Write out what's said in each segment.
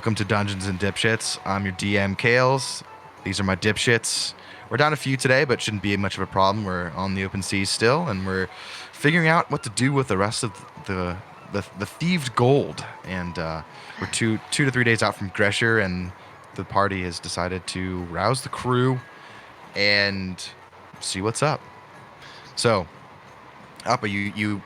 Welcome to Dungeons and Dipshits. I'm your DM, Kales. These are my dipshits. We're down a few today, but shouldn't be much of a problem. We're on the open seas still, and we're figuring out what to do with the rest of the thieved gold. And we're two to 3 days out from Gresher, and the party has decided to rouse the crew and see what's up. So, Appa, you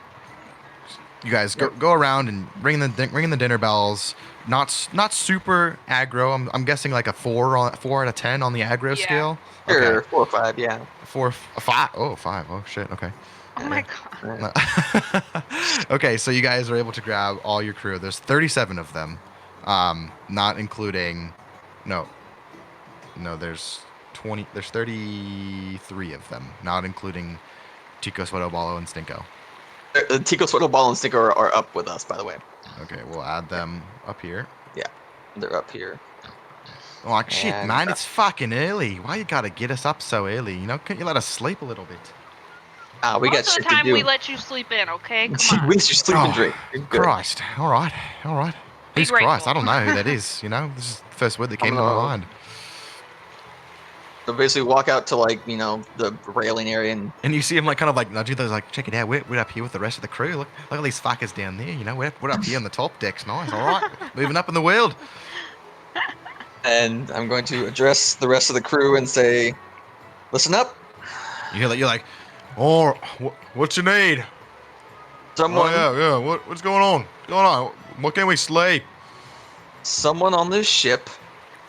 guys go around and ringing the dinner bells. Not super aggro. I'm guessing like a 4 out of 10 on the aggro scale. Sure, Okay. 4 or 5, yeah. 4, 5. Oh, 5. Oh shit. Okay. Oh my god. Okay, so you guys are able to grab all your crew. There's 37 of them, not including. No, there's 20. There's 33 of them, not including Tico, Suetobalo, and Stinko. Tico, Sweatball, and Stinko are up with us, by the way. Okay, we'll add them up here. Yeah, they're up here. Oh, like, shit, And, man, it's fucking early. Why you gotta get us up so early? You know, can't you let us sleep a little bit? We got Most of shit the time to do. we let you sleep in, okay? Come on. We let you sleep and drink. You're good. Christ. All right. Be Who's Christ? grateful. I don't know who that is, you know? This is the first word that came to my mind. So basically walk out to, like, you know, the railing area and... And you see him, like, kind of, like, nudging those, like, check it out, we're up here with the rest of the crew. Look at these fuckers down there, you know? We're up here on the top decks. Nice, all right. Moving up in the world. And I'm going to address the rest of the crew and say, listen up. You're like, oh, what you need? Someone, Oh, yeah. What's going on? What can we slay? someone on this ship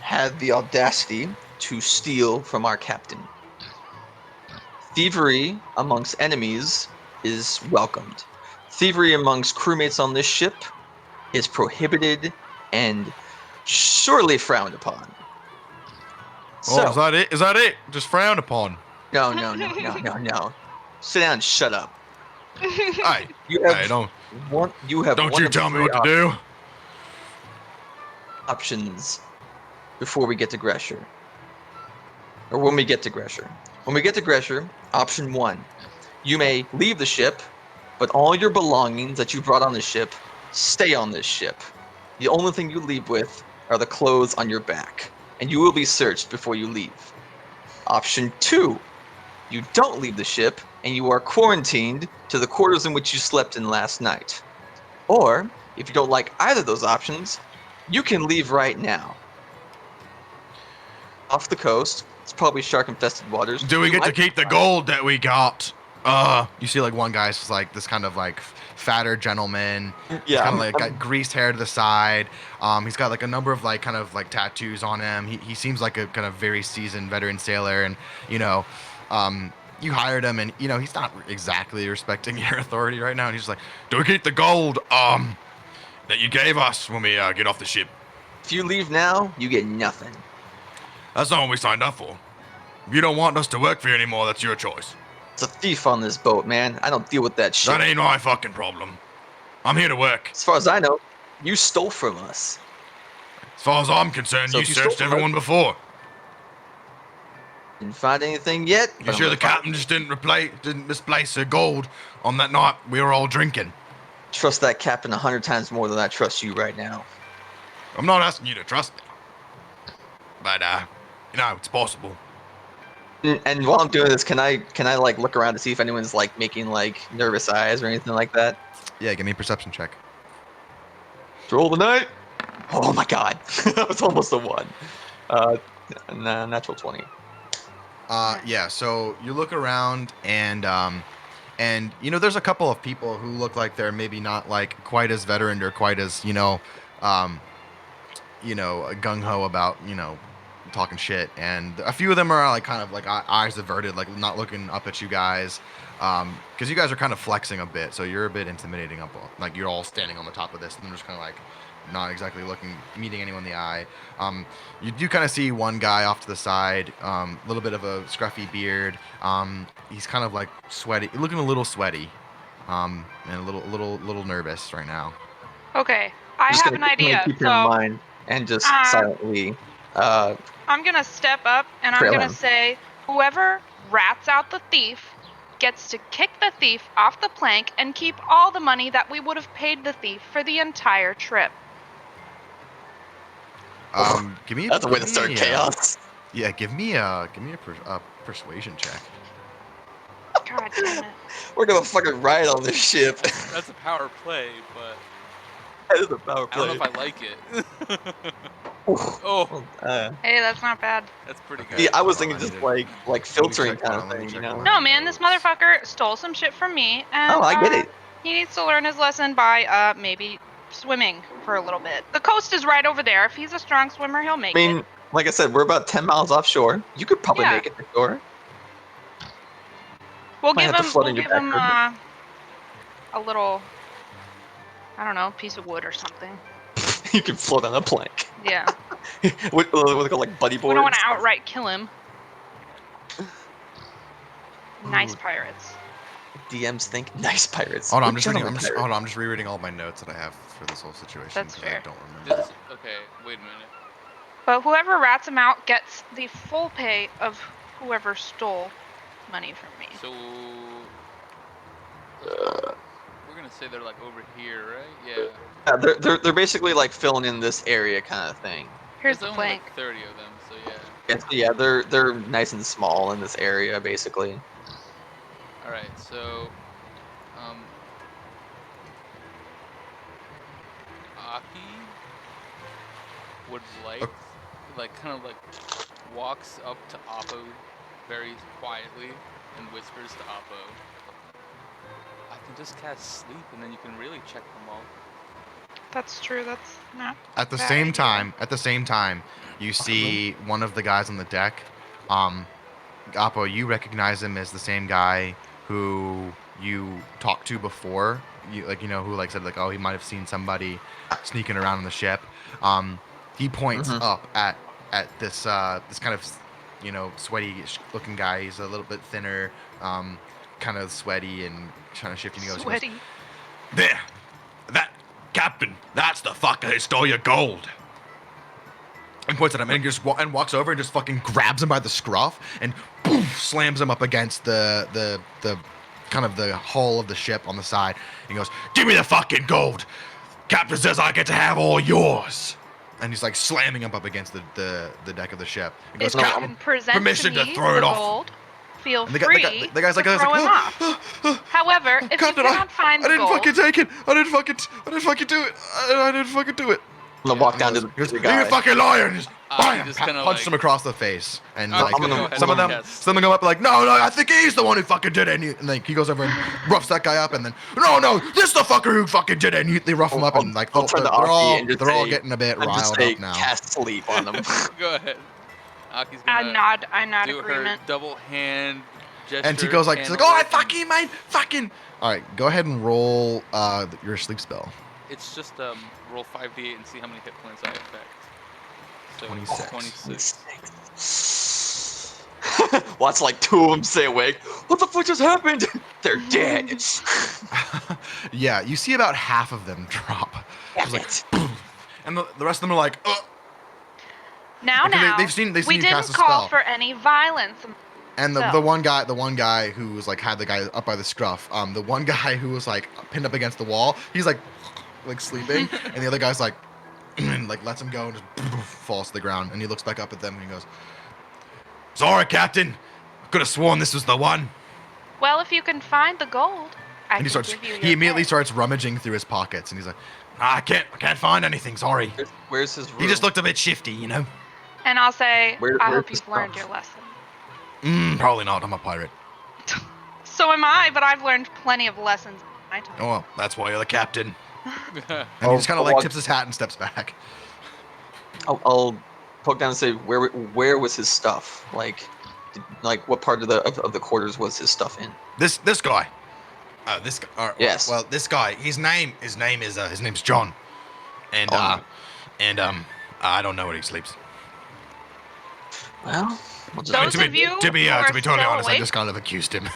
had the audacity to steal from our captain. Thievery amongst enemies is welcomed. Thievery amongst crewmates on this ship is prohibited and surely frowned upon. So, Oh, is that it? Just frowned upon. no. Sit down and shut up. Hey, You have don't one. You have don't one you of tell me three what to do. options before we get to Gresher. Or when we get to Gresher. When we get to Gresher, option 1. You may leave the ship, but all your belongings that you brought on the ship stay on this ship. The only thing you leave with are the clothes on your back, and you will be searched before you leave. Option 2. You don't leave the ship, and you are quarantined to the quarters in which you slept in last night. Or, if you don't like either of those options, you can leave right now. Off the coast, it's probably shark-infested waters. Do we You get to might keep the find- gold that we got? You see, like, one guy's just, like, this kind of, like, fatter gentleman. He's Yeah, kind of, like, got greased hair to the side. He's got, like, a number of, like, kind of, like, tattoos on him. He seems like a kind of very seasoned veteran sailor, and, you know, you hired him, and, you know, he's not exactly respecting your authority right now, and he's just like, do we keep the gold, that you gave us when we, get off the ship? If you leave now, you get nothing. That's not what we signed up for. If you don't want us to work for you anymore, that's your choice. It's a thief on this boat, man. I don't deal with that shit. That ain't my fucking problem. I'm here to work. As far as I know, you stole from us. As far as I'm concerned, So you if you searched stole everyone before. Didn't find anything yet. You but I'm sure the gonna find- captain just didn't misplace the gold on that night we were all drinking? Trust that captain 100 times more than I trust you right now. I'm not asking you to trust me. But, you know, it's possible. And while I'm doing this, can I like look around to see if anyone's like making like nervous eyes or anything like that? Yeah, give me a perception check. Roll the night. Oh my god, that was almost a 1. Natural 20. Yeah, so you look around and you know, there's a couple of people who look like they're maybe not like quite as veteran or quite as, gung-ho about, talking shit, and a few of them are like kind of like eyes averted, like not looking up at you guys, because you guys are kind of flexing a bit, so you're a bit intimidating up, like you're all standing on the top of this, and they're just kind of like not exactly meeting anyone in the eye. You do kind of see one guy off to the side, a little bit of a scruffy beard. He's kind of like sweaty, looking a little sweaty, and a little nervous right now. Okay, I have an idea. Keep your mind and just silently. I'm gonna step up and I'm Trail gonna him. say, whoever rats out the thief gets to kick the thief off the plank and keep all the money that we would have paid the thief for the entire trip. Give me. That's a way to give start me, chaos. Yeah, give me a persuasion check. God damn it. We're gonna fucking ride on this ship. That's a power play, but That is a power I don't know play. if I like it. Oof. Oh, Well, Hey, that's not bad. that's pretty Okay. yeah, good. I was Hold on, thinking I just need like Let me filtering check- kind hold of on, let me thing, you check know? my No, man, this notes. motherfucker stole some shit from me, and Oh, I get it. he needs to learn his lesson by maybe swimming for a little bit. The coast is right over there. If he's a strong swimmer, he'll make I it. mean, like I said, we're about 10 miles offshore. You could probably Yeah. make it to shore. We'll Might give have to him. float We'll in your give back him room. a little. I don't know, piece of wood or something. You can float on a plank. Yeah. What they call like buddy We don't want boards? to outright kill him. Nice Ooh. pirates. DMs think nice pirates. Hold on, We're I'm just reading. gentlemen pirates. Hold on, I'm just rereading all my notes that I have for this whole situation That's because I fair. don't remember. This okay. Wait a minute. But whoever rats him out gets the full pay of whoever stole money from me. So we're gonna say they're like over here, right? Yeah. Yeah, they're basically like filling in this area kind of thing. Here's There's the only plank. like 30 of them, so yeah. Yeah, so yeah, they're nice and small in this area, basically. All right, so um, Aki would like kind of like walks up to Oppo very quietly and whispers to Oppo, "I can just cast sleep, and then you can really check them all." That's true. That's not. At the bad same idea. time, you see one of the guys on the deck. Gappo, you recognize him as the same guy who you talked to before. Who like said like, oh, he might have seen somebody sneaking around on the ship. He points Mhm. up at this this kind of sweaty looking guy. He's a little bit thinner, kind of sweaty and kind of shifty. He goes, Sweaty. there, that captain, that's the fucker who stole your gold. And points at him and just walks over and just fucking grabs him by the scruff and poof, slams him up against the kind of the hull of the ship on the side. And he goes, "Give me the fucking gold. Captain says I get to have all yours." And he's like slamming him up against the deck of the ship. He goes, If you "No, can present permission to to me throw the it off." gold, feel And free the guy's to like, throw him off. However, if you Captain, cannot find I the didn't gold, fucking take it. I didn't fucking do it. I didn't fucking do it. I'm gonna walk He down goes, to the, he goes, the "You're guy. a fucking liar!" And just bam, Just kinda punched him like- across the face. And Aki's like, gonna go ahead some of and them, cast some of them go up like, no, I think he's the one who fucking did it. And like he goes over and roughs that guy up, and then no, this the fucker who fucking did it. And they rough him up, and like I'll turn to they're Aki and just they're all say- getting a bit and just riled say, up now. cast sleep on them. Go ahead. Aki's I gonna nod do agreement. her double hand gesture. And Tico's like, candle oh, I lit, and fucking made fucking. All right, go ahead and roll your sleep spell. It's just roll 5d8 and see how many hit points I affect. So 26. 26. Watch like two of them stay awake. What the fuck just happened? They're dead. Yeah, you see about half of them drop. Damn Just it. like, and the rest of them are like, ugh. Now, Because they've seen we you didn't cast a call spell. for any violence. And So- the one guy who was like had the guy up by the scruff. The one guy who was like pinned up against the wall. He's like sleeping, and the other guy's like, like lets him go and just falls to the ground. And he looks back up at them and he goes, "Sorry, Captain. Could have sworn this was the one." Well, if you can find the gold, I And can give you he your immediately pay. starts rummaging through his pockets, and he's like, I can't find anything. Sorry. Where's his room? He just looked a bit shifty, you know. And I'll say, Where's I hope the you've learned stuff? your lesson. Probably not. I'm a pirate. So am I, but I've learned plenty of lessons in my time. Oh well, that's why you're the captain. And Oh, he just kind of oh, like well- tips his hat and steps back. I'll poke down and say, where was his stuff? Like what part of the quarters was his stuff in? This guy. This guy. Yes. Well, this guy. His name's John. And Oh. I don't know where he sleeps. Well, we'll just Those of you to be who are totally still honest, I awake? just kind of accused him.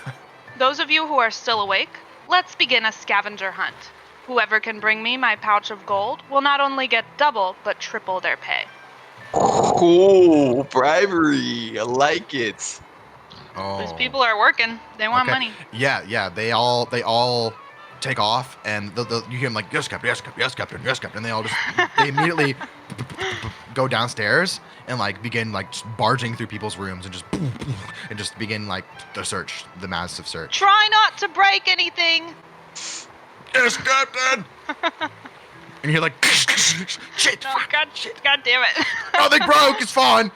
Those of you who are still awake, let's begin a scavenger hunt. Whoever can bring me my pouch of gold will not only get double, but triple their pay. Cool bribery. I like it. Oh. These people are working. They want Okay. money. Yeah. They all take off, and you hear them like, yes, captain, yes, captain, yes, captain, yes, captain. And they all just they immediately go downstairs and like begin like just barging through people's rooms and just begin like the search, the massive search. Try not to break anything. Yes, Captain. And you're like, shit, No, fuck, God, shit. God damn it. Nothing broke. It's fine.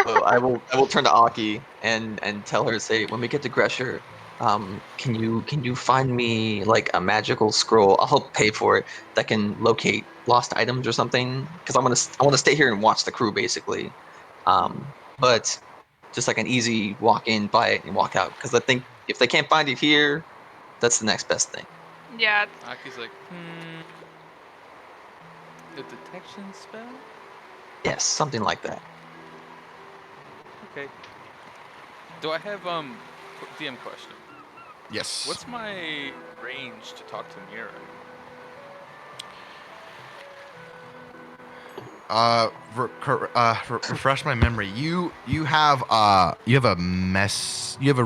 So I will turn to Aki and tell her, say, when we get to Gresher, can you find me like a magical scroll? I'll help pay for it that can locate lost items or something. Because I want to stay here and watch the crew basically. But just like an easy walk in, buy it, and walk out. Because I think if they can't find it here, that's the next best thing. Yeah. Aki's like, a detection spell? Yes, something like that. Okay. Do I have DM question? Yes. What's my range to talk to Mira? Refresh my memory. You have a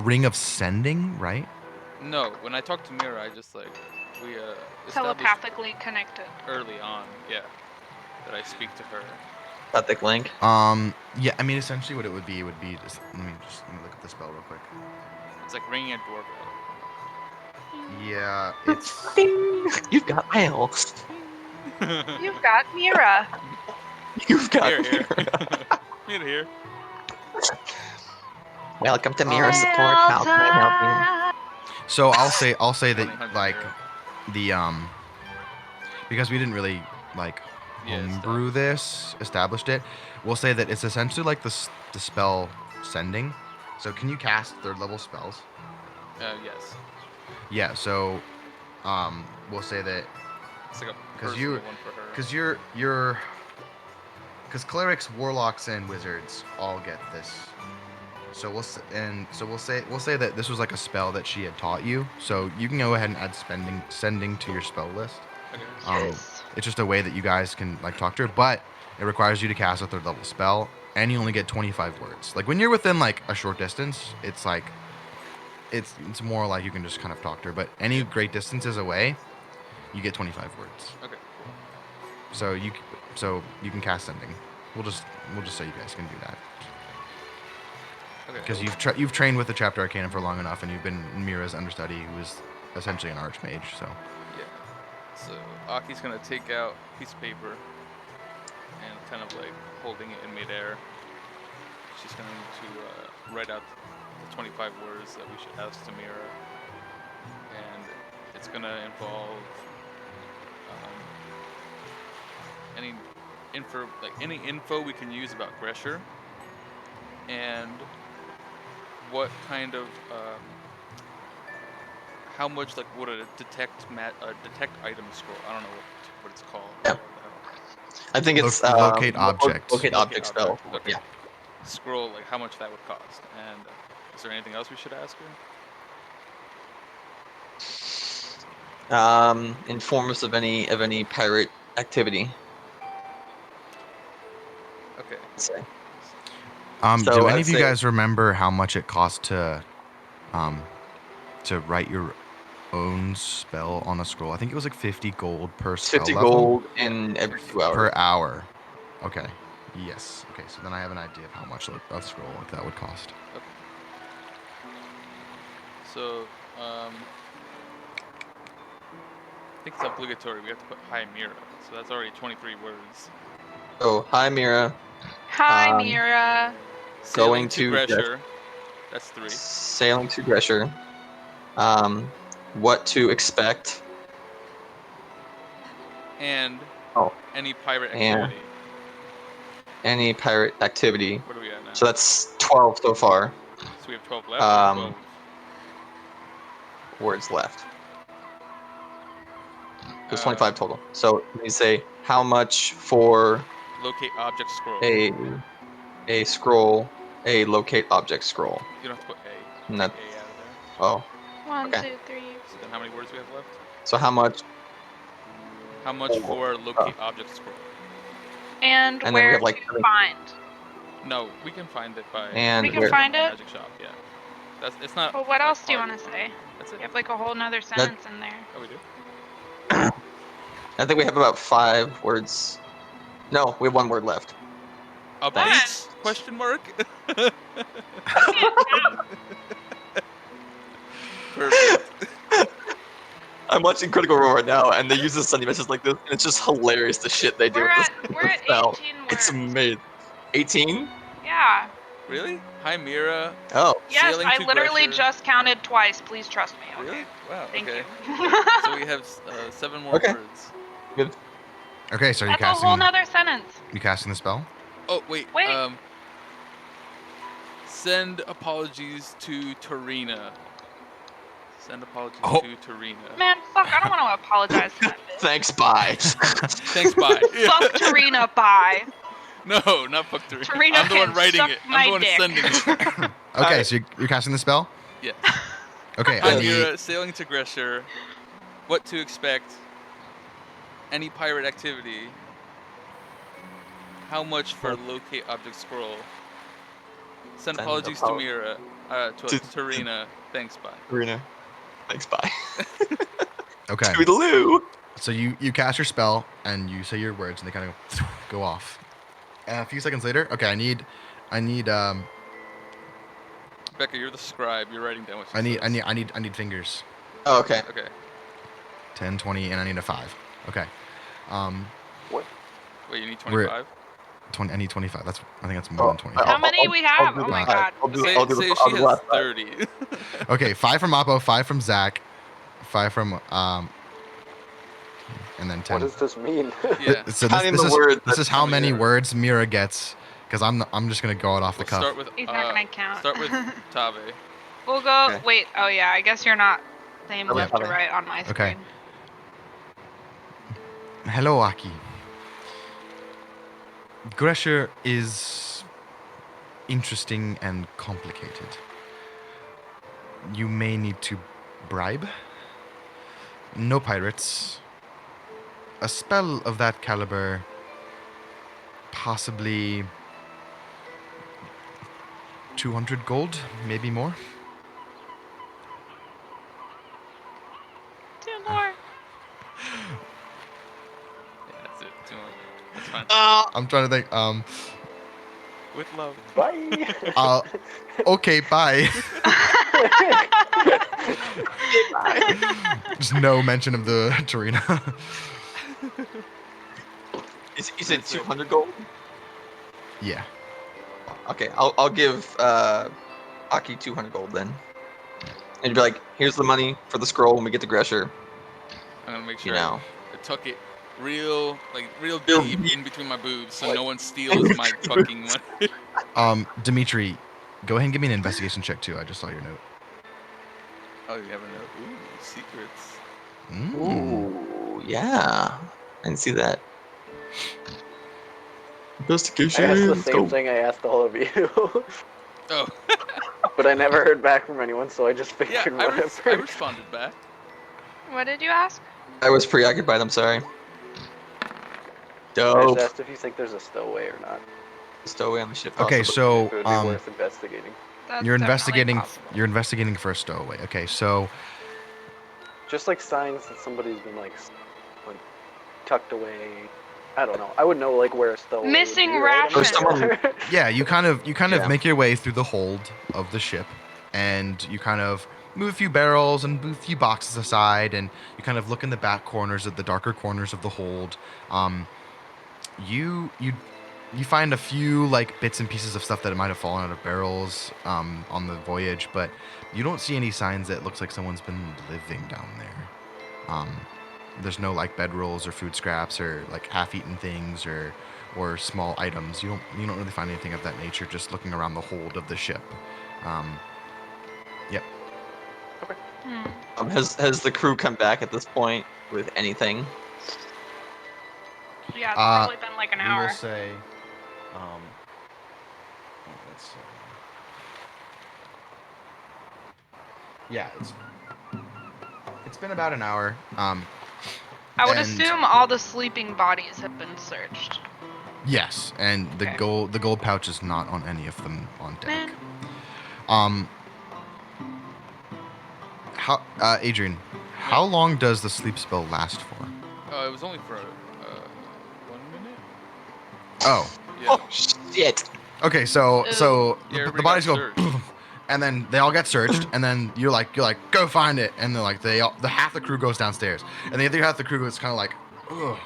ring of sending, right? No, when I talk to Mira, I just like we established Telepathically connected. early on, yeah, that I speak to her. Pathetic link. Yeah, I mean, essentially what it would be just let me look at the spell real quick. It's like ringing a doorbell. Yeah, it's Ding! You've got mail. You've got Mira. You've got Here, here. Mira. Here. Welcome to Mira Support. How can I help you? so I'll say that 100 like Mira. the because we didn't really like Yeah, homebrew this, established it. We'll say that it's essentially like the spell sending. So can you cast 3rd level spells? Yes. Yeah. So we'll say that It's like a because personal one for her. because clerics, warlocks, and wizards all get this. So we'll say that this was like a spell that she had taught you. So you can go ahead and add sending to your spell list. Okay. Yes. It's just a way that you guys can like talk to her, but it requires you to cast a 3rd level spell, and you only get 25 words. Like when you're within like a short distance, it's like it's more like you can just kind of talk to her. But any great distances away, you get 25 words. Okay. Cool. So you can cast sending. We'll just say you guys can do that Okay. because you've trained with the chapter arcana for long enough, and you've been Mira's understudy, who is essentially an archmage. So Yeah. So Aki's gonna take out a piece of paper and kind of like holding it in midair. She's going to write out the 25 words that we should ask to Mira, and it's gonna involve any info we can use about Gresher, and what kind of how much like would a detect item scroll? I don't know what it's called. Yeah. I think it's locate object. Locate object spell. Okay. Yeah. Scroll, like how much that would cost, and is there anything else we should ask her? Inform us of any pirate activity. Okay. Let's say. do So any I'd of you say- guys remember how much it cost to write your own spell on a scroll? I think it was like 50 gold per It's spell 50 level. gold in every 2 hours. Per hour. Okay. Yes. Okay. So then I have an idea of how much a scroll like that would cost. Okay. So, I think it's obligatory. We have to put Hi Mira. So that's already 23 words. So, hi Mira. Hi, Um, Mira. Sailing to Gresher. That's 3. Sailing to Gresher. What to expect. And Oh. any pirate And- activity. Any pirate activity. What are we at now? So that's 12 so far. So we have 12 left. Um, or 12? Words left. There's 25 total. So you say how much for Locate object scroll. a scroll, a locate object scroll. You don't have to put A. And that- Take A out of there. Oh, 1, Okay. 2, 3. So then how many words we have left? so how much? How much for locate object scroll? And And then we where have, like, to find. No, we can find it by And We can where- find it? Magic shop, yeah. It's not. Well, what like, else do you hard. want to say? That's it. You have like a whole nother sentence in there. Oh, we do. I think we have about 5 words No, we have one word left. Updates? Question mark? Perfect. I'm watching Critical Role right now, and they use the Sunny messages like this, and it's just hilarious the shit they do We're with at this we're at spell. 18 It's words. amazing. 18? Yeah. Really? Hi, Mira. Oh. Yes, Sailing I to literally Gresher. just counted twice. Please trust me. Okay. Really? Wow. Thank okay. you. So we have 7 more Okay. words. Good. Okay, so are you That's a whole casting? nother sentence. You casting the spell? Oh wait. Wait. Send apologies to Tarina. Send apologies Oh. to Tarina. Man, fuck, I don't want to apologize to that bitch. Thanks, bye. Thanks. Bye. Fuck Tarina, bye. No, not fuck Tarina. Tarina I'm the one can writing suck it. my I'm the one dick. sending it. Okay, Alright. so you're casting the spell? Yes. Okay, Hi, I need. Mira. Sailing to Gresher. What to expect? Any pirate activity? How much for locate object scroll? Send apologies to Mira. To Tarina. Thanks. Bye. Karina. Thanks, bye. Okay, Toodaloo. so you cast your spell and you say your words and they kind of go off. And a few seconds later, okay, I need Becca, you're the scribe. You're writing down what she says. I need fingers. Oh, okay. Okay. 10, 20, and I need a 5. Okay. Wait, you need We're- 25? 20. I need 25. I think that's more than 25. How many we have? do Oh the my five. god. Say, I'll do say the she has last five. 30. Okay, 5 from Oppo, 5 from Zach, 5 from and then 10. What does this mean? Yeah. So Counting the words this that is how come many in. words Mira gets, because I'm just gonna go it off the We'll cuff. start with. He's not gonna count. Start with Tave. We'll go. Okay. Wait. Oh yeah. I guess you're not same Yep. left to right on my screen. Okay. Hello, Aki. Gresher is interesting and complicated. You may need to bribe. No pirates. A spell of that caliber, possibly 200 gold, maybe more. 2 more. Yeah, that's it. 2 more. That's fine. I'm trying to think. With love. Bye. Okay, bye. Just no mention of the Tarina. You said 200 gold? Yeah. Okay, I'll give Aki 200 gold then. And you'd be like, here's the money for the scroll when we get to Gresher. I'm gonna make You sure know. I tuck it real Real deep deep. in between my boobs so no one steals my fucking money. Dimitri, go ahead and give me an investigation check too. I just saw your note. Oh, you have a note. Ooh, secrets. Mm. Ooh, yeah. I didn't see that. I Investigation. asked the let's same go. thing I asked all of you, Oh, but I never heard back from anyone, so I just yeah, figured I whatever. responded back. What did you ask? I was preoccupied, I'm sorry. I Dope. just asked if you think there's a stowaway or not. Stowaway on the ship. Okay, possibly. so If it would be worth investigating. That's you're definitely investigating. possible. You're investigating for a stowaway. Okay, so Just like signs that somebody's been like tucked away. I don't know. I would know like where a stowaway would Missing be, right? I'm Or someone- sure. yeah, you kind of Yeah. make your way through the hold of the ship, and you kind of move a few barrels and move a few boxes aside, and you kind of look in the back corners of the darker corners of the hold. You find a few like bits and pieces of stuff that might have fallen out of barrels on the voyage, but you don't see any signs that it looks like someone's been living down there. There's no like bedrolls or food scraps or like half-eaten things or small items. You don't really find anything of that nature. Just looking around the hold of the ship. Yep. Has the crew come back at this point with anything? Yeah, it's probably been like an We hour. will say. Let's see. Yeah, it's been about an hour. I would and- assume all the sleeping bodies have been searched. Yes, and the Okay. gold pouch is not on any of them on deck. Man. How Adrian, how long does the sleep spell last for? It was only for 1 minute. Oh. Yeah. Oh shit! Okay, so Yeah, the everybody bodies got go, searched. and then they all get searched, and then you're like go find it, and then like the half the crew goes downstairs, and the other half the crew is kind of like, ugh,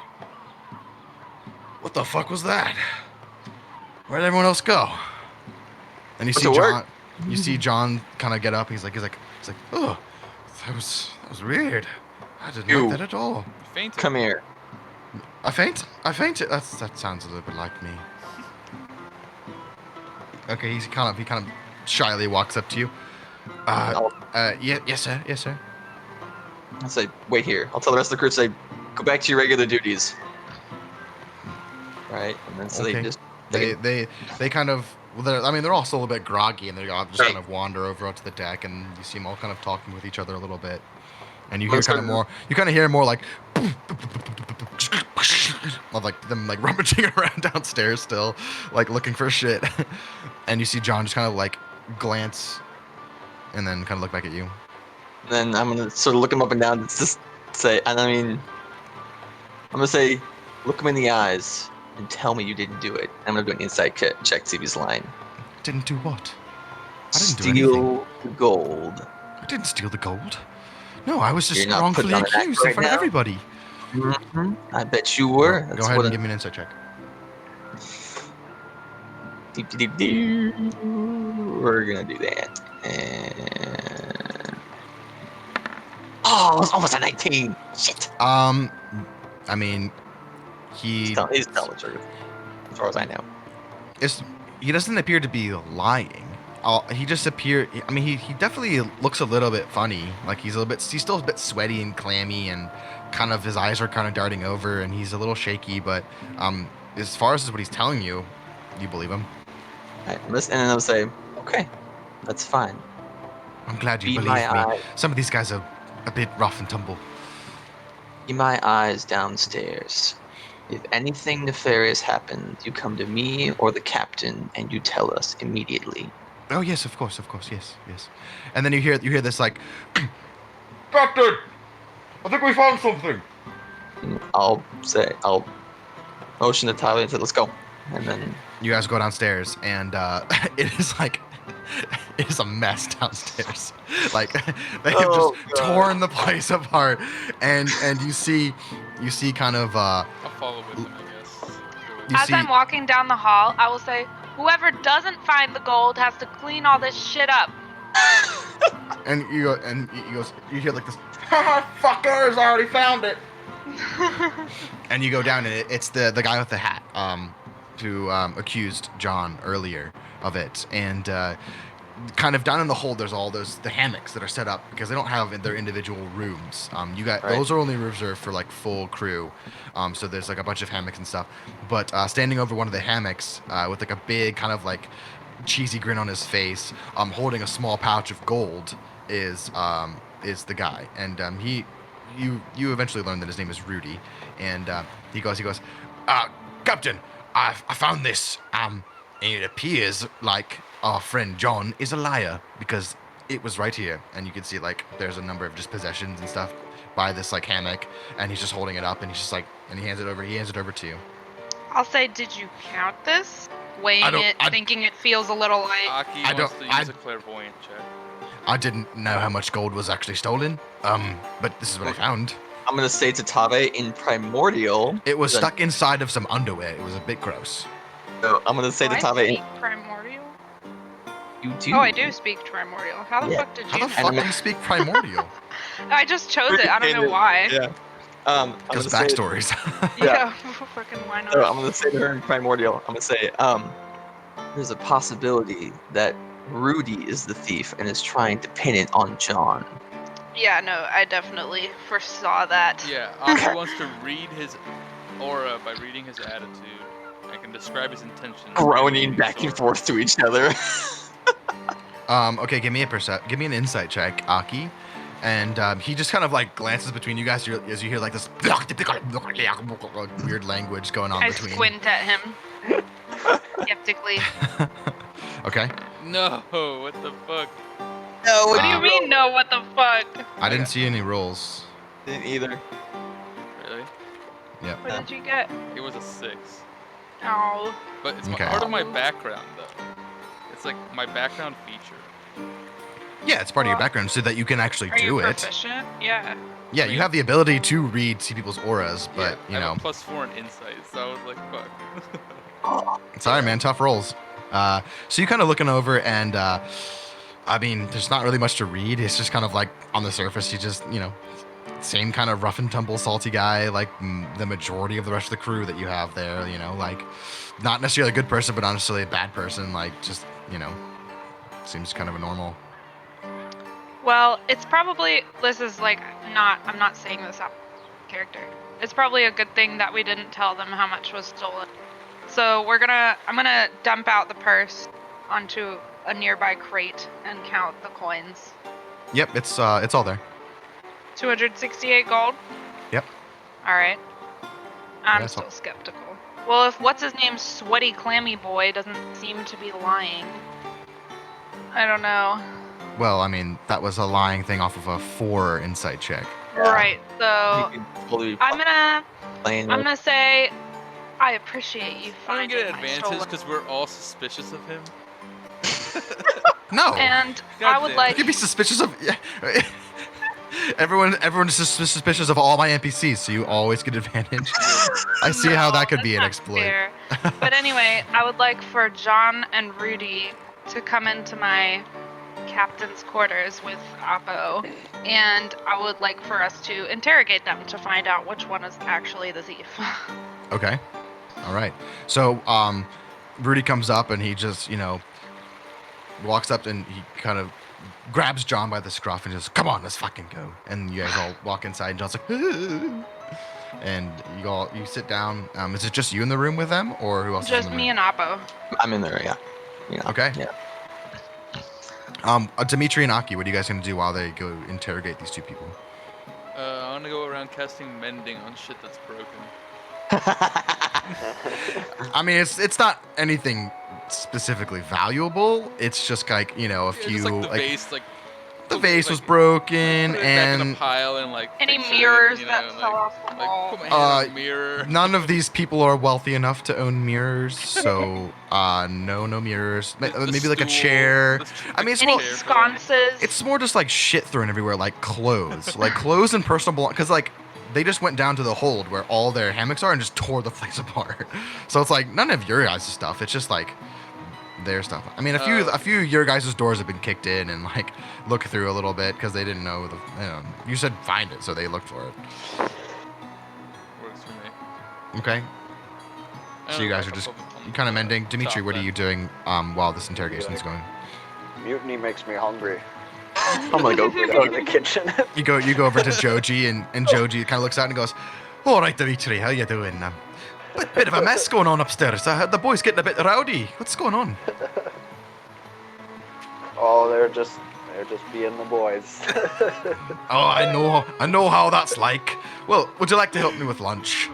what the fuck was that? Where'd everyone else go? And you What's see the word? John, you see John kind of get up. He's like, ugh, that was weird. I didn't like You. that at all. You fainted. Come here. I fainted. That sounds a little bit like me. Okay, he kind of shyly walks up to you. Yes, sir. Yes, sir. I'll say, wait here. I'll tell the rest of the crew to say, go back to your regular duties. Right? And then so Okay. they just They kind of. Well, they're all still a little bit groggy, and they all just Right. kind of wander over onto the deck, and you see them all kind of talking with each other a little bit, and you Well, hear it's kind of kind of- more. You kind of hear more like, of like them like rummaging around downstairs still, like looking for shit, and you see John just kind of like glance, and then kind of look back at you. then I'm gonna sort of look him up and down. It's just say, and I mean, I'm gonna say, look him in the eyes and tell me you didn't do it. I'm gonna do an insight check to see if he's lying. Didn't do what? I didn't do anything. Steal the gold. I didn't steal the gold. No, I was just You're not putting wrongfully on an act accused in right front of now? everybody. Mm-hmm. I bet you were. Go That's ahead what and give me an insight check. We're gonna do that. And oh, it's almost a 19. Shit. I mean, He's telling the truth, as far as I know. he doesn't appear to be lying. He just appear. I mean, he definitely looks a little bit funny. Like he's still a bit sweaty and clammy, and kind of his eyes are kind of darting over, and he's a little shaky. But as far as what he's telling you, you believe him. Right, and then I'll say, okay, that's fine. I'm glad you Be believe my me. eye. Some of these guys are a bit rough and tumble. Be my eyes downstairs. If anything nefarious happens, you come to me or the captain, and you tell us immediately. Oh yes, of course, yes. And then you hear this like, Captain, I think we found something. And I'll motion to Tyler and say, let's go. And then You guys go downstairs, and it is like, it is a mess downstairs. Like they have Oh, just God. torn the place apart, and you see kind of I'll follow with him, I guess. you As see. I'm walking down the hall, I will say, whoever doesn't find the gold has to clean all this shit up. And you go, and he goes, you hear like this, fuckers already found it. And you go down, and it's the guy with the hat, who accused John earlier of it, and kind of down in the hold, there's all the hammocks that are set up because they don't have their individual rooms. Right. Those are only reserved for like full crew. So there's like a bunch of hammocks and stuff. But standing over one of the hammocks with like a big kind of like cheesy grin on his face, holding a small pouch of gold is the guy, and you eventually learn that his name is Rudy, and he goes, Captain, I found this, and it appears like our friend John is a liar because it was right here, and you can see like there's a number of just possessions and stuff by this like hammock, and he's just holding it up, and he's just like, and he hands it over to you. I'll say, did you count this? Weighing thinking it feels a little light. Aki wants to use a clairvoyant check. I didn't know how much gold was actually stolen, but this is what I found. I'm gonna say to Tave in Primordial. It was stuck inside of some underwear. It was a bit gross. So I'm gonna say to I Tave. speak primordial? You do. Oh, I do speak primordial. How the Yeah. fuck did How you the know? fuck do you speak primordial? I just chose it. I don't know why. Yeah. I'm Because gonna say. backstories. Yeah, fucking why not? So I'm gonna say to her in Primordial. I'm gonna say, there's a possibility that Rudy is the thief and is trying to pin it on John. Yeah, no, I definitely foresaw that. Yeah, Aki wants to read his aura by reading his attitude. I can describe his intentions. Groaning back and forth to each other. Okay, give me an insight check, Aki. And he just kind of like glances between you guys as you hear like this weird language going on I between. squint at him skeptically. Okay. No, what the fuck? No, What do you mean, no? What the fuck? I didn't see any rolls. Didn't either. Really? Yep. What did you get? It was a 6. Oh. But it's Okay. part of my background, though. It's like my background feature. Yeah, it's part of your Well, background so that you can actually Are do you it. proficient? Yeah. Yeah, you have the ability to see people's auras, but yeah, you I know. have a +4 in insight, so I was like, fuck. Sorry, man. Tough rolls. So you kind of looking over, and I mean, there's not really much to read. It's just kind of like on the surface, you just, same kind of rough and tumble, salty guy, like the majority of the rest of the crew that you have there. Like not necessarily a good person, but not necessarily a bad person. Like just, seems kind of a normal. Well, it's probably, this is like I'm not saying this out of character. It's probably a good thing that we didn't tell them how much was stolen. So I'm gonna dump out the purse onto a nearby crate and count the coins. Yep, it's all there. 268 gold? Yep. Alright. I'm Yeah, so- still skeptical. Well, if what's his name, Sweaty Clammy Boy, doesn't seem to be lying. I don't know. Well, I mean, that was a lying thing off of a 4 insight check. Yeah. Right, so He can totally be I'm playing gonna say I appreciate you I don't finding get my advantage stolen. because we're all suspicious of him. No. And God I would damn. like You could be suspicious of. Everyone is suspicious of all my NPCs, so you always get advantage. I see how that could No, be an that's not exploit. fair. But anyway, I would like for John and Rudy to come into my captain's quarters with Oppo, and I would like for us to interrogate them to find out which one is actually the thief. Okay. All right. So, Rudy comes up and he just, walks up and he kind of grabs John by the scruff and just, come on, let's fucking go. And you guys all walk inside and John's like, and you sit down. Is it just you in the room with them or who else is Just in the me room? and Oppo. I'm in there, yeah. Okay. Yeah. Dimitri and Aki, what are you guys going to do while they go interrogate these two people? I want to go around casting mending on shit that's broken. I mean, it's not anything specifically valuable. It's just like, a Yeah, few, just like the vase, like the vase was broken put it back in a and pile and like Any fix mirrors it, that fell off the wall. put my hand on a mirror. none of these people are wealthy enough to own mirrors, so no mirrors. The Maybe like a stool, chair. I mean, it's Any more, chair. sconces. it's more just like shit thrown everywhere, like clothes, and personal belongings. Because like they just went down to the hold where all their hammocks are and just tore the place apart. So it's like none of your guys' stuff. It's just like their stuff. I mean, a few of your guys' doors have been kicked in and like look through a little bit because they didn't know you said find it, so they looked for it. Works for me. Okay. I So don't you know, guys like are just a couple- kind of mending. Dimitri, top what are then. you doing while this interrogation is going? Mutiny makes me hungry. I'm gonna go for Go to the that. kitchen. You go over to Joji and Joji kind of looks out and goes, "All right, Dimitri, how you doing? Bit of a mess going on upstairs. I heard the boys getting a bit rowdy. What's going on?" Oh, they're just being the boys. Oh, I know how that's like. Well, would you like to help me with lunch?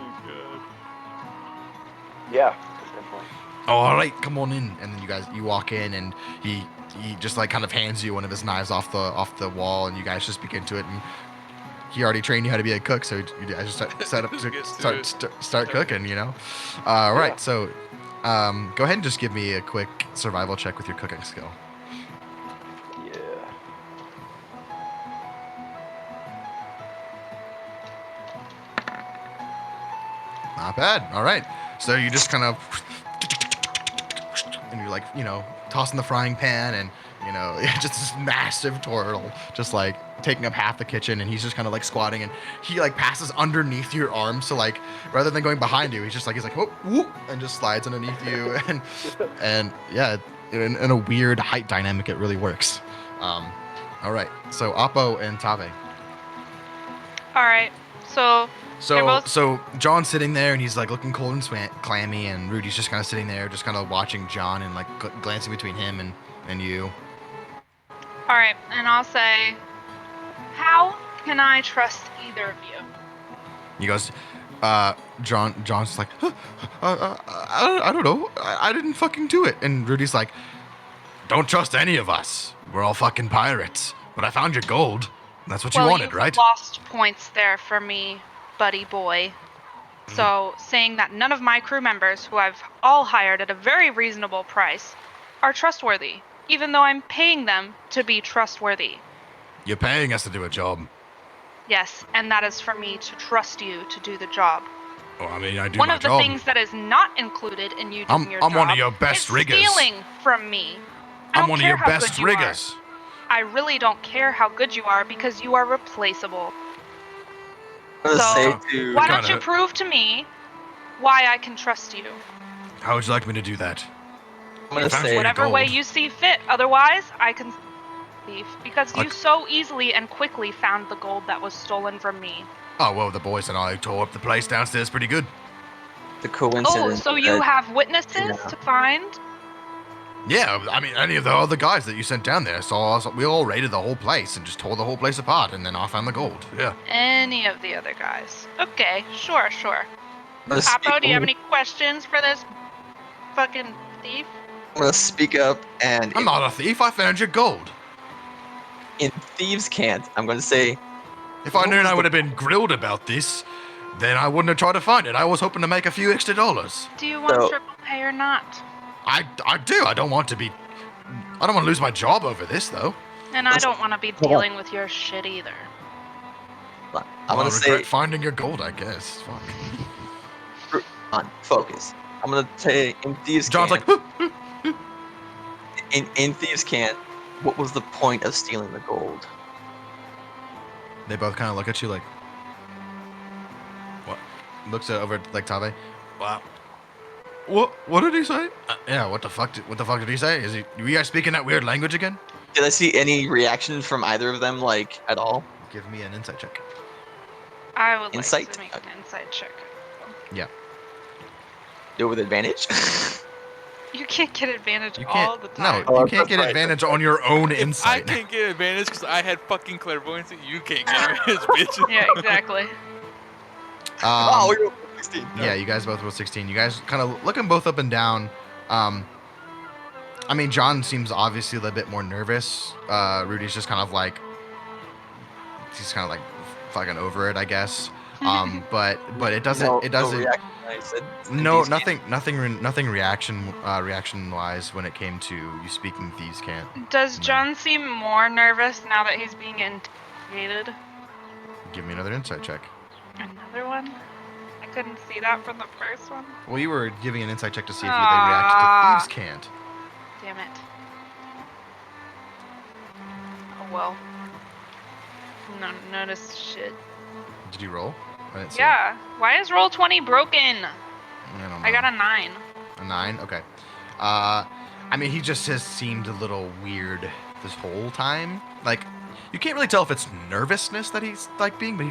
Yeah, definitely. All right, come on in. And then you walk in, and he just like kind of hands you one of his knives off the wall, and you guys just begin to it. And he already trained you how to be a cook, so you guys just set up Just to get to start cooking. Right. Yeah. So, go ahead and just give me a quick survival check with your cooking skill. Yeah. Not bad. All right. So you just kind of, and you're like, tossing the frying pan, and just this massive turtle, just like taking up half the kitchen, and he's just kind of like squatting, and he like passes underneath your arm, so like rather than going behind you, he's like whoop, whoop, and just slides underneath you, and yeah, in a weird height dynamic, it really works. All right. So Oppo and Tave. All right. So They're both- So John's sitting there and he's like looking cold and clammy, and Rudy's just kind of sitting there, just kind of watching John and like glancing between him and you. all right, and I'll say, how can I trust either of you? He goes, John's like, I don't know, I didn't fucking do it. And Rudy's like, don't trust any of us. We're all fucking pirates. But I found your gold. That's what you wanted, you've right? Lost points there for me, buddy boy. So, saying that none of my crew members, who I've all hired at a very reasonable price, are trustworthy, even though I'm paying them to be trustworthy. You're paying us to do a job. Yes, and that is for me to trust you to do the job. Oh, I mean, I do One my of the job. things that is not included in you doing your job I'm one of your best is riggers. stealing from me. I I'm don't one of care your how best good you are. riggers. I really don't care how good you are because you are replaceable. I'm gonna So, say to why don't you kinda- prove to me why I can trust you? How would you like me to do that? I'm gonna found say Whatever way gold. you see fit. Otherwise, I can thief because you Like- so easily and quickly found the gold that was stolen from me. Oh, well, the boys and I tore up the place downstairs pretty good. the Oh, coincidence. so you that- have witnesses yeah. to find? Yeah, I mean, any of the other guys that you sent down there saw us. We all raided the whole place and just tore the whole place apart, and then I found the gold. Yeah. Any of the other guys? Okay, sure. I'm gonna speak- Apo, do you have any questions for this fucking thief? I'm gonna speak up, and I'm not a thief. I found your gold. in thieves can't. I'm gonna say If I What knew was I the- would have been grilled about this, then I wouldn't have tried to find it. I was hoping to make a few extra dollars. Do you want So- triple pay or not? I do. I don't want to lose my job over this, though. And I Let's- don't want to be hold on. dealing with your shit either. I'm Well, gonna I say regret finding your gold, I guess. Fuck. on focus. I'm gonna say in thieves John's can't. like, in thieves can't. What was the point of stealing the gold? they both kind of look at you like, what? Looks over at like Tabe. Wow. What did he say? Yeah. What the fuck did he say? Were you guys speaking that weird language again? Did I see any reaction from either of them, like at all? Give me an insight check. I would Insight? like to make an insight check. Yeah. Do it with advantage. You can't get advantage You all can't. the time. No, you Oh, can't get that's right, advantage on your own If I insight. can't get advantage because I had fucking clairvoyancy, you can't get advantage, bitch. Yeah, exactly. Oh, we rolled 16. Yeah, you guys both rolled 16. You guys kind of looking both up and down. I mean, John seems obviously a little bit more nervous. Rudy's just kind of like, he's kind of like fucking over it, I guess. But it doesn't, No- it no doesn't. reaction, I said No, thieves can't. nothing reaction wise when it came to you speaking thieves can't. Does No. John seem more nervous now that he's being interrogated? Give me another insight check. Another one? I couldn't see that from the first one. Well, you were giving an insight check to see if they Ah. reacted to thieves can't. Damn it. Oh well. No, notice shit. Did you roll? I didn't see. Yeah. Why is roll 20 broken? I don't know. I got a 9. A 9? Okay. I mean, he just has seemed a little weird this whole time. Like, you can't really tell if it's nervousness that he's like being, but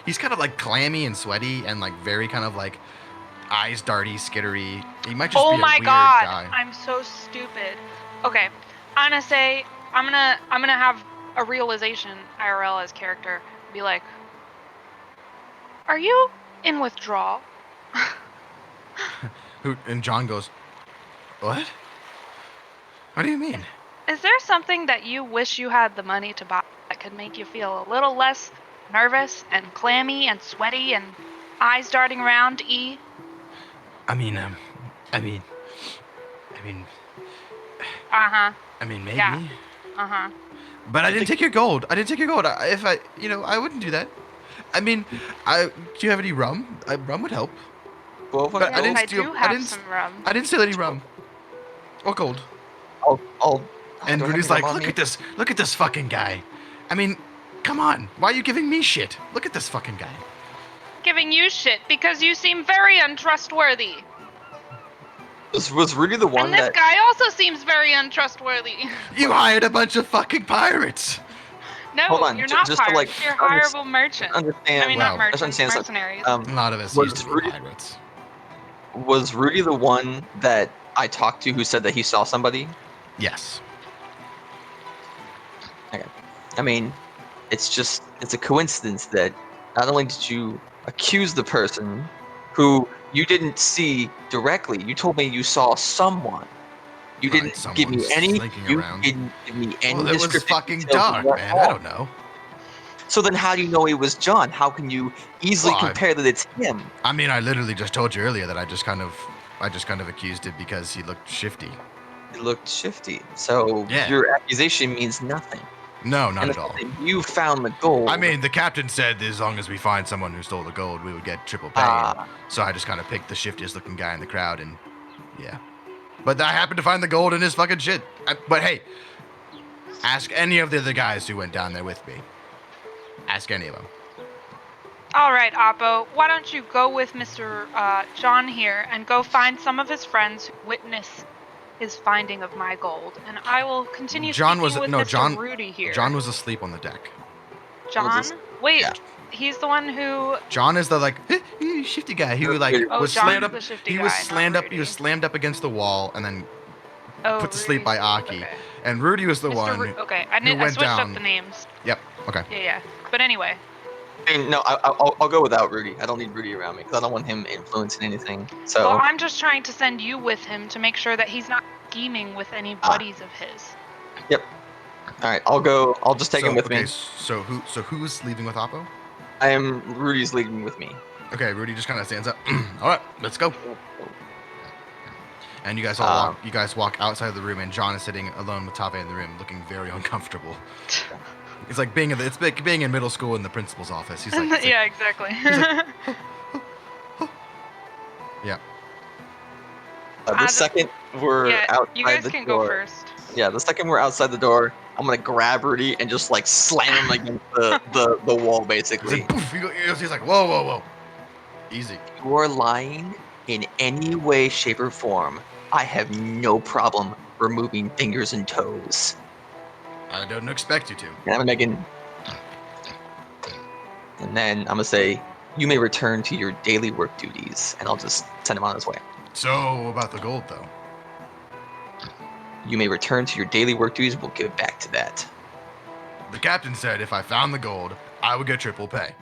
he's kind of like clammy and sweaty and like very kind of like eyes darty, skittery. He might just Oh be a my weird god. guy. I'm so stupid. Okay. I'm gonna say I'm gonna have a realization IRL as character. Be like, are you in withdrawal? And John goes, "What? What do you mean?" Is there something that you wish you had the money to buy that could make you feel a little less nervous and clammy and sweaty and eyes darting around, E? I mean, Uh-huh. maybe. Yeah. Uh-huh. But I didn't take your gold. I wouldn't do that. I mean, do you have any rum? Rum would help. Well, But I Yes, didn't I steal- do I have didn't- some rum. I didn't steal any rum. Or gold. I'll And don't Rudy's have like, rum on look me." at this fucking guy. I mean, come on. Why are you giving me shit? Look at this fucking guy. Giving you shit because you seem very untrustworthy. Was Rudy the one And this that? guy also seems very untrustworthy. You hired a bunch of fucking pirates. No, Hold on, you're ju- not just to, pirates. like, You're under- hireable merchants. Understand? I mean, Wow. not merchants, Understand something. mercenaries. A lot of us Was used to be Rudy- pirates. Was Rudy the one that I talked to who said that he saw somebody? Yes. I mean, it's a coincidence that not only did you accuse the person who you didn't see directly, you told me you saw someone. You Right, didn't give me someone any. slinking You around. didn't give me any Well, it was descriptive fucking details of dark, what man. I happened. don't know. So then how do you know it was John? How can you easily Well, compare that it's him? I mean, I literally just told you earlier that I just kind of accused it because he looked shifty. It looked shifty. So Yeah. your accusation means nothing. No, not And at the all. fact that you found the gold. I mean, the captain said as long as we find someone who stole the gold, we would get triple pay. Ah. So I just kind of picked the shiftiest looking guy in the crowd, and yeah. But I happened to find the gold in his fucking shit. But hey, ask any of the other guys who went down there with me. Ask any of them. All right, Oppo, why don't you go with Mr. John here and go find some of his friends who witness his finding of my gold, and I will continue John speaking was with no Mr. John. Rudy here. John was asleep on the deck. John? Wait, yeah. he's the one who. John is the like shifty guy who like Oh, was John's slammed up. the shifty He guy, was not slammed up. He Rudy. was slammed up against the wall and then Oh, put to sleep by Rudy's- Aki. Okay. And Rudy was the Mr. one. Okay, who I went switched down. up the names. Yep. Okay. Yeah. But anyway, I mean, no, I'll go without Rudy. I don't need Rudy around me because I don't want him influencing anything. So well, I'm just trying to send you with him to make sure that he's not scheming with any buddies of his. all right, I'll go. I'll just take him with okay, me. So who's leaving with Oppo? I am Rudy's leading with me. Okay, Rudy just kind of stands up. All right, let's go. And you guys all walk. You guys walk outside of the room, and John is sitting alone with Tave in the room, looking very uncomfortable. It's like being in middle school in the principal's office. He's like, Yeah, exactly. yeah. The second we're yeah, outside you guys the can door, go first. Yeah, the second we're outside the door, I'm gonna grab Rudy and just like slam him against the wall, He's basically. like, poof, he's like, whoa, whoa, whoa, easy. You are lying in any way, shape, or form. I have no problem removing fingers and toes. I don't expect you to. And I'm making. And then I'm gonna say, you may return to your daily work duties, and I'll just send him on his way. So about the gold, though. You may return to your daily work duties. We'll get back to that. The captain said if I found the gold, I would get triple pay.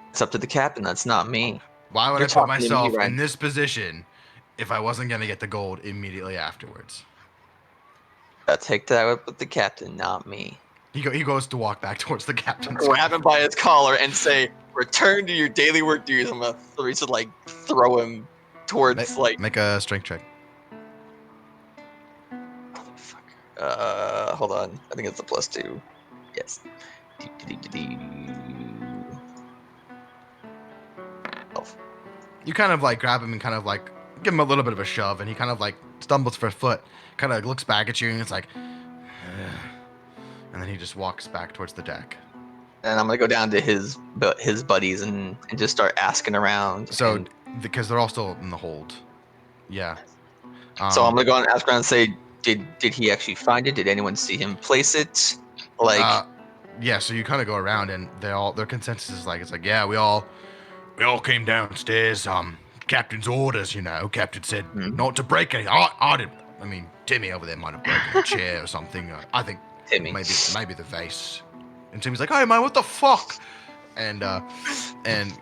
It's up to the captain. That's not me. Why would You're I put talking to me, myself Ryan. in this position if I wasn't gonna get the gold immediately afterwards? Take that up with the captain, not me. He goes to walk back towards the captain. Grab him by his collar and say, "Return to your daily work duties." I'm gonna throw him towards Make a strength check. Hold on. I think it's a +2. Yes. You kind of like grab him and kind of like give him a little bit of a shove, and he kind of like stumbles for a foot, kind of looks back at you, and it's like, and then he just walks back towards the deck. And I'm gonna go down to his buddies and just start asking around. So because they're all still in the hold. Yeah. So I'm gonna go and ask around and say, did he actually find it? Did anyone see him place it? Like, yeah. So you kind of go around, and their consensus is like, it's like, yeah, we all came downstairs. Captain's orders, Captain said not to break anything. I didn't. I mean, Timmy over there might have broken a chair or something. I think Timmy. maybe the vase. And Timmy's like, hey man, what the fuck? And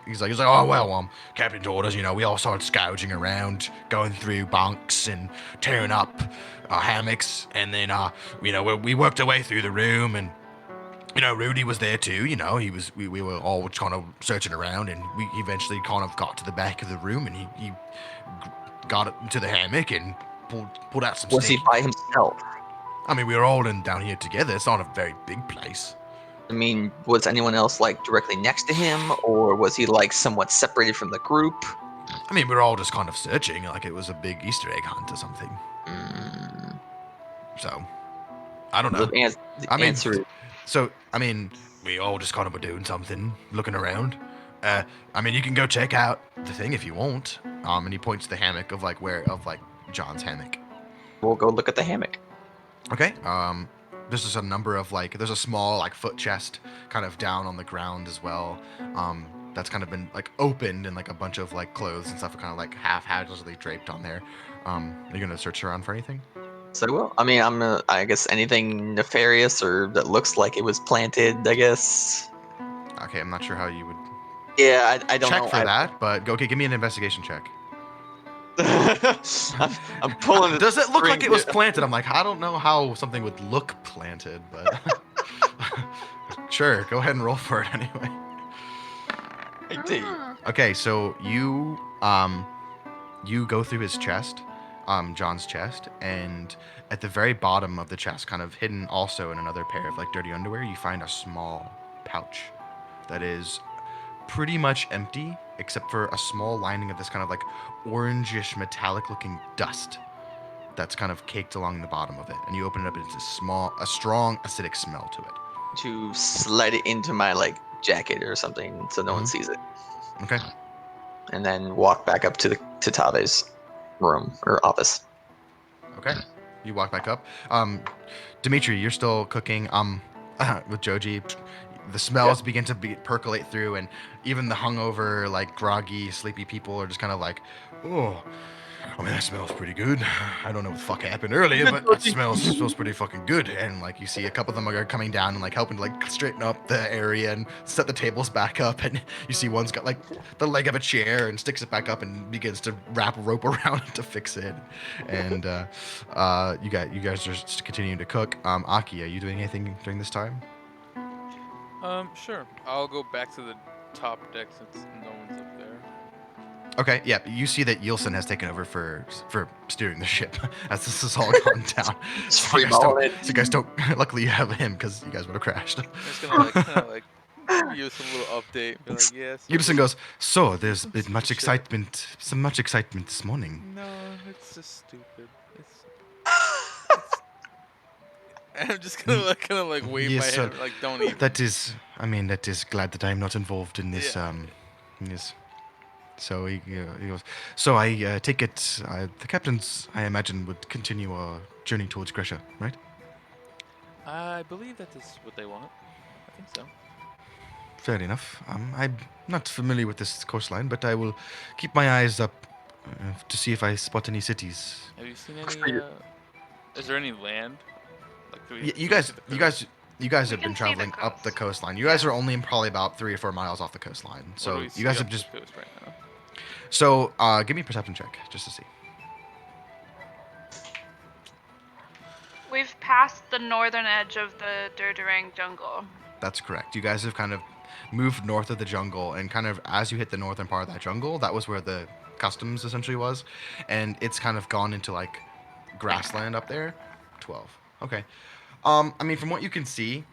he's like, oh well, Captain's orders. We all started scourging around, going through bunks and tearing up hammocks, and then we worked our way through the room, and Rudy was there too. We were all kind of searching around, and we eventually kind of got to the back of the room, and he got into the hammock and pulled out some. Was he by himself? I mean, we were all down here together. It's not a very big place. I mean, was anyone else like directly next to him, or was he like somewhat separated from the group? I mean, we were all just kind of searching, like it was a big Easter egg hunt or something. So, I don't know. Answer is So, I mean, we all just kind of were doing something, looking around. I mean, you can go check out the thing if you want. And he points to the hammock of John's hammock. we'll go look at the hammock. Okay. There's just a number of there's a small foot chest kind of down on the ground as well. That's kind of been opened, and a bunch of clothes and stuff are kind of half-hazardly draped on there. Are you gonna search around for anything? So well, I mean, I guess anything nefarious or that looks like it was planted. I guess. Okay, I'm not sure how you would Yeah, I don't check know. for that, but okay, give me an investigation check. I'm pulling. the Does it look like string it was here. planted? I'm like, I don't know how something would look planted, but Sure, go ahead and roll for it anyway. I did. Okay, so you go through his chest, John's chest, and at the very bottom of the chest, kind of hidden also in another pair of like dirty underwear, you find a small pouch that is pretty much empty, except for a small lining of this kind of like orangish metallic looking dust that's kind of caked along the bottom of it. And you open it up, and it's a strong acidic smell to it. To slide it into my like jacket or something so no one Mhm. sees it, Okay. and then walk back up to Tave's room or office. Okay. You walk back up. Dimitri, you're still cooking. With Joji, the smells begin to percolate through, and even the hungover, like groggy, sleepy people are just kind of like, oh, I mean that smells pretty good. I don't know what the fuck happened earlier, but that smells pretty fucking good. And like you see a couple of them are coming down and like helping to like straighten up the area and set the tables back up. And you see one's got like the leg of a chair and sticks it back up and begins to wrap a rope around it to fix it. And you guys are just continuing to cook. Aki, are you doing anything during this time? Sure. I'll go back to the top deck since no one's up there. Okay, yeah, you see that Yilson has taken over for steering the ship as this has all gone down. It's So free you guys don't, balling it. so you guys don't. Luckily, you have him because you guys would have crashed. I'm just gonna like give you some little update. Be like, yeah. So Yilson goes. So there's some been much stupid shit." excitement, much excitement this morning. No, it's just stupid. I'm just gonna like wave Yes, my sir. head like don't even. That is, I mean, that is glad that I'm not involved in this. Yeah. In this. So he goes. So I take it. The captains, I imagine, would continue our journey towards Gresha, right? I believe that is what they want. I think so. Fair enough. I'm not familiar with this coastline, but I will keep my eyes up to see if I spot any cities. Have you seen For any? you. Is there any land? Like do we, You do we guys, see the you coast? guys, you guys We have been can see the traveling up the coast. coastline. You guys are only probably about 3 or 4 miles off the coastline. What do So we you see guys up have just. the coast right now? So give me a perception check just to see. We've passed the northern edge of the Durdarang jungle. That's correct. You guys have kind of moved north of the jungle, and kind of as you hit the northern part of that jungle, that was where the customs essentially was, and it's kind of gone into like grassland up there. 12. Okay. I mean, from what you can see,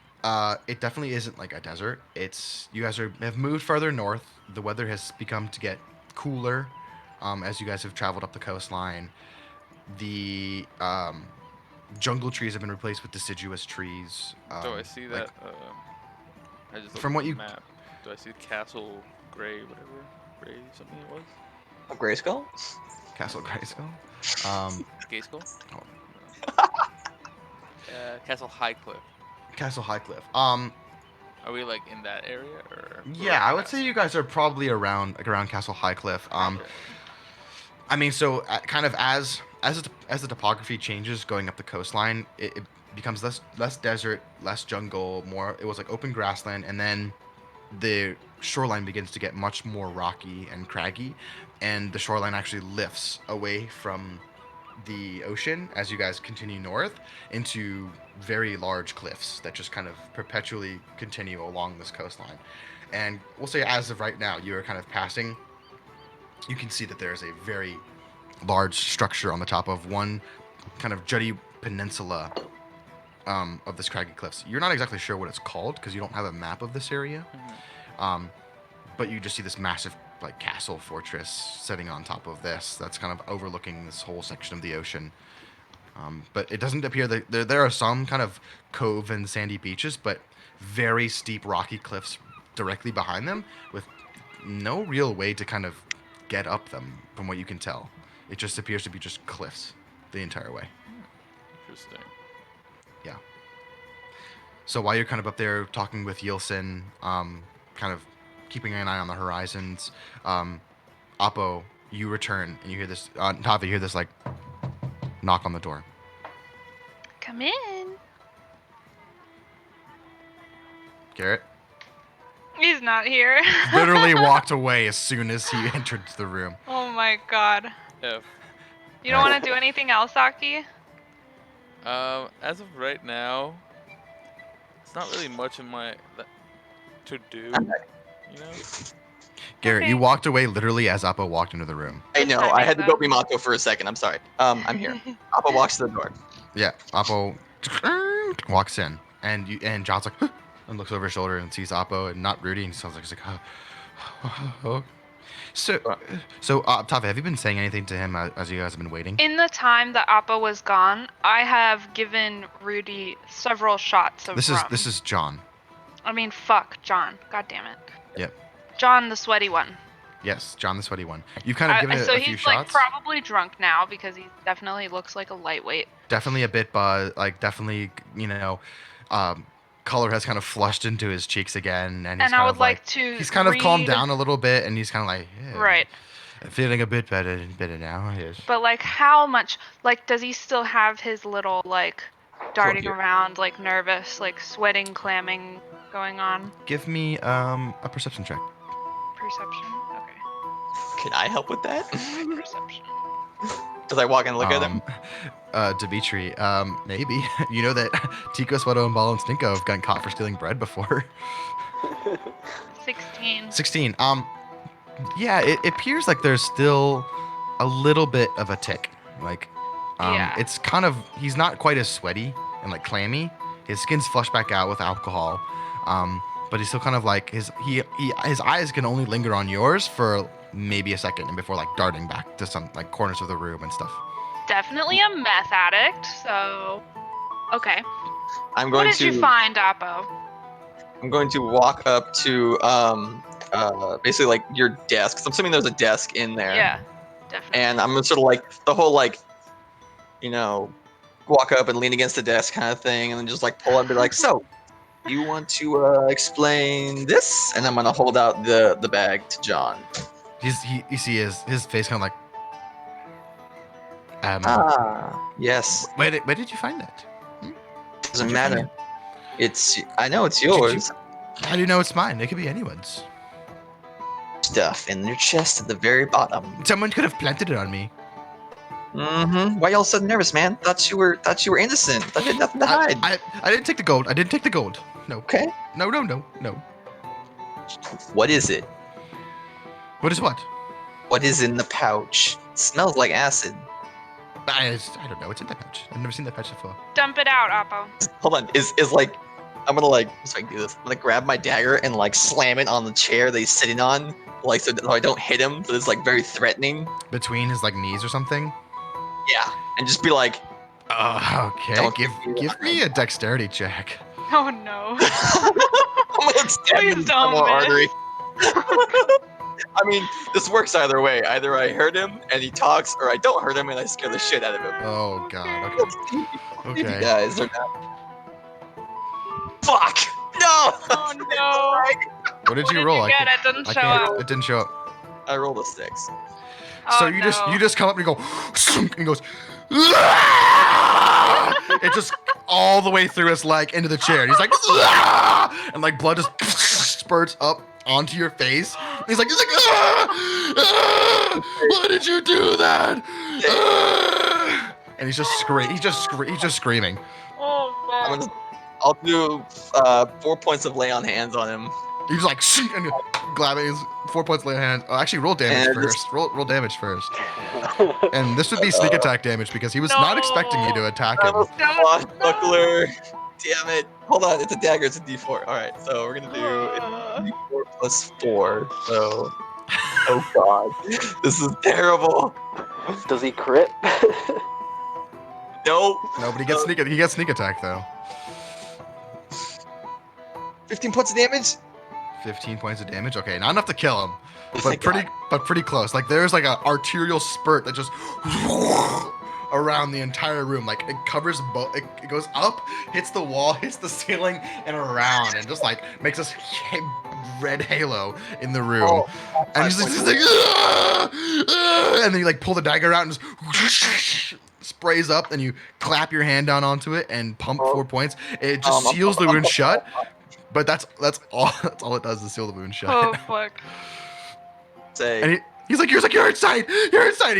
it definitely isn't like a desert. It's you guys have moved further north. The weather has become to get cooler, as you guys have traveled up the coastline. The jungle trees have been replaced with deciduous trees. Do I see like, that? I just looked from at what the you- map. Do I see Castle Gray, whatever? Gray something it was? A Grayskull? Castle Grayskull. Gayskull? Oh. No. Castle Highcliff. Castle Highcliff. Are we like in that area or? Yeah, I would say you guys are probably around Castle Highcliff. Okay. I mean, so kind of as the topography changes going up the coastline, it becomes less desert, less jungle, more. It was like open grassland, and then the shoreline begins to get much more rocky and craggy, and the shoreline actually lifts away from the ocean as you guys continue north into very large cliffs that just kind of perpetually continue along this coastline. And we'll say as of right now, you are kind of passing. You can see that there is a very large structure on the top of one kind of jutty peninsula of this craggy cliffs. You're not exactly sure what it's called because you don't have a map of this area. But you just see this massive like castle fortress sitting on top of this that's kind of overlooking this whole section of the ocean. But it doesn't appear that there are some kind of cove and sandy beaches, but very steep rocky cliffs directly behind them with no real way to kind of get up them from what you can tell. It just appears to be just cliffs the entire way. Interesting. Yeah. So while you're kind of up there talking with Yilson, kind of keeping an eye on the horizons, Oppo, you return and you hear this. Tavi, you hear this like knock on the door. Come in. Garrett He's not here. literally walked away as soon as he entered the room. Oh my god. F. You don't want to do anything else, Aki? As of right now, It's not really much of my to do, you know. Garrett, Okay. you walked away literally as Appa walked into the room. I Good know. I timing, had to go though. be Mako for a second. I'm sorry. I'm here. Appa walks to the door. Yeah, Appa walks in, and John's like, and looks over his shoulder and sees Appa and not Rudy, and sounds like he's like, oh. So, Tavi, have you been saying anything to him as you guys have been waiting? In the time that Appa was gone, I have given Rudy several shots of rum. This is John. I mean, fuck, John. God damn it. Yep. John, the sweaty one. Yes, John the sweaty one. You've kind of given it so a few he's like shots. probably drunk now because he definitely looks like a lightweight. Definitely a bit buzzed. Like definitely, color has kind of flushed into his cheeks again, and he's And I kind would of like to. he's kind of calmed read- down a little bit, and he's kind of like, yeah, Right. I'm feeling a bit better now. Yes. But like, how much? Like, does he still have his little like darting here. around, like nervous, like sweating, clamming going on? Give me a perception check. Perception. Okay. Can I help with that? Perception. Does I walk and look at him? Dimitri, maybe. You know that Tico, Sweato, and Ball and Stinko have gotten caught for stealing bread before. 16. 16. Yeah, it appears like there's still a little bit of a tick. Like, Yeah. it's kind of, he's not quite as sweaty and like clammy. His skin's flushed back out with alcohol. But he's still kind of like, his eyes can only linger on yours for maybe a second and before like darting back to some like corners of the room and stuff. Definitely a meth addict. So. Okay. I'm What going did to. you find, Appo? I'm going to walk up to basically like your desk. 'Cause I'm assuming there's a desk in there. Yeah. Definitely. And I'm gonna sort of like the whole like, walk up and lean against the desk kind of thing, and then just like pull up and be like, so, you want to explain this? And I'm gonna hold out the bag to John. You see his face kind of like, Yes. where did you find that? Doesn't Where'd you find matter. I know it's Did you- yours. How do you know it's mine? It could be anyone's. Stuff in your chest at the very bottom. Someone could have planted it on me. Mm-hmm. Why y'all so nervous, man? Thought you were innocent. Thought you had nothing to hide. I didn't take the gold. I didn't take the gold. No. Okay. No. What is it? What is what? What is in the pouch? It smells like acid. I don't know. It's in that pouch. I've never seen that pouch before. Dump it out, Appo. Hold on. Is like I'm gonna like so I can do this. I'm gonna grab my dagger and like slam it on the chair that he's sitting on, like so I don't hit him. So it's like very threatening. Between his like knees or something. Yeah, and just be like, Okay. Don't Give me a dexterity check. Oh no. I'm gonna stab him in Please the don't femoral miss. artery. I mean, this works either way. Either I hurt him and he talks, or I don't hurt him and I scare the shit out of him. Oh god. You Okay. guys are not. Fuck! No! Oh no. What did you roll? Did you get? It didn't I show can't. up. It didn't show up. I rolled a 6. Oh, So you no. just come up and you go, and he goes, "Ah!" It just all the way through his leg into the chair. And he's like, "Ah!" And like blood just spurts up onto your face. And he's like, "Ah! Ah! Why did you do that?" Ah!" And he's just screaming. Oh I'm man. I'll do 4 points of lay on hands on him. He's like, and grabbing his 4 points lay on hand. Oh, actually, roll damage And first. Roll damage first. And this would be sneak attack damage because he was not expecting you to attack him. Buckler. Damn it. Hold on, it's a dagger, it's a d4. Alright, so we're gonna do d4 plus 4. So. Oh god. This is terrible. Does he crit? Nope. No, but he gets sneak attack though. 15 points of damage? 15 points of damage. Okay, not enough to kill him, Thank but pretty close. Like there's like an arterial spurt that just around the entire room. Like it covers both. It goes up, hits the wall, hits the ceiling, and around, and just like makes this red halo in the room. Oh, And he's like, "Ah! Ah!" And then you like pull the dagger out and just sprays up, and you clap your hand down onto it and pump 4 points. It just seals the wound shut. But that's all. That's all it does is seal the wound shut. Oh fuck. Say. And he's like, you're inside. You're inside.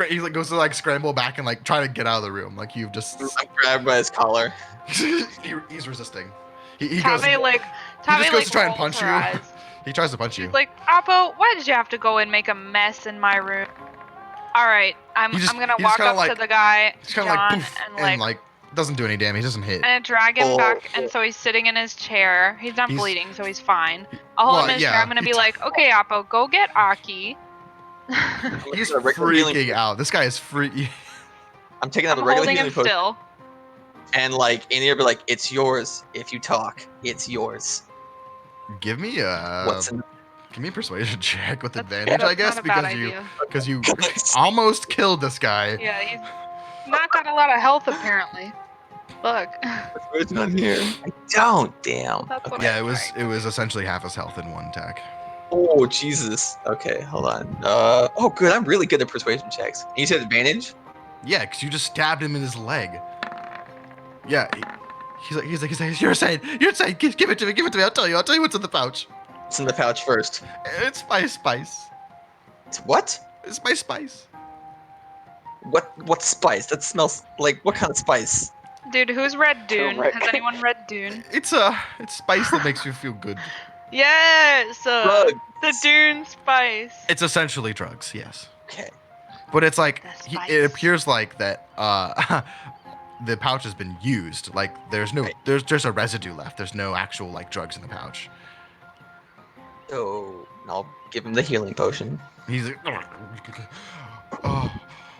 He like goes to like scramble back and like try to get out of the room. Like you've just. I'm grabbed by his collar. He's resisting. He goes. Tabe like He just Tabe goes like to try and rolls punch her you. eyes. He tries to punch you. She's like, Oppo, why did you have to go and make a mess in my room? All right, I'm He just- gonna he just walk kinda up like- to the guy, It's kind of like John, poof, and like doesn't do any damage. He doesn't hit. and drag him Oh, back, oh. and so he's sitting in his chair. He's not He's- bleeding, so he's fine. I'll hold well, him in his yeah, chair. I'm gonna he be t- like, okay, Oppo, go get Aki. He's A regular healing freaking out. This guy is free. I'm taking out I'm the regular holding him healing potion, still. and like in here, be like, "It's yours. If you talk, it's yours." Give me a What's in persuasion check with That's- advantage, I that's guess, not a bad because you idea. almost killed this guy. Yeah, he's not got a lot of health apparently. Look. What's on here? I don't. Damn. That's what Yeah, I'm it trying. was essentially half his health in one attack. Oh Jesus. Okay, hold on. Oh, good. I'm really good at persuasion checks. And you said advantage? Yeah, because you just stabbed him in his leg. Yeah, he's like, you're insane. Give it to me. I'll tell you what's in the pouch. It's in the pouch first. It's my spice. It's what? It's my spice. What spice? That smells like what kind of spice? Dude, who's read Dune? Turmeric. Has anyone read Dune? It's spice that makes you feel good. Yes! Drugs. The Dune spice. It's essentially drugs, yes. Okay. But it's like The it spice. appears like that the pouch has been used. Like there's no Right. there's a residue left. There's no actual like drugs in the pouch. So I'll give him the healing potion. He's like, oh,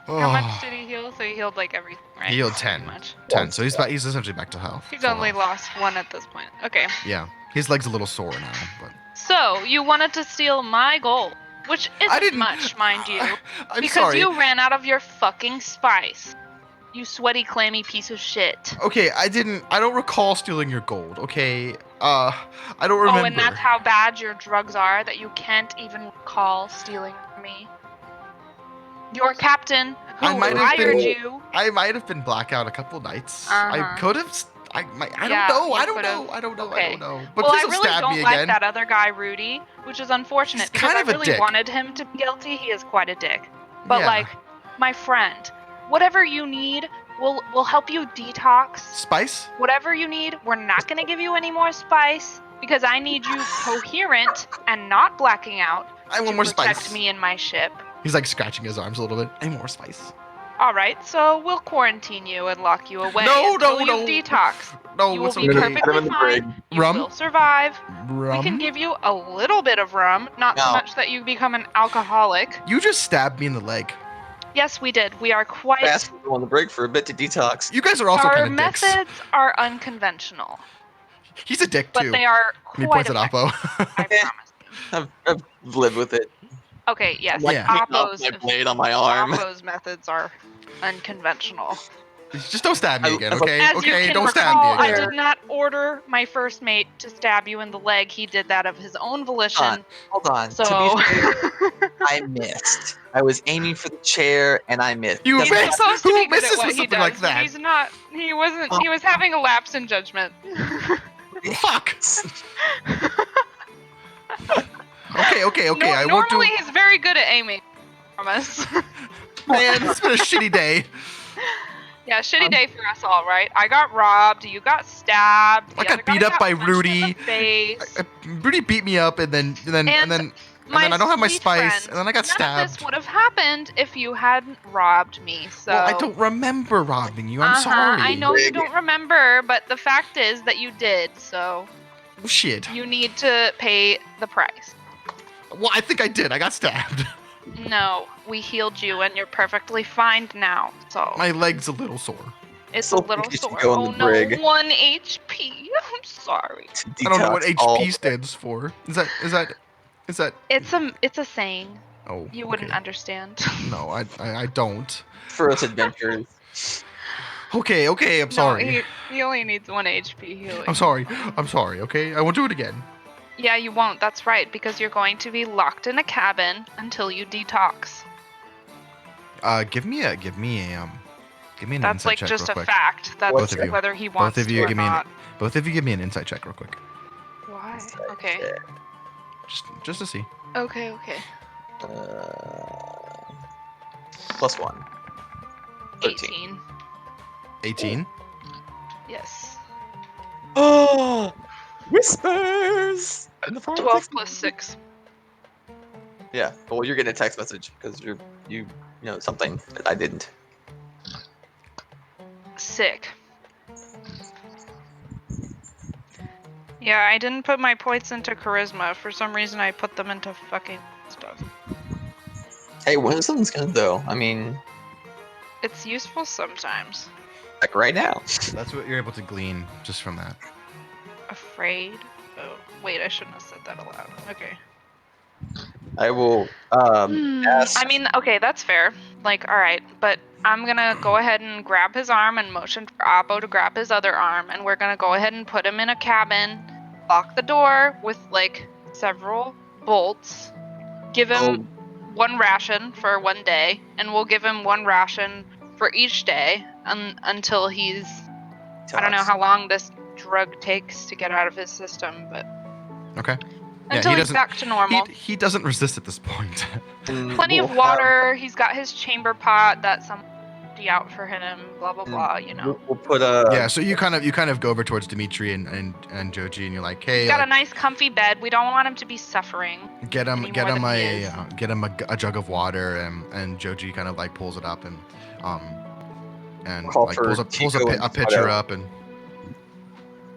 How much did he heal? So he healed like everything, right? He healed Pretty 10. much. 10. So he's essentially back to health. He's full only health. lost one at this point. Okay. Yeah, his leg's a little sore now, but So, you wanted to steal my gold, which I isn't didn't much, mind you, I'm because sorry. you ran out of your fucking spice. You sweaty, clammy piece of shit. Okay, I don't recall stealing your gold. Okay, I don't remember. Oh, and that's how bad your drugs are that you can't even recall stealing from me. Your captain, who I might have hired been- you. I might have been blackout a couple nights. Uh-huh. I could have. I Yeah, don't know. you I don't know. could've. I don't know. I Okay. don't know. But Well, please I don't really stab don't me like again. that other guy, Rudy, which is unfortunate He's because kind I of a really dick. wanted him to be guilty. He is quite a dick. But Yeah. like, my friend, whatever you need, we'll help you detox. Spice? Whatever you need, we're not gonna give you any more spice because I need you coherent and not blacking out I want to more protect spice. me and my ship. He's like scratching his arms a little bit. I need more spice. All right, so we'll quarantine you and lock you away No, until no, you no. detox. No, You will it's be okay. perfectly in the fine. brig. You Rum? will survive. Rum? We can give you a little bit of rum, not so No. much that you become an alcoholic. You just stabbed me in the leg. Yes, we did. We are quite. Ask him to go on the break for a bit to detox. You guys are also Our kind of dicks. methods are unconventional, He's a dick but too. they are And he quite points at effective. Oppo. I promise. I've lived with it. Okay, yes. Like Yeah. hanging off Oppo's, my blade on my arm. Oppo's methods are unconventional. Just don't stab me again, As a- okay? As you Okay, can don't stab recall, me I again. did not order my first mate to stab you in the leg. He did that of his own volition. Hold on. So To be fair, I missed. I was aiming for the chair and I missed. You That's he's missed? supposed to Who be good misses at what with he something does, like but that? he's not. He wasn't. He was having a lapse in judgment. Fuck. Okay. I won't do. Normally, he's very good at aiming. I promise. Man, it's been a shitty day. Yeah, shitty day for us all, right? I got robbed. You got stabbed. I the got other guy beat up by punched in the Rudy. face. Rudy beat me up, and then My I don't have my sweet spice, friend, and then I got none of stabbed. this would have happened if you hadn't robbed me. So Well, I don't remember robbing you. I'm Uh-huh, sorry. I know you Rig. don't remember, but the fact is that you did. So Oh, shit. you need to pay the price. Well, I think I did. I got stabbed. No, we healed you, and you're perfectly fine now. So My leg's a little sore. it's still a little think you should sore. go in Oh the no, brig. 1 HP. I'm sorry. I don't know what Detox all- HP stands for. Is that? It's a saying. Oh, You wouldn't okay. understand. No, I don't. First adventures. Okay, I'm sorry. No, he only needs 1 HP healing. I'm sorry. Okay, I won't do it again. Yeah, you won't. That's right, because you're going to be locked in a cabin until you detox. Give me an That's insight like check just real a quick. fact. That's Both of you. whether he wants Both of you to or give me not. both of you give me an insight check real quick, Why? Okay. just to see. Okay. +1. 13. 18. 18. Yes. Oh, Whispers. In the form of 12 text plus message. 6. Yeah. Well, you're getting a text message because you know something that I didn't. Sick. Yeah, I didn't put my points into charisma. For some reason, I put them into fucking stuff. Hey, wisdom's good though. I mean, It's useful sometimes. like right now. That's what you're able to glean just from that. Afraid? Oh, wait, I shouldn't have said that aloud. Okay. I will ask. I mean, okay, that's fair. Like, alright, but I'm gonna go ahead and grab his arm and motion for Oppo to grab his other arm, and we're gonna go ahead and put him in a cabin, lock the door with, like, several bolts, give him one ration for one day, and we'll give him one ration for each day until he's... I don't know how long this drug takes to get out of his system, but... Okay. Until he he's doesn't. back to normal. He doesn't resist at this point. And Plenty we'll of water. He's got his chamber pot that some out for him. Blah blah blah. You know. We'll put a. Yeah. So you kind of go over towards Dimitri and Joji, and you're like, hey, He's got like, a nice comfy bed. We don't want him to be suffering. get him any more than he is. a jug of water, and Joji kind of like pulls it up and Call like for pulls a Tico and pitcher Soto. up and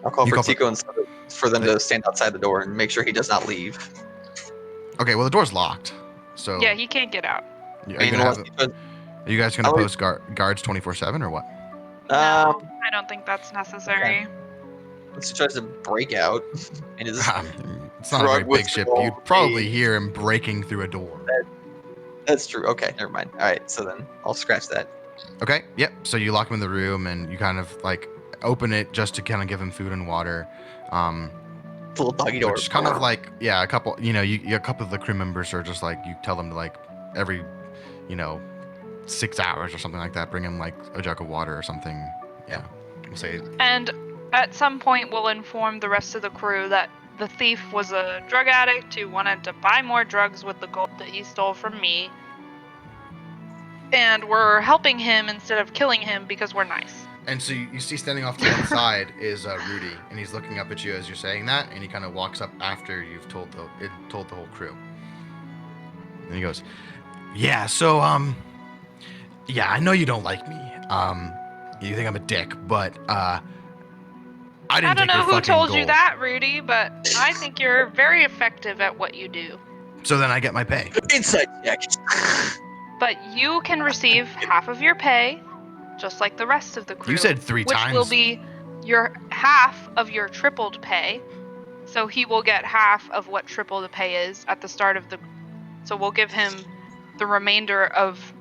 I'll call You for call for- Tico and Soto for them to stand outside the door and make sure he does not leave. okay. Well, the door's locked, so Yeah, he can't get out. are you I mean, gonna unless have, he does- are you guys gonna I'll leave- post guards 24/7 or what? No, I don't think that's necessary. once he tries to break out, and his It's not a very Drug big was ship. all You'd probably made. hear him breaking through a door. that's true. Okay, never mind. All right, so then I'll scratch that. Okay. Yep. So you lock him in the room and you kind of like open it just to kind of give him food and water. Little doggy door. Which kind of like, yeah, a couple, a couple of the crew members are just like, you tell them to like every, 6 hours or something like that, bring him like a jug of water or something. Yeah. We'll say, And at some point, we'll inform the rest of the crew that the thief was a drug addict who wanted to buy more drugs with the gold that he stole from me. And we're helping him instead of killing him because we're nice. and so you see standing off to one side is Rudy, and he's looking up at you as you're saying that, and he kind of walks up after you've told the whole crew. And he goes, yeah, so, yeah, I know you don't like me. You think I'm a dick, but, I didn't I don't take your know who fucking told you gold. that, Rudy, but I think you're very effective at what you do. So then I get my pay. Inside check. But you can receive half of your pay, just like the rest of the crew. You said 3 which times. will be your half of your tripled pay. So he will get half of what triple the pay is at the start of the. So we'll give him the remainder of.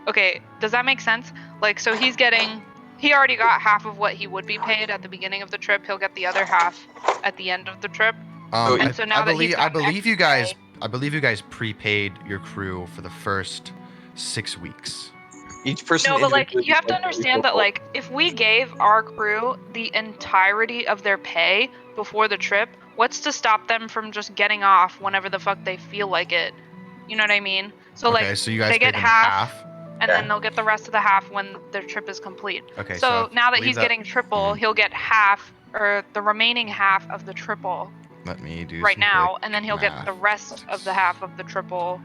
Okay, does that make sense? Like, so he's getting. He already got half of what he would be paid at the beginning of the trip. He'll get the other half at the end of the trip. And so now that he's I got believe you extra guys. I believe you guys prepaid your crew for the first 6 weeks. Each person. No, but like individually you have to gets understand that equal. like if we gave our crew the entirety of their pay before the trip, what's to stop them from just getting off whenever the fuck they feel like it? You know what I mean? So Okay, like so you guys they paid get them half, half. and Yeah. then they'll get the rest of the half when their trip is complete. Okay, So so now that leave he's getting triple, Mhm. he'll get half or the remaining half of the triple Let me do right some now, quick and then he'll get the math. rest of the half of the triple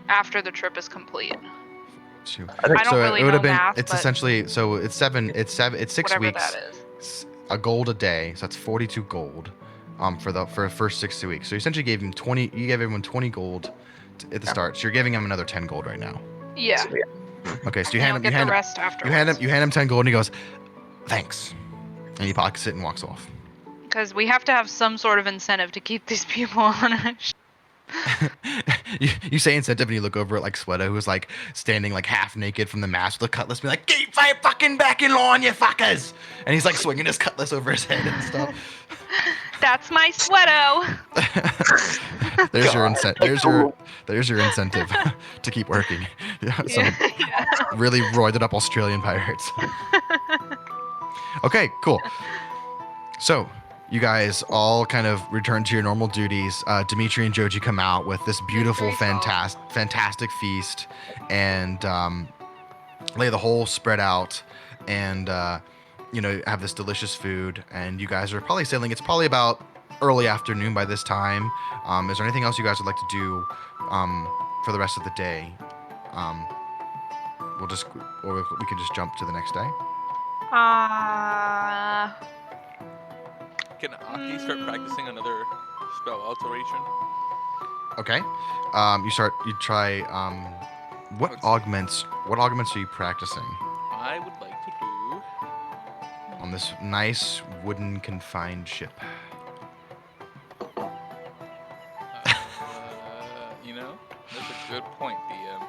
after the trip is complete. Two. I think- I don't so really it would know have been. math, It's but essentially so it's 6 whatever weeks. that is. A gold a day, so that's 42 gold, for the first 6 weeks. So you essentially gave him 20. You gave everyone 20 gold at the start. So you're giving him another 10 gold right now. Yeah. So, yeah. Okay, so you And hand he'll him. get You hand the him. rest afterwards. You hand him 10 gold, and he goes, "Thanks," and he pockets it and walks off. Because we have to have some sort of incentive to keep these people on a you say incentive, and you look over at like Sweater, who's like standing like half naked from the mast with a cutlass, be like, "Get fucking back in line, you fuckers!" And he's like swinging his cutlass over his head and stuff. That's my sweato. There's your God. there's your incentive to keep working. Yeah, some Yeah. really roided up Australian pirates. Okay, cool. So you guys all kind of return to your normal duties. Dimitri and Joji come out with this beautiful, very solid. fantastic feast, and lay the whole spread out. And have this delicious food, and you guys are probably sailing. It's probably about early afternoon by this time. Is there anything else you guys would like to do for the rest of the day? Um, or we can just jump to the next day. Can Aki start practicing another spell alteration? Okay. You try. What Let's- augments? What augments are you practicing I would like to do. on this nice wooden confined ship? That's a good point, DM.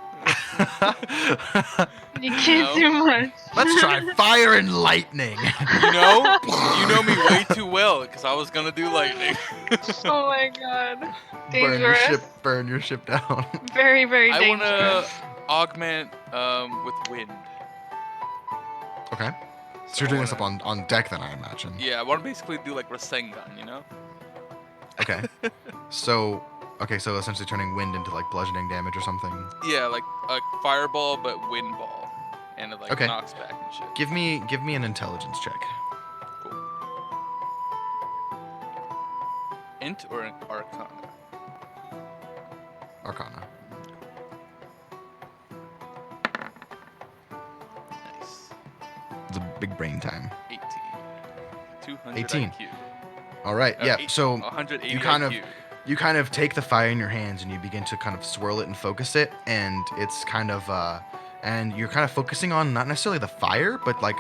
You can't do much. Let's try fire and lightning. You know me way too well because I was gonna do lightning. Oh my god. burn your Dangerous. ship. Burn your ship down. Very, very I dangerous. wanna augment with wind. Okay. So you're doing this up on deck then, I imagine. Yeah, I want to basically do like Rasengan, you know? Okay. so essentially turning wind into like bludgeoning damage or something. Yeah, like a fireball but wind ball, and it like Okay. knocks back and shit. Give me an intelligence check. Cool. Int or Arcana? Arcana. Nice. The big brain time. 18. 200 18. IQ. All right. Yeah. So 180 you kind IQ. you kind of take the fire in your hands and you begin to kind of swirl it and focus it, and it's kind of and you're kind of focusing on not necessarily the fire, but like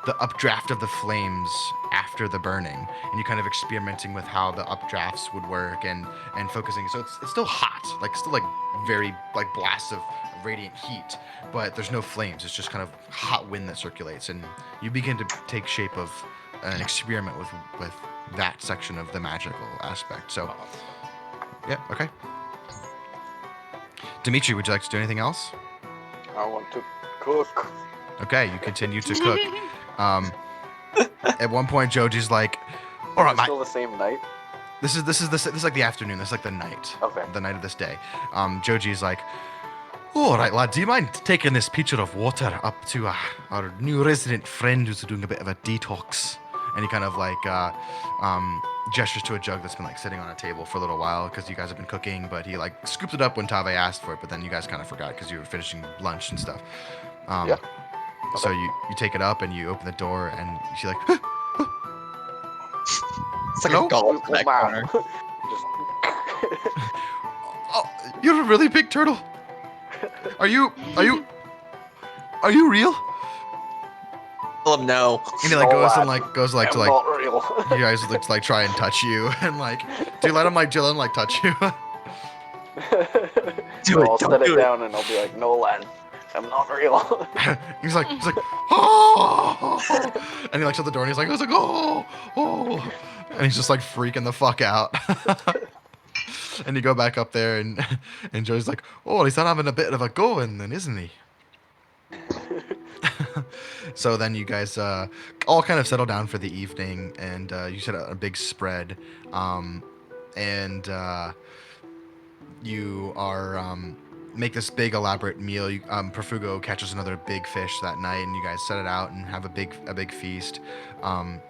the updraft of the flames after the burning, and you're kind of experimenting with how the updrafts would work and focusing. So it's still hot, like still like very like blasts of radiant heat, but there's no flames. It's just kind of hot wind that circulates, and you begin to take shape of an experiment with that section of the magical aspect. So. Yeah, okay. Dimitri, would you like to do anything else? I want to cook. Okay, you continue to cook. At one point, Joji's like, "All right, Is it mate. still the same night? This is like the afternoon. This is like the night. Okay. The night of this day." Joji's like, "All right, lad. Do you mind taking this pitcher of water up to our new resident friend who's doing a bit of a detox?" And he kind of like gestures to a jug that's been like sitting on a table for a little while because you guys have been cooking. But he like scooped it up when Tave asked for it, but then you guys kind of forgot because you were finishing lunch and stuff. Yeah. So you take it up and you open the door and she's like, It's like Hello? a golf in that corner. Just "Oh, you're a really big turtle. Are you real?" Tell him no. And he like No, goes and lad. like goes like I'm to like not real. you guys look to like try and touch you and like do you let him like touch you? Do So it, I'll don't set do it it. down and I'll be like, no, lad, I'm not real. he's like oh, and he like shut the door and he's like oh, and he's just like freaking the fuck out. And you go back up there and Joe's like, "Oh, he's not having a bit of a go in then, isn't he?" So then you guys all kind of settle down for the evening, and you set out a big spread, and you are make this big elaborate meal. Perfugo catches another big fish that night, and you guys set it out and have a big feast. Hold on.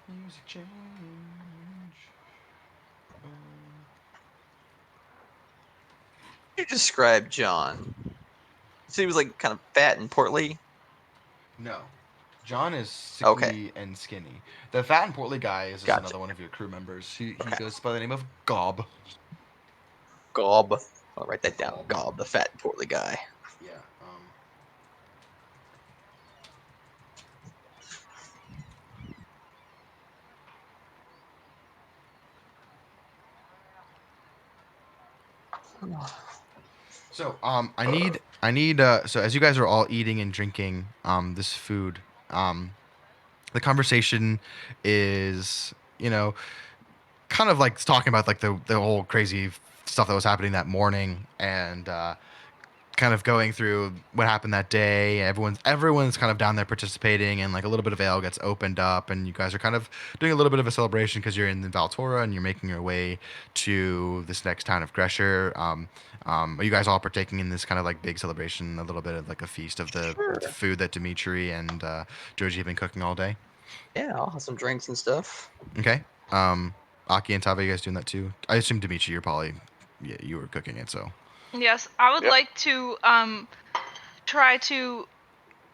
Music change. You describe John. So he was like kind of fat and portly. No. John is sickly Okay. and skinny. The fat and portly guy is just Gotcha. another one of your crew members. He Okay. goes by the name of Gob. Gob. I'll write that down. Gob, the fat and portly guy. Yeah. So I need so as you guys are all eating and drinking this food, the conversation is, kind of like talking about like the whole crazy stuff that was happening that morning, and kind of going through what happened that day. Everyone's kind of down there participating, and like a little bit of ale gets opened up, and you guys are kind of doing a little bit of a celebration because you're in the Valtora and you're making your way to this next town of Gresher. Are you guys all partaking in this kind of like big celebration, a little bit of like a feast of the Sure. food that Dimitri and Joji have been cooking all day? Yeah, I'll have some drinks and stuff. Okay. Aki and Tava, you guys doing that too? I assume Dimitri, you were cooking it, so. Yes, I would Yep. like to try to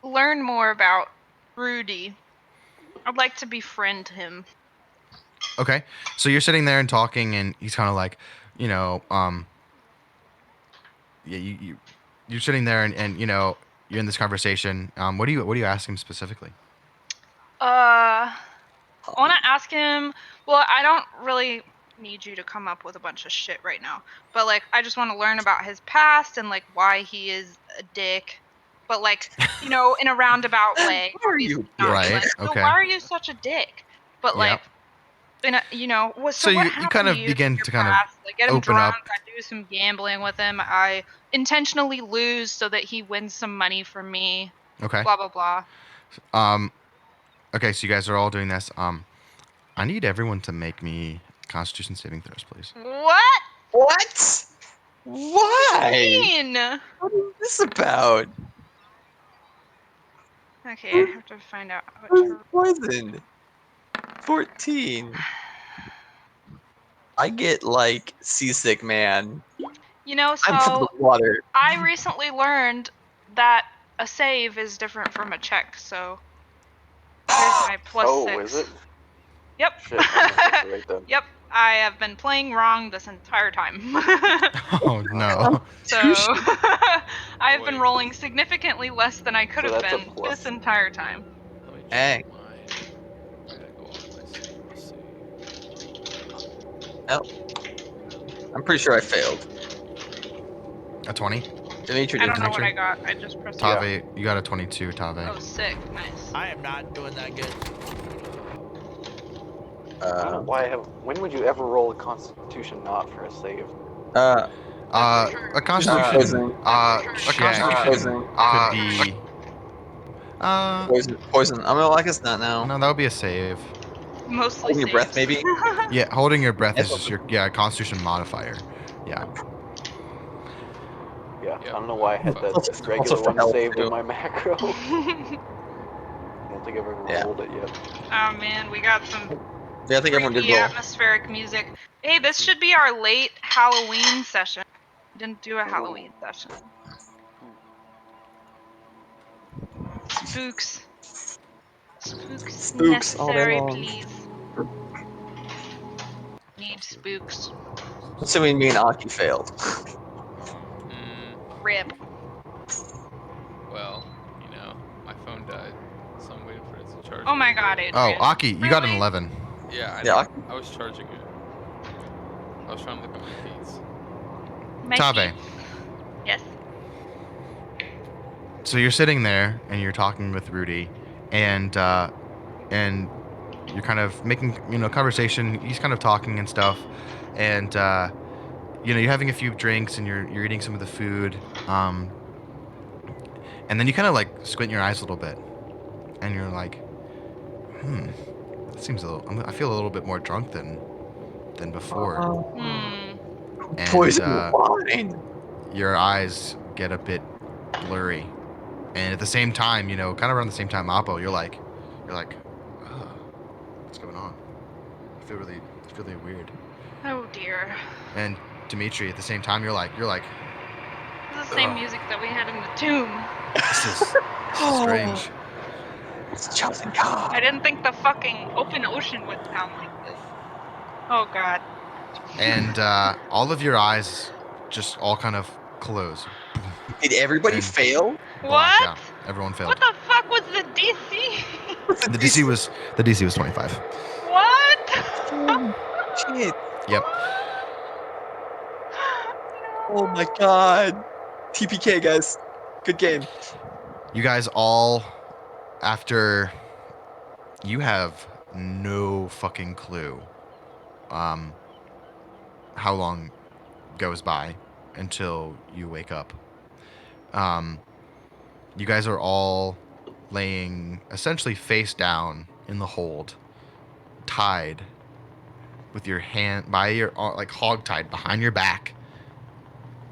learn more about Rudy. I'd like to befriend him. Okay. So you're sitting there and talking, and he's kind of like, you know, yeah, you're sitting there, and you're in this conversation. What do you ask him specifically? I want to ask him. Well, I don't really need you to come up with a bunch of shit right now, but like, I just want to learn about his past and like why he is a dick, but like, in a roundabout way. Why are Obviously you not. Right, Like, so okay. why are you such a dick? But like, Yep. so So what you happened kind to of you in begin your to kind of past? Like, get him open drunk. up. I do some gambling with him. I intentionally lose so that he wins some money from me. Okay. Blah blah blah. Um. Okay. So you guys are all doing this. I need everyone to make me Constitution saving throws, please. What? What? Why? Mean. What is this about? Okay, I have to find out what Who's to. poisoned? 14. I get like seasick, man. I'm from the So water. I recently learned that a save is different from a check. So here's my plus Oh, 6. is it? Yep. Shit, I messed up the right then. Yep. I have been playing wrong this entire time. Oh no. So Touche. I've been Wait. rolling significantly less than I could So have that's a been plus. this entire time. Let me Hey. check mine. I gotta go on my save. Oh, I'm pretty sure I failed. A 20. Dimitri I did. don't know what I Dimitri? got. I just pressed. Yeah. Tave, you got a 22. Tave. Oh, sick. Nice. I am not doing that good. I don't know why I have. When would you ever roll a Constitution not for a save? A Constitution. Poisoning. A Poisoning. Constitution Poisoning. could be. Poison. I mean, well, I guess not now. No, that would be a save. Mostly Holding your breath, saves. maybe? Yeah, holding your breath is Yes. just your Constitution modifier. Yeah. Yeah, Yep. I don't know why I had that Also- regular also for one health, saved too. in my macro. I Oh don't think I've ever Yeah. rolled it yet. man, we got some Yeah, I think everyone did creepy roll. atmospheric music. Hey, this should be our late Halloween session. Didn't do a Halloween session. Spooks. Spooks Spooks all day necessary, long. please. Need spooks. Assuming me and Aki failed. Rip. Well, my phone died, so I'm waiting for it to charge. Oh my again. god, Adrian. Oh, Aki, you got an Really? 11. Yeah, Yeah, I was charging it. I was trying to look at my feeds. My Tave. feet. Yes. So you're sitting there and you're talking with Rudy, and you're kind of making conversation. He's kind of talking and stuff, and you're having a few drinks and you're eating some of the food, and then you kind of like squint your eyes a little bit, and you're like, it seems a little. I feel a little bit more drunk than before, Hmm. and Poison wine. your eyes get a bit blurry, and at the same time, kind of around the same time, Oppo, you're like, "Ugh, what's going on? I feel really weird. Oh dear. And Dimitri, at the same time, you're like, This is the same music that we had in the tomb. this is strange. It's chosen God. I didn't think the fucking open ocean would sound like this. Oh god. And all of your eyes just all kind of close. Did everybody And- fail? Blacked What? out. Everyone failed. What the fuck was the DC? The DC was 25. What? Shit. Yep. Oh my god. TPK, guys. Good game. You guys all, after you have no fucking clue, how long goes by until you wake up. You guys are all laying essentially face down in the hold, tied with your hand by your like hog tied behind your back,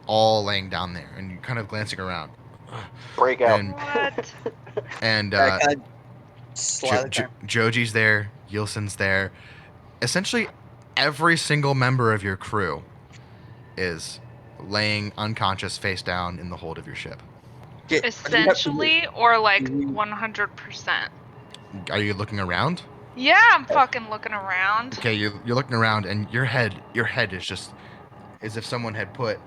all laying down there, and you're kind of glancing around. Break out. And What? and Can I slide it? Joji's there, Yilson's there. Essentially, every single member of your crew is laying unconscious face down in the hold of your ship. Do you have- Essentially, or like Mhm. 100%? Are you looking around? Yeah, I'm fucking looking around. Okay, you're looking around, and your head is just as if someone had put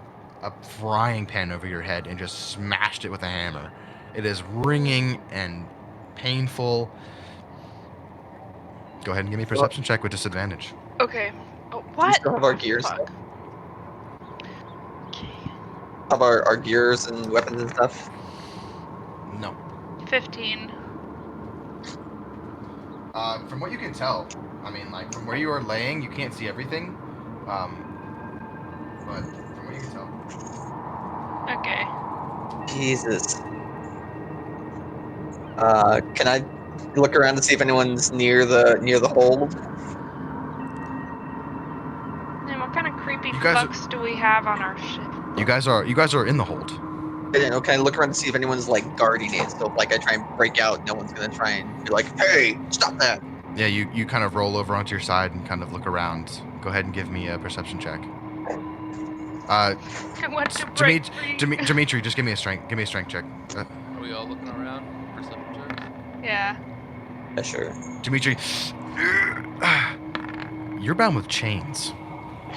a frying pan over your head and just smashed it with a hammer. It is ringing and painful. Go ahead and give me a perception check with disadvantage. Okay. Oh, Do we what? still have our Oh, gears? fuck. Okay. Have our gears and weapons and stuff? No. 15. From what you can tell, I mean, like from where you are laying, you can't see everything. But from what you can tell. Okay. Jesus. Can I look around to see if anyone's near the hold? And what kind of creepy You guys are- fucks do we have on our ship? You guys are in the hold. Can I look around to see if anyone's like guarding it? So if like I try and break out, no one's gonna try and be like, "Hey, stop that!" Yeah, you kind of roll over onto your side and kind of look around. Go ahead and give me a perception check. I want to break free. Dimitri, just give me a strength check. Are we all looking around? Perception checks? Yeah. Yeah, sure. Dimitri, you're bound with chains.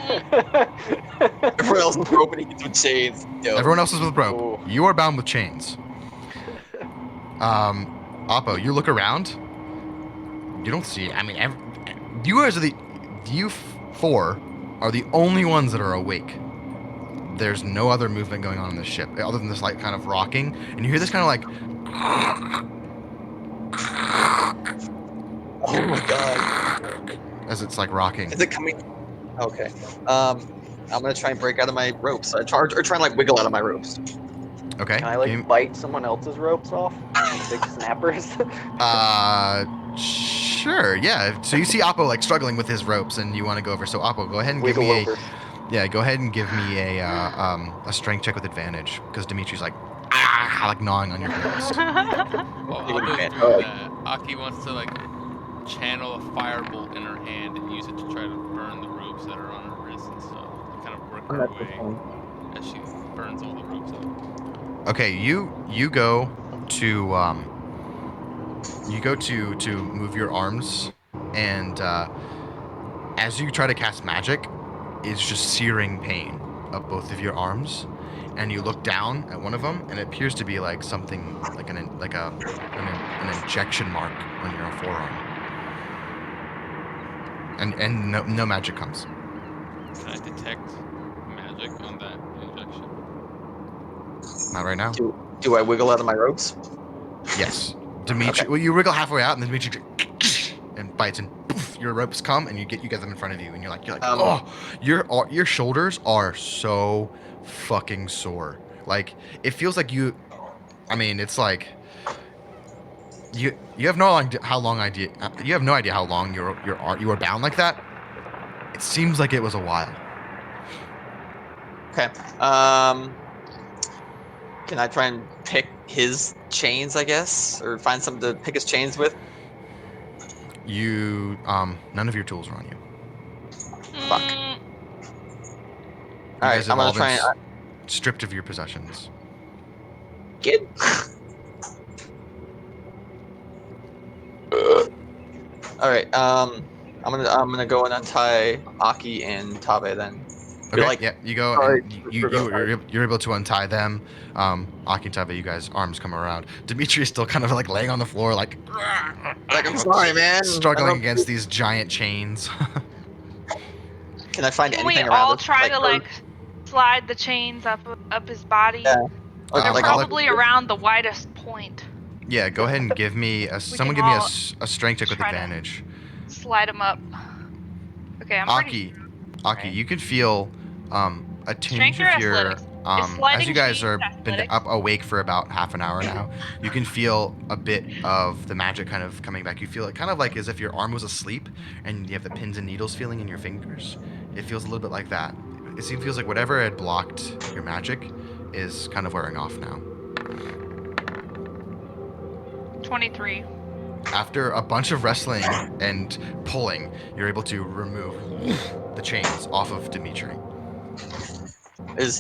Everyone else is roping he's with chains. Yo. Everyone else is with rope. Ooh. You are bound with chains. Oppo, you look around. You don't see. I mean, you guys are you four are the only ones that are awake. There's no other movement going on in this ship other than this like kind of rocking, and you hear this kind of like. Oh my god. As it's like rocking. Is it coming? Okay. I'm gonna try and break out of my ropes. Or try and like wiggle out of my ropes. Okay. Can I like bite someone else's ropes off? Like big snappers? Sure. Yeah. So you see Oppo like struggling with his ropes, and you want to go over. So Oppo, go ahead and give Wiggle me over. go ahead and give me a strength check with advantage because Dimitri's like like gnawing on your wrist. While You Appo's can't- doing that, Aki wants to like channel a firebolt in her hand and use it to try to burn the ropes that are on her wrists and stuff. And kind of work her way as she burns all the ropes up. Okay, you go to move your arms, and as you try to cast magic, it's just searing pain of both of your arms, and you look down at one of them, and it appears to be like something like an injection mark on your forearm, and no magic comes. Can I detect magic on that injection? Not right now. Do I wiggle out of my ropes? Yes. Dimitri, Okay. well, you wiggle halfway out, and then Dimitri and bites, and poof, your ropes come, and you get them in front of you, and you're like, oh, your shoulders are so fucking sore. Like it feels like you. I mean, it's like you have no idea how long you have no idea how long you were bound like that. It seems like it was a while. Okay. Can I try and pick his chains, I guess, or find something to pick his chains with? You none of your tools are on you. Fuck. Mm, All right, I'm gonna try and stripped of your possessions. get. All right. I'm gonna go and untie Aki and Tabe then. Okay, like, yeah, you go sorry, and you're able to untie them. Aki and Tabe, you guys' arms come around. Dimitri is still kind of like laying on the floor, like I'm sorry, man. struggling against these giant chains. Can I find can we anything around all us? try to or- like slide the chains up his body? Yeah. They're like, probably around the widest point. Yeah, go ahead and give me someone give can me all a strength check with try to- advantage. Slide them up. Okay, I'm pretty. Aki, you can feel a tinge Strength or of your athletics? Is sliding As you guys cheese are been athletics? up awake for about half an hour now, you can feel a bit of the magic kind of coming back. You feel it kind of like as if your arm was asleep and you have the pins and needles feeling in your fingers. It feels a little bit like that. Feels like whatever had blocked your magic is kind of wearing off now. 23. After a bunch of wrestling and pulling, you're able to remove the chains off of Dimitri.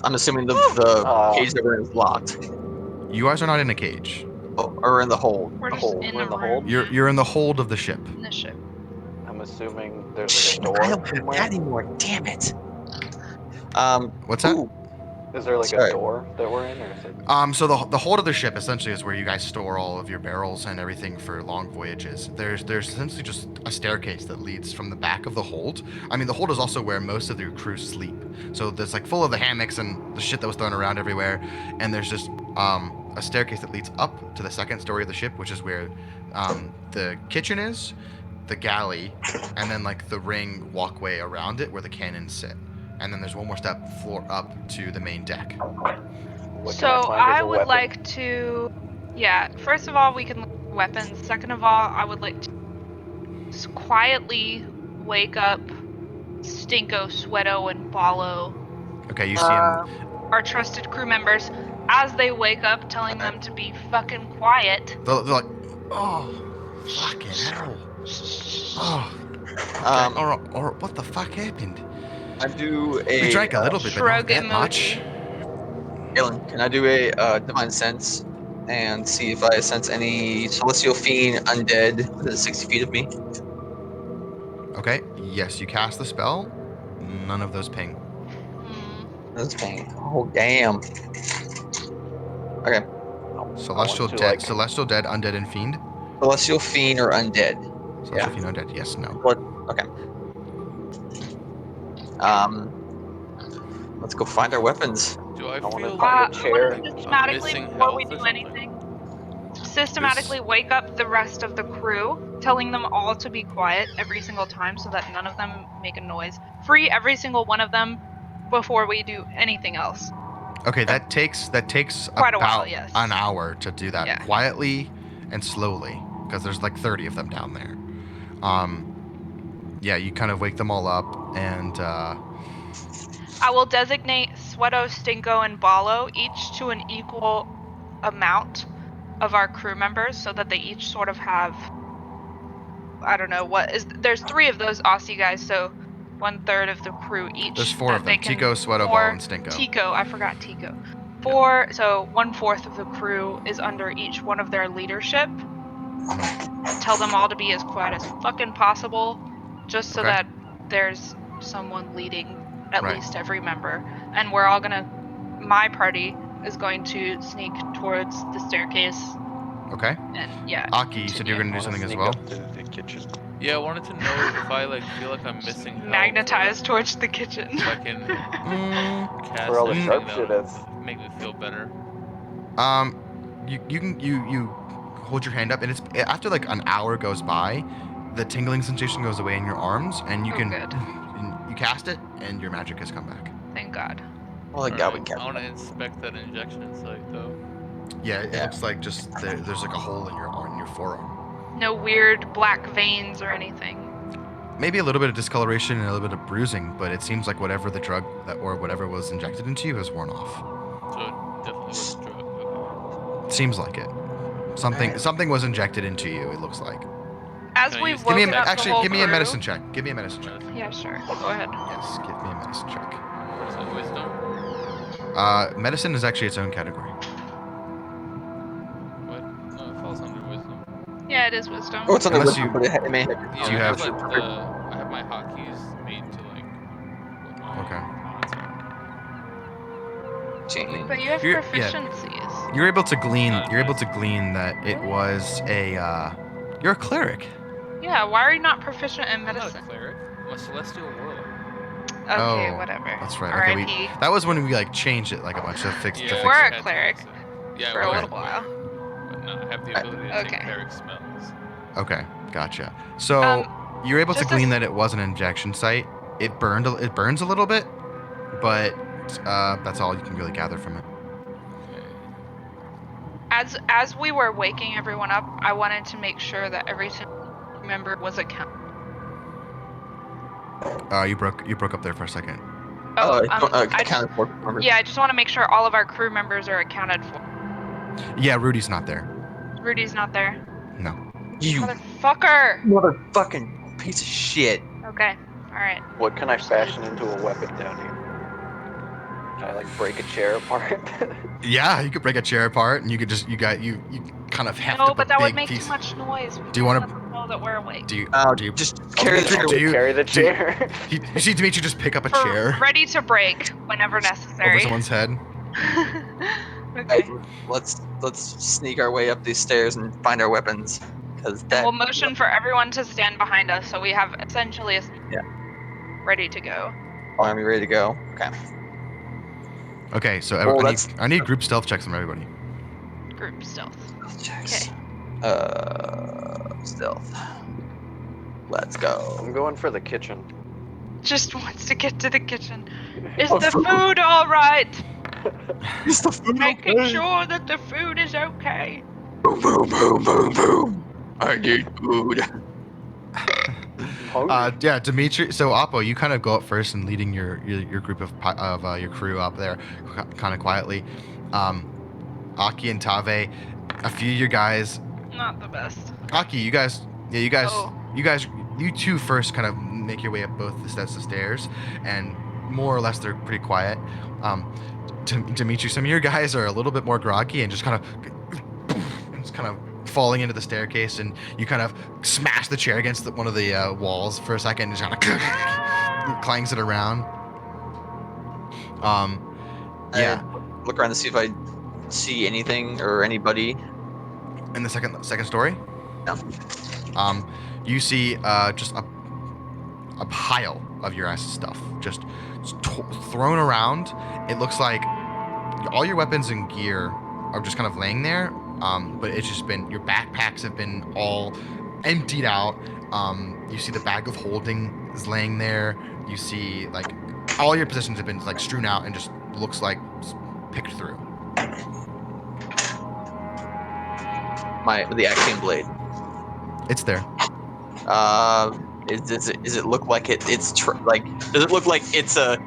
I'm assuming the Oh. cage that we're in is locked. You guys are not in a cage. Oh, or in the hold. We're The just hold. in We're a in the room. hold? You're in the hold of the ship. In the ship. I'm assuming there's like a door I don't have somewhere. that anymore. Damn it. What's that? Ooh, Is there like Sorry. a door that we're in, or is it? So the hold of the ship essentially is where you guys store all of your barrels and everything for long voyages. There's essentially just a staircase that leads from the back of the hold. I mean, the hold is also where most of your crew sleep. So there's like full of the hammocks and the shit that was thrown around everywhere, and there's just a staircase that leads up to the second story of the ship, which is where the kitchen is, the galley, and then like the ring walkway around it where the cannons sit. And then there's one more step floor up to the main deck. What So can I find as I a would weapon? like to, yeah. First of all, we can look at weapons. Second of all, I would like to quietly wake up Stinko, Sweato, and Ballo, Okay, you see him. our trusted crew members, as they wake up, telling them to be fucking quiet. They're like, oh, fucking hell. Oh, okay. Um, or what the fuck happened? I do a. We drank a little bit, but not Shrug that much. emoji. Galen, can I do a divine sense and see if I sense any celestial fiend undead within 60 feet of me? Okay, yes, you cast the spell. None of those ping. That's pain. Oh damn. Okay, Celestial to, dead, like- celestial dead, undead, and fiend. celestial fiend or undead. Celestial Yeah. fiend, undead. Yes, no. Okay. Let's go find our weapons. Do I wanna feel find like a chair. I wanna I'm systematically, missing before we health or do something? anything, systematically wake up the rest of the crew, telling them all to be quiet every single time so that none of them make a noise. Free every single one of them before we do anything else. Okay, that takes Quite a about while, yes. an hour to do that Yeah. quietly and slowly, because there's like 30 of them down there. Yeah, you kind of wake them all up, and I will designate Sweato, Stinko, and Ballo each to an equal amount of our crew members so that they each sort of have, I don't know what is, there's 3 of those Aussie guys, so 1/3 of the crew each. there's 4 that of them: they can, Tico, Sweato, Ball, and Stinko. Tico, I forgot Tico. 4, so 1/4 of the crew is under each one of their leadership. Tell them all to be as quiet as fucking possible, just so Okay. that there's someone leading at Right. least every member. And we're all gonna, my party is going to sneak towards the staircase. Okay. And yeah. Aki, you said you're continue. gonna do something as Sneak well. up to the kitchen. Yeah, I wanted to know if I like feel like I'm missing health. Magnetize towards the kitchen. If I can cast For all the anything that would sharpshooters. make me feel better. You hold your hand up, and it's after like an hour goes by, the tingling sensation goes away in your arms, and you Oh, can good. and you cast it, and your magic has come back. Thank God. Oh my god, we Alright, can't. I want to inspect that injection site though. Yeah, it Yeah. looks like just there's like a hole in your forearm. No weird black veins or anything. Maybe a little bit of discoloration and a little bit of bruising, but it seems like whatever the drug that or whatever was injected into you has worn off. So it definitely was a drug. Okay. Seems like it. Something was injected into you. It looks like. As Can I we've use- Give me woken up the actually whole give me a crew- medicine check. Give me a medicine check. Yeah, sure. Go ahead. Yes, give me a medicine check. What is it, wisdom? Medicine is actually its own category. What? No, it falls under wisdom. Yeah, it is wisdom. Oh, it's on the Unless wisdom, you- but it may have. Yeah, you I have- like I have my hotkeys made to like what my Okay. mods are. Change. But you have You're- yeah. proficiencies. You're able to glean. Not You're able to medicine. glean that it was a. You're a cleric. Yeah, why are you not proficient in I'm not a medicine? cleric. I'm a celestial warlock. Okay, Oh, whatever. That's right. Okay, R.I.P. that was when we like changed it like a bunch of fix Yeah, to You fix were it. a I had to cleric fix it. Yeah, for I a was little while. But no, I have the ability to take okay. cleric spells. Okay, gotcha. So you're able to just glean as- that it was an injection site. It burns a little bit, but that's all you can really gather from it. As we were waking everyone up, I wanted to make sure that every single member was accounted. You broke up there for a second. I accounted for. Remember? yeah, I just want to make sure all of our crew members are accounted for. Yeah, Rudy's not there. Rudy's not there. No. You Motherfucker. motherfucking piece of shit. Okay. All right. What can I fashion into a weapon down here? Can I like break a chair apart? Yeah, you could break a chair apart, and you could just you kind of heft No, up but a that would big make piece. too much noise. Do you wanna- Let them know that we're awake? Do you Just carry the Do chair. you- Carry the do you- chair. You see Dimitri just pick up a For chair ready to break whenever over necessary. someone's head. Okay. Let's sneak our way up these stairs and find our weapons. Because And that. we'll motion for everyone to stand behind us, so we have essentially a Yeah. ready to go. Army ready to go. Okay. Okay, so Well, I need group stealth checks from everybody. Group stealth. Checks. Okay. Stealth. Let's go. I'm going for the kitchen. Just wants to get to the kitchen. Is Oh, the food. food all right? Is the food Making okay? sure that the food is okay. Boom, boom, boom, boom, boom. I need food. Hungry. Yeah, Dimitri. So Oppo, you kind of go up first and leading your group of your crew up there, kind of quietly. Aki and Tave, a few of you guys. Not the best. Aki, you guys, Oh. you two first kind of make your way up both the steps of stairs, and more or less they're pretty quiet. Dimitri, some of your guys are a little bit more groggy and just kind of falling into the staircase, and you kind of smash the chair against one of the walls for a second, and just kind of clangs it around. Yeah. I look around to see if I see anything or anybody. In the second story, No. you see just a pile of your guys' stuff just thrown around. It looks like all your weapons and gear are just kind of laying there, but it's just been, your backpacks have been all emptied out. You see the bag of holding is laying there. You see like all your possessions have been like strewn out and just looks like picked through. The axiom blade. It's there. Does it look like it's like? Does it look like it's a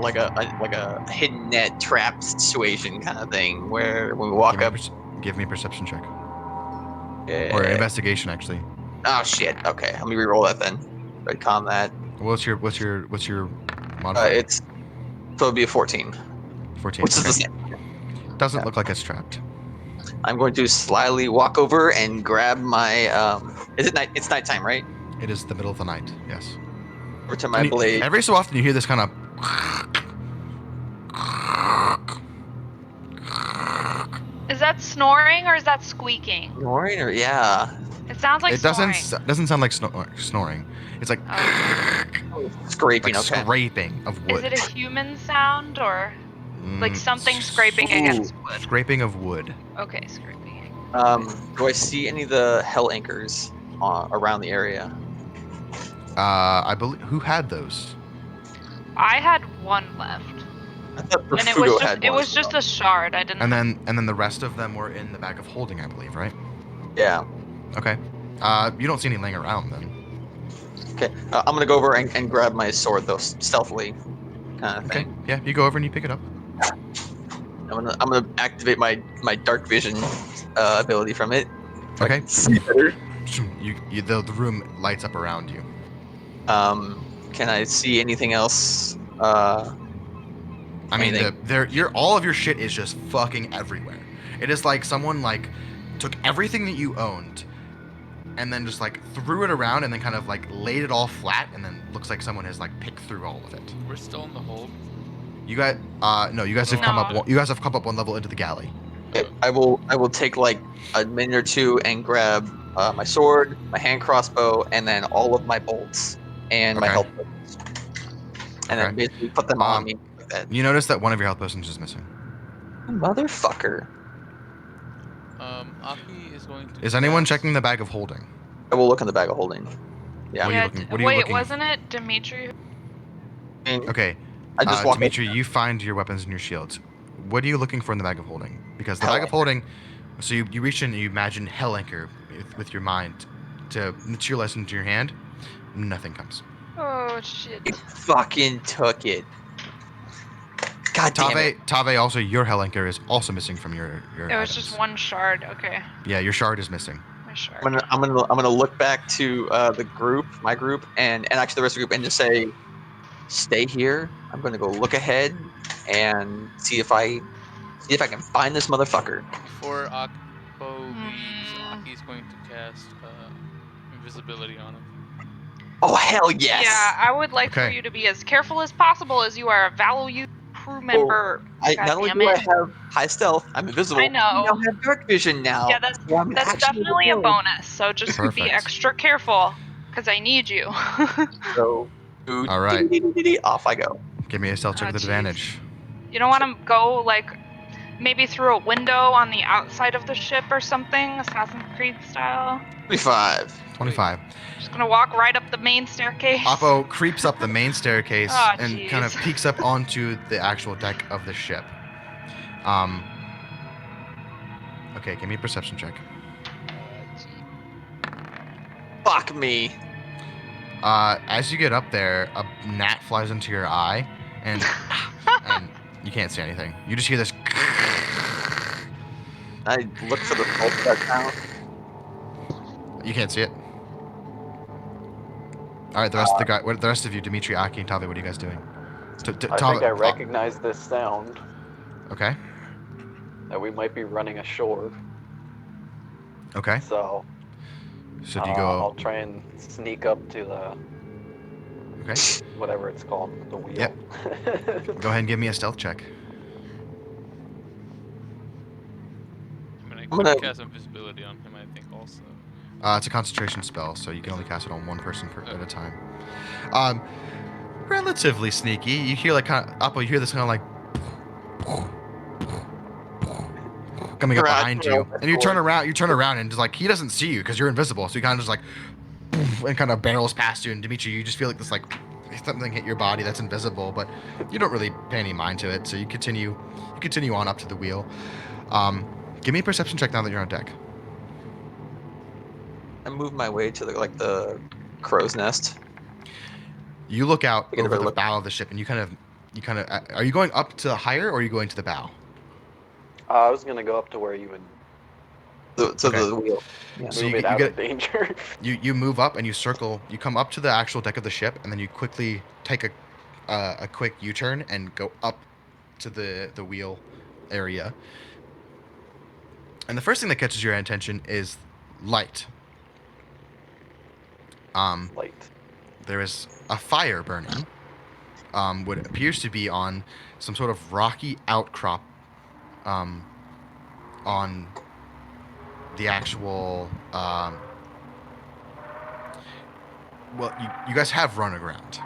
like a hidden net trap situation kind of thing where when we walk up? Give me a perception check Yeah. or investigation actually. Oh shit. Okay, let me re-roll that then. Right, combat. What's your modifier? It's so it'd be a 14. 14. Which is the Okay. same. Doesn't look like it's trapped. I'm going to slyly walk over and grab my. Is it night? It's nighttime, right? It is the middle of the night. Yes. Over to my And blade. every so often you hear this kind of. Is that snoring or is that squeaking? Snoring or yeah, It sounds like It snoring. doesn't sound like snoring. It's like scraping. like Okay. scraping of Is wood. it a human sound or like Mm, something scraping Ooh. against wood? Scraping of wood. Okay, scraping. Do I see any of the hell anchors around the area? I believe, who had those? I had one left, I thought and it Fugo was had it one was as just well. a shard. I didn't. And then the rest of them were in the bag of holding, I believe, right? Yeah. Okay. You don't see any laying around then. Okay. I'm gonna go over and grab my sword though, stealthily, kind of Okay. thing. Yeah, you go over and you pick it up. I'm gonna activate my dark vision ability from it. so I Okay. can see better. The room lights up around you. Can I see anything else? I mean, Anything. all of your shit is just fucking everywhere. It is like someone like took everything that you owned and then just like threw it around and then kind of like laid it all flat, and then looks like someone has like picked through all of it. We're still in the hold. You guys, no, you guys have come up. No. You guys have come up one level into the galley. Okay, I will take like a minute or two and grab my sword, my hand crossbow, and then all of my bolts and my Okay. health potions. And then basically put them on me like that. You notice that one of your health potions is missing. Motherfucker. Aki is going to. Is anyone cast- checking the bag of holding? I will look in the bag of holding. Yeah. What are you Yeah, looking- what are you wait, looking- wasn't it Dimitri? And Okay. I just walk. Dimitri, you find your weapons and your shields. What are you looking for in the bag of holding? Because the Hell bag of anchor. holding, so you reach in and you imagine hell anchor with your mind to materialize into your hand. Nothing comes. Oh shit. It fucking took it. God damn it. Tave, also your hell anchor is also missing from your It was items. just one shard. Okay, Yeah, your shard is missing. my shard. I'm gonna look back to the group, my group, and actually the rest of the group, and just say, stay here. I'm gonna go look ahead and see if I can find this motherfucker. Before Akpo leaves, Hmm. Aki's going to cast invisibility on him. Oh hell yes! Yeah, I would like for Okay. you to be as careful as possible, as you are a valued crew member. I God not only damn do I it. have high stealth, I'm invisible. I know. I now have dark vision now. Yeah, so I'm that's actually definitely a able to bonus. So just be Perfect. extra careful, because I need you. go. All right. Off I go. Give me a stealth check Oh, with jeez. advantage. You don't want to go like maybe through a window on the outside of the ship or something, Assassin's Creed style. 25. 25. Just gonna walk right up the main staircase. Oppo creeps up the main staircase Oh, and kind of jeez. peeks up onto the actual deck of the ship. Okay, give me a perception check. Fuck me. As you get up there, a gnat flies into your eye, and you can't see anything. You just hear this. I look for the pulse that sound. You can't see it. All right, the rest of you, Dimitri, Aki, and Tave, what are you guys doing? I think I recognize this sound. Okay. That we might be running ashore. Okay. So So do you go? I'll try and sneak up to the Okay. whatever it's called, the wheel. Yep. Go ahead and give me a stealth check. I mean, I I'm could gonna- cast invisibility on him, I think, also. It's a concentration spell, so you can only cast it on one person at a time. Relatively sneaky. You hear like kind of Oppo. You hear this kind of like coming up behind you, and you turn around. You turn around, and just like he doesn't see you because you're invisible. So he kind of just like and kind of barrels past you. And Dimitri, you just feel like this like something hit your body that's invisible, but you don't really pay any mind to it. So you continue on up to the wheel. Give me a perception check now that you're on deck. I move my way to the crow's nest. You look out Get a over better the look. bow of the ship, and you kind of are you going up to the higher, or are you going to the bow? I was gonna go up to where you would To Okay. the wheel. Yeah. So move you it out get- of danger. You move up and you circle. You come up to the actual deck of the ship, and then you quickly take a quick U-turn and go up to the wheel area. And the first thing that catches your attention is light. Light. There is a fire burning. What appears to be on some sort of rocky outcrop. On the actual. Well, you guys have run aground.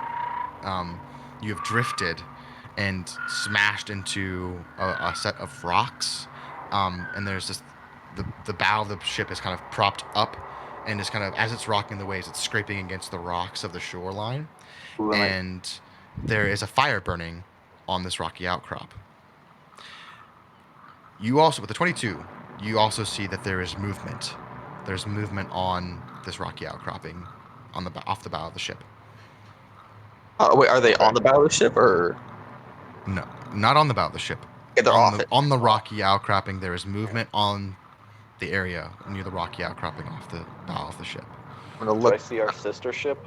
You have drifted and smashed into a set of rocks. And there's this. The bow of the ship is kind of propped up, and is kind of, as it's rocking the waves, it's scraping against the rocks of the shoreline. And there is a fire burning on this rocky outcrop. You also, with the 22, you also see that there is movement. There's movement on this rocky outcropping, off the bow of the ship. Wait, are they on the bow of the ship or? No, not on the bow of the ship. Yeah, they're on off the, it. On the rocky outcropping, there is movement on the area near the rocky outcropping off the bow of the ship. I'm gonna Do I look. see our sister ship?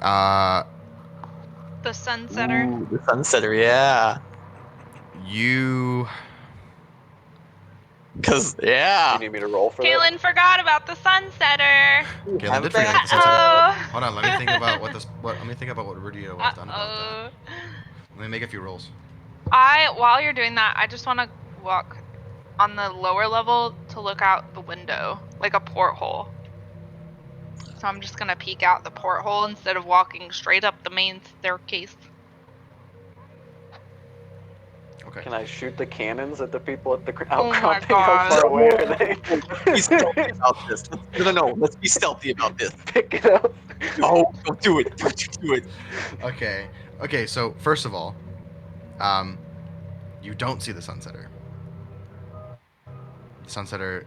The sunsetter. Ooh, the sunsetter, yeah. You Cause Do yeah. you need me to roll for that? Kaylin forgot about the sunsetter. Kaylin Have did a forget bad- the sunsetter. Uh-oh. Hold on, let me think about let me think about what Rudio has done about that. Uh-oh. Let me make a few rolls. While you're doing that, I just want to walk on the lower level to look out the window, like a porthole. So I'm just gonna peek out the porthole instead of walking straight up the main staircase. Okay. Can I shoot the cannons at the people at the Oh my outcropping? How God. far away are they? Be stealthy about this. No. Let's be stealthy about this. Pick it up. No, don't do it. Don't you do it. Okay. Okay, so first of all, you don't see the sunsetter. The sunsetter,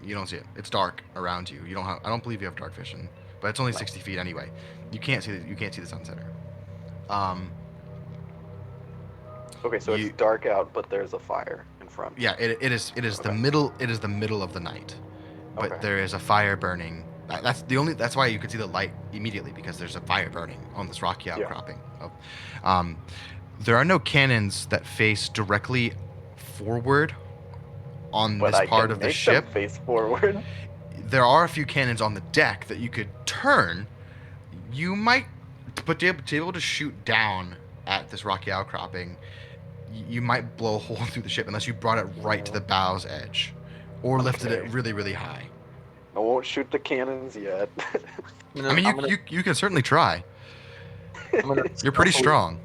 you don't see it. It's dark around you. You don't have. I don't believe you have dark vision, but it's only 60 feet anyway. You can't see. You can't see the sunsetter. Okay, so You, it's dark out, but there's a fire in front. yeah, it is. It is the Okay. middle. It is the middle of the night, but Okay. there is a fire burning. That's the only. That's why you can see the light immediately because there's a fire burning on this rocky Yeah. outcropping. Um, there are no cannons that face directly forward on But this I part can of the make ship. them face forward. There are a few cannons on the deck that you could turn. You might, but to be able to shoot down at this rocky outcropping, you might blow a hole through the ship unless you brought it right to the bow's edge, or lifted it Okay. really, really high. I won't shoot the cannons yet. I mean, you can certainly try. You're pretty strong.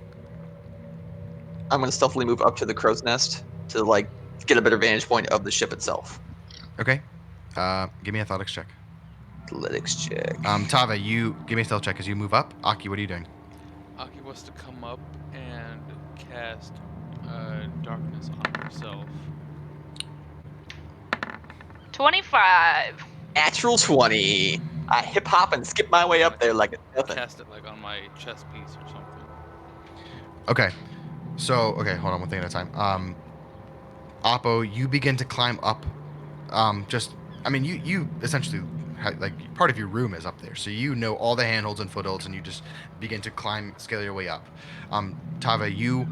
I'm gonna stealthily move up to the crow's nest to like get a better vantage point of the ship itself. Okay. Give me a athletics check. Athletics check. Tava, you give me a stealth check as you move up. Aki, what are you doing? Aki wants to come up and cast darkness on himself. 25. Natural 20. I hip hop and skip my way up there like it's nothing. Cast it like on my chest piece or something. Okay. So, okay, hold on one thing at a time. Oppo, you begin to climb up. You essentially, like, part of your room is up there. So you know all the handholds and footholds, and you just begin to scale your way up. Tava, you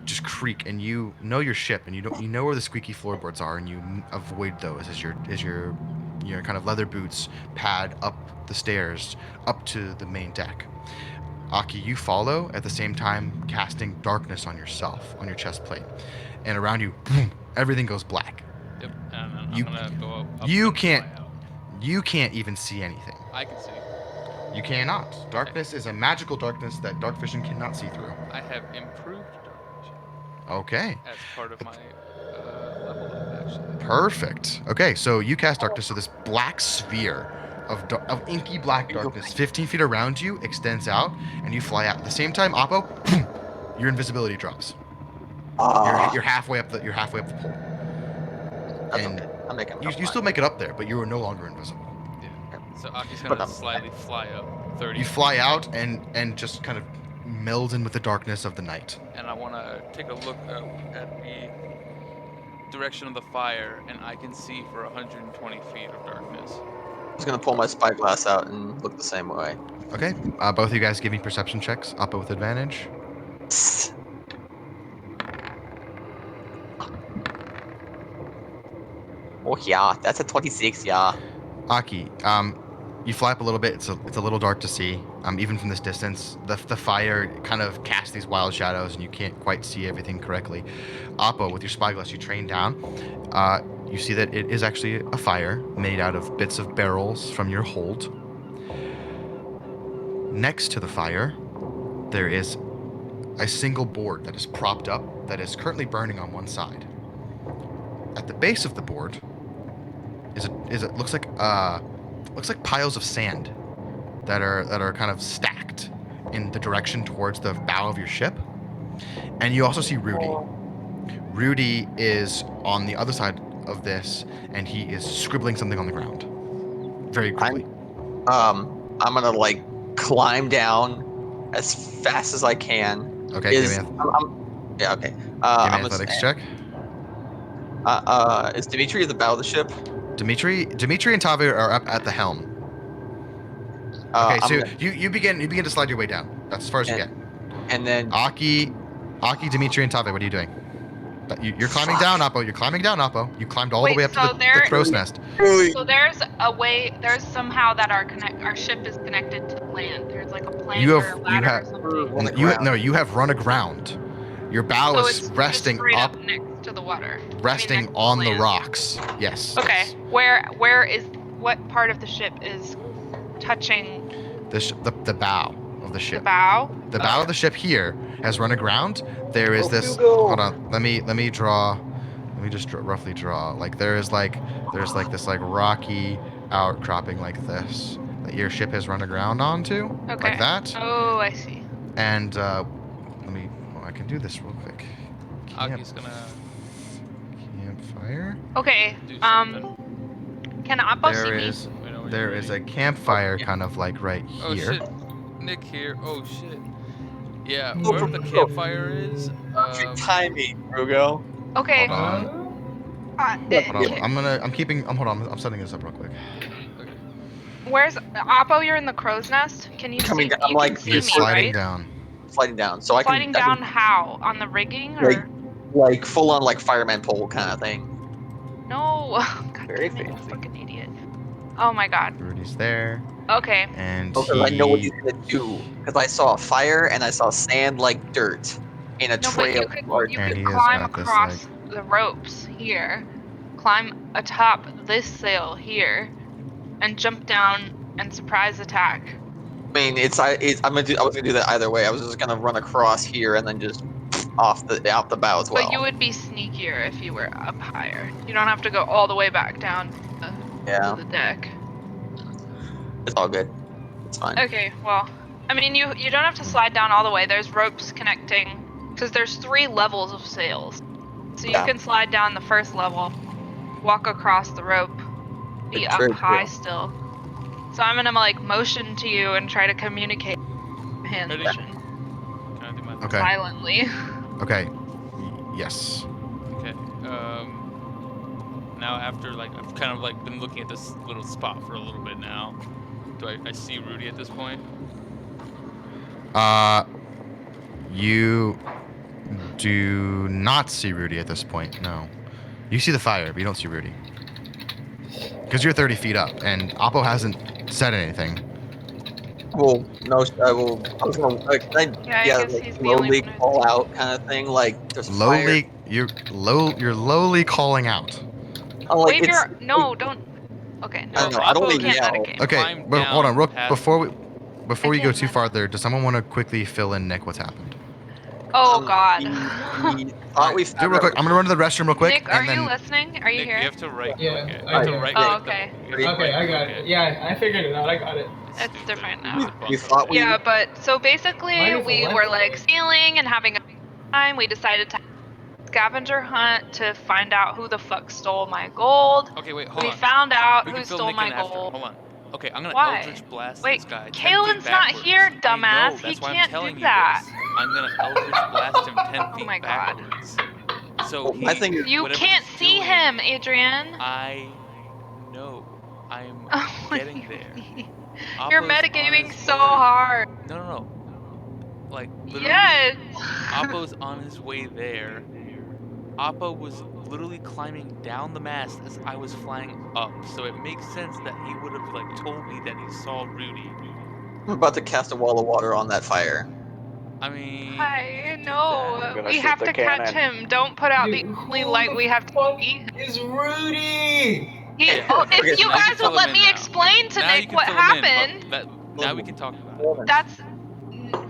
just creak, and you know your ship, and you know where the squeaky floorboards are, and you avoid those as your kind of leather boots pad up the stairs, up to the main deck. Aki, you follow at the same time casting darkness on yourself, on your chest plate. And around you, boom, everything goes black. Yep, and then You- I'm gonna go up you and can't- fly out. You can't even see anything. I can see. You cannot. Darkness is a magical darkness that dark vision cannot see through. I have improved dark vision Okay. as part of my level up, actually. Perfect. Okay, so you cast darkness, so this black sphere of inky black darkness 15 feet around you extends out, and you fly out. At the same time, Oppo, boom, your invisibility drops. You're halfway up the pole. That's And okay. I'm making it you up still fine. make it up there, but you are no longer invisible. Yeah. So Aki's But gonna I'm- slightly fly up 30 You feet, fly out and just kind of meld in with the darkness of the night. and I want to take a look at the direction of the fire, and I can see for 120 feet of darkness. I'm just gonna pull my spyglass out and look the same way. Okay, both of you guys give me perception checks. Oppo with advantage. Oh yeah, that's a 26. Yeah. Aki, you fly up a little bit. It's a little dark to see. Even from this distance, the fire kind of casts these wild shadows, and you can't quite see everything correctly. Oppo, with your spyglass, you train down. You see that it is actually a fire made out of bits of barrels from your hold. Next to the fire, there is a single board that is propped up that is currently burning on one side. At the base of the board looks like piles of sand that are kind of stacked in the direction towards the bow of your ship. And you also see Rudy. Rudy is on the other side of this, and he is scribbling something on the ground very quickly. I'm gonna like climb down as fast as I can. Okay, Is give me yeah, okay. an I'm gonna athletics stand- check. Is Dimitri at the bow of the ship? Dimitri and Tavi are up at the helm. I'm Okay, so gonna- you begin to slide your way down. That's as far as you get. and then Aki, Dimitri, and Tavi, what are you doing? You're climbing down, Oppo. You're climbing down, Oppo. You climbed all the Wait, way up to so the there- crow's nest. So there's a way. There's somehow that our ship is connected to land. There's like a plank You or have- a you ladder have- or something. on the ground. You have run aground. Your bow So is it's resting just straight up, up next to the water. resting next to on the land. rocks. Yes. Okay. yes. Where is what part of the ship is touching The bow of the the ship. bow? The bow of the ship here has run aground. There is Oh, this. Hugo. Hold on. Let me draw. Let me just roughly draw. Like there's this like rocky outcropping like this that your ship has run aground onto. Okay. Like that. Oh, I see. And I can do this real quick. Aki's gonna Campfire. Okay. do something. Can Oppo see There me? is Wait, no, there is a campfire yeah. kind of like right Oh here. shit, Nick here. Oh shit. Yeah, Oh, wherever the campfire is. Perfect timing, Rugo. Okay. Hold on. Hold on. Hold on. I'm setting this up real quick. Okay. Where's Oppo? You're in the crow's nest. Can you Coming see? down, You like, can see He's me, sliding right? down. sliding down. So I Sliding can down how? On the rigging or like full on like fireman pole kind of thing. no? God Very damn it, you fancy. fucking idiot. Oh my god. Rudy's there, Okay. and Because I know what he. he's gonna do. Because I saw a fire and I saw sand like dirt in a No, but trail. you And could he has climb got this, across the ropes here, climb atop this sail here, and jump down and surprise attack. I mean, I'm gonna do. I was gonna do that either way. I was just gonna run across here and then just off the bow as well. But you would be sneakier if you were up higher. You don't have to go all the way back down to Yeah, the deck. it's all good. It's fine. Okay, well, I mean, you don't have to slide down all the way. There's ropes connecting, because there's 3 levels of sails. So you Yeah. can slide down the first level, walk across the rope, be It's up very high true. still. So I'm gonna like motion to you and try to communicate hand Ready? motion Can I do my Okay. silently. Okay. Yes. Okay. Now after like I've kind of like been looking at this little spot for a little bit now. Do I see Rudy at this point? You do not see Rudy at this point. No. You see the fire, but you don't see Rudy. Because you're 30 feet up, and Oppo hasn't said anything. Well, no, I will. I was gonna like, Yeah, I guess like he's the only slowly one who's- call out kind of thing. Like there's a fire. Lowly, you're lowly calling out. I'm like Wave it's. your no, don't. Okay, I no. don't know, I don't Oppo even can't yell. metagame. Okay, Climb but hold on, down real, past- before I we go can't too meta. farther, does someone want to quickly fill in Nick what's happened? Oh God. We thought Alright, we do it found real out- quick. I'm gonna run to the restroom real quick, Nick, are and you then listening? Are you Nick, here? you have to right Yeah, click it. I You have to am. right Oh, click okay. the, you have to Okay, I right got click it. Yeah, I figured it out. I got it. It's Stupid. different You now. just we bunk thought over. we Yeah, but so basically Mine is we left were of like it. sailing and having a time. We decided to scavenger hunt to find out who the fuck stole my gold. Okay, wait, hold We on. found out We who can fill stole Nick my in after. gold. Hold on. Okay, I'm gonna Why? Eldritch Blast Wait, this guy 10 feet Kalen's not backwards. here, I know, dumbass. He that's why I'm can't telling do you that. this. I'm gonna Eldritch Blast him 10 Oh feet my God. backwards. So Well, he, my thing is- You whatever can't he's see doing, him, Adrian. I know. I'm Oh, what do getting you there. mean? You're Oppo's on metagaming his so way. hard. No. Like, literally, Yes. Oppo's on his way there. Oppo was literally climbing down the mast as I was flying up, so it makes sense that he would have like told me that he saw Rudy. I'm about to cast a wall of water on that fire. I mean, I you could do know. that. gonna We shoot have the to catch cannon. him. Don't put out the Dude, only who light the we have to fuck see. is Rudy? He, Okay, oh, okay, if you now you can guys will fill him let in me now. explain to Now you Nick can what fill him in, happened, but now we can talk about it. that's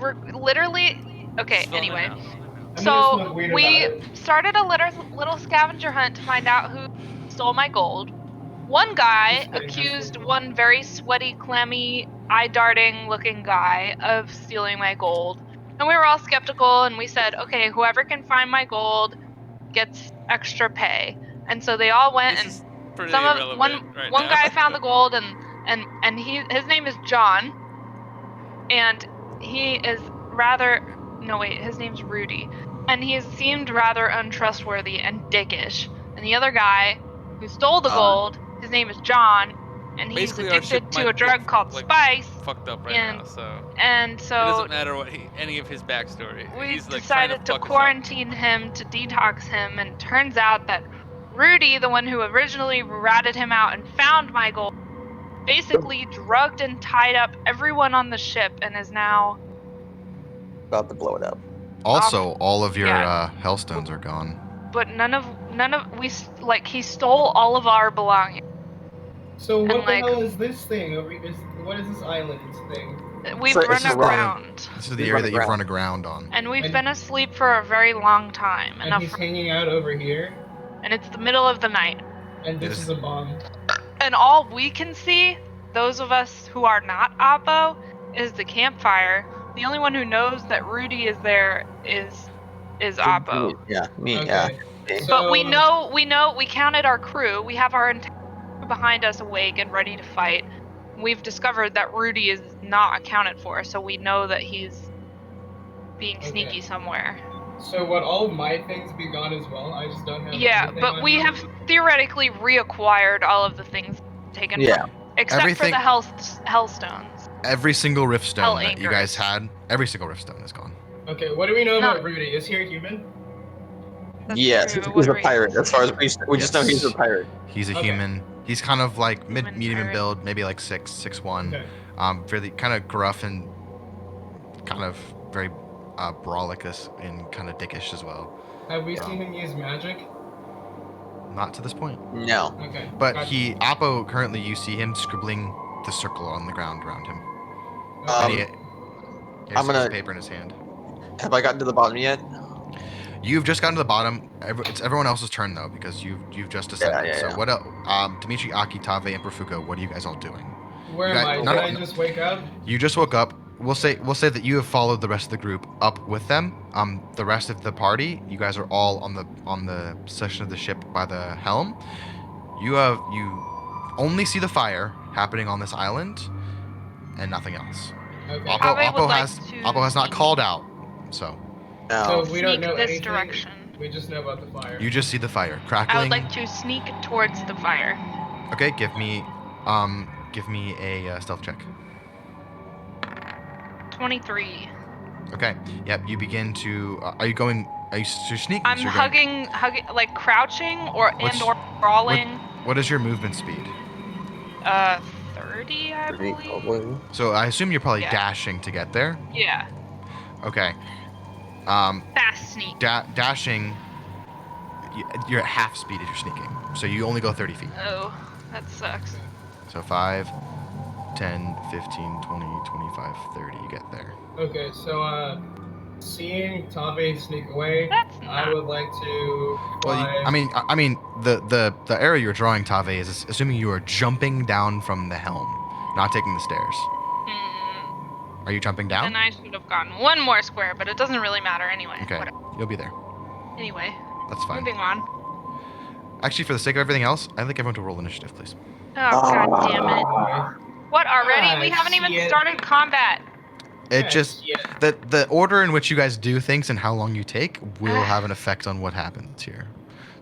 we're literally okay. Just fill him in Anyway, now. I'm gonna so smoke weed we about it. started a little scavenger hunt to find out who stole my gold. One guy Just kidding, accused Husky. one very sweaty, clammy, eye-darting looking guy of stealing my gold. And we were all skeptical and we said, okay, whoever can find my gold gets extra pay. And so they all went This and is pretty some of irrelevant right one now. guy found the gold and his name is John and he is rather no wait, his name's Rudy. And he has seemed rather untrustworthy and dickish. And the other guy who stole the gold, his name is John, and he's Basically, our ship addicted to might a drug get, called like, spice. fucked up right and now, so and it so doesn't matter what any of his backstory. we He's like trying decided to to fuck us up. quarantine him to detox him, and it turns out that Rudy, the one who originally ratted him out and found my gold, basically drugged and tied up everyone on the ship and is now About to blow it up. also all of your yeah. hellstones are gone. But none of he stole all of our belongings. So what And, the like- hell is this thing? What is this island thing? We've So it's run just aground, This is the He's area run that you've aground. run aground on. and we've And- been asleep for a very long time, And he's hanging out over here, and it's the middle of the night. and this Yes. is a bomb. And all we can see, those of us who are not Oppo, is the campfire The only one who knows that Rudy is there is Oppo. Yeah, me. Okay. Yeah. Okay. But we So- know we counted our crew. We have our entire crew behind us awake and ready to fight. We've discovered that Rudy is not accounted for, so we know that he's being Okay. sneaky somewhere. So would all of my things be gone as well? I just don't have Yeah, anything but on we me? have theoretically reacquired all of the things taken Yeah. from, except Everything- for the Hellstones. Every single rift Hell stone that you guys anchors. had, every single rift stone is gone. Okay, what do we know Not- about Rudy? Is he a human? That's Yes, true. he's What a are we pirate. supposed As to far as do? we just know he's a Yes. pirate. He's a Okay. human. He's kind of like Human medium in pirate. build, maybe like 6'1". Okay. Really kind of gruff and kind of very brawlicus and kind of dickish as well. Have we seen him use magic? Not to this point. No. Okay. But gotcha. Oppo, currently you see him scribbling the circle on the ground around him. Okay. And he has I'm a piece gonna- of paper in his hand. Have I gotten to the bottom yet? You've just gotten to the bottom. It's everyone else's turn though, because you've just ascended. yeah, So yeah. what else? Dimitri, Aki, Tave, and Profugo, what are you guys all doing? Where you am guys- I? none Did of- I just wake up? You just woke up. We'll say that you have followed the rest of the group up with them. The rest of the party, you guys are all on the section of the ship by the helm. You only see the fire happening on this island, and nothing else. Okay. Tave would like to Oppo has not sneak- called out, so No. So we don't Sneak know this anything. direction. We just know about the fire. you just see the fire I crackling. would like to sneak towards the fire. Okay, give me a stealth check. 23. Okay. Yep. You begin to. Are you going? Are you so you're sneaking? I'm so you're going- hugging, like crouching or What's- crawling. What is your movement speed? 30, I believe. Probably. So I assume you're probably Yeah. dashing to get there. Yeah, Okay. fast sneak. Dashing. You're at half speed if you're sneaking, so you only go 30 feet. Oh, that sucks. So 5, 10, 15, 20, 25, 30. You get there. Okay, so seeing Tave sneak away, That's I not. would like to Well, fly. I mean, the area you're drawing, Tave, is assuming you are jumping down from the helm, not taking the stairs. Hmm, Are you jumping down? then I should have gotten one more square, but it doesn't really matter anyway. Okay, Whatever. you'll be there. Anyway, That's fine. moving on. Actually, for the sake of everything else, I'd like everyone to roll initiative, please. Oh, god damn it. Okay. What, already? Ah, We haven't even shit. started combat. It Yeah, just yeah. the order in which you guys do things and how long you take will have an effect on what happens here.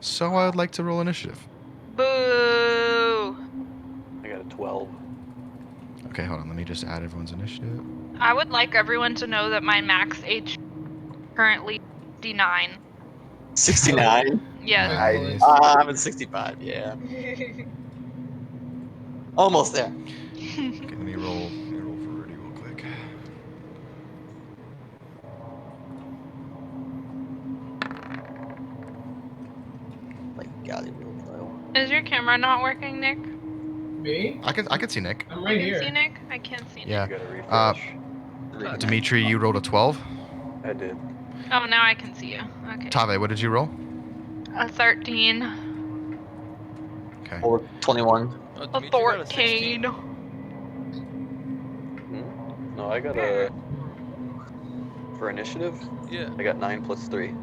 So I would like to roll initiative. Boo. I got a 12. Okay, hold on. Let me just add everyone's initiative. I would like everyone to know that my max age currently 69. 69. Yes. Nice. I'm at 65. Yeah. Almost there. Okay, let me roll for Rudy real quick. Like, God, it really low. Is your camera not working, Nick? Me? I can see Nick. I'm You right can here. see Nick? I can't see Nick. Yeah. I got a refresh. Dimitri, you rolled a 12. I did. Oh, now I can see you. Okay. Tave, what did you roll? A 13. Okay. Or 21. Oh, A Dimitri got a 14. 16. Hmm? No, I got a. For initiative, Yeah. I got 9 plus 3.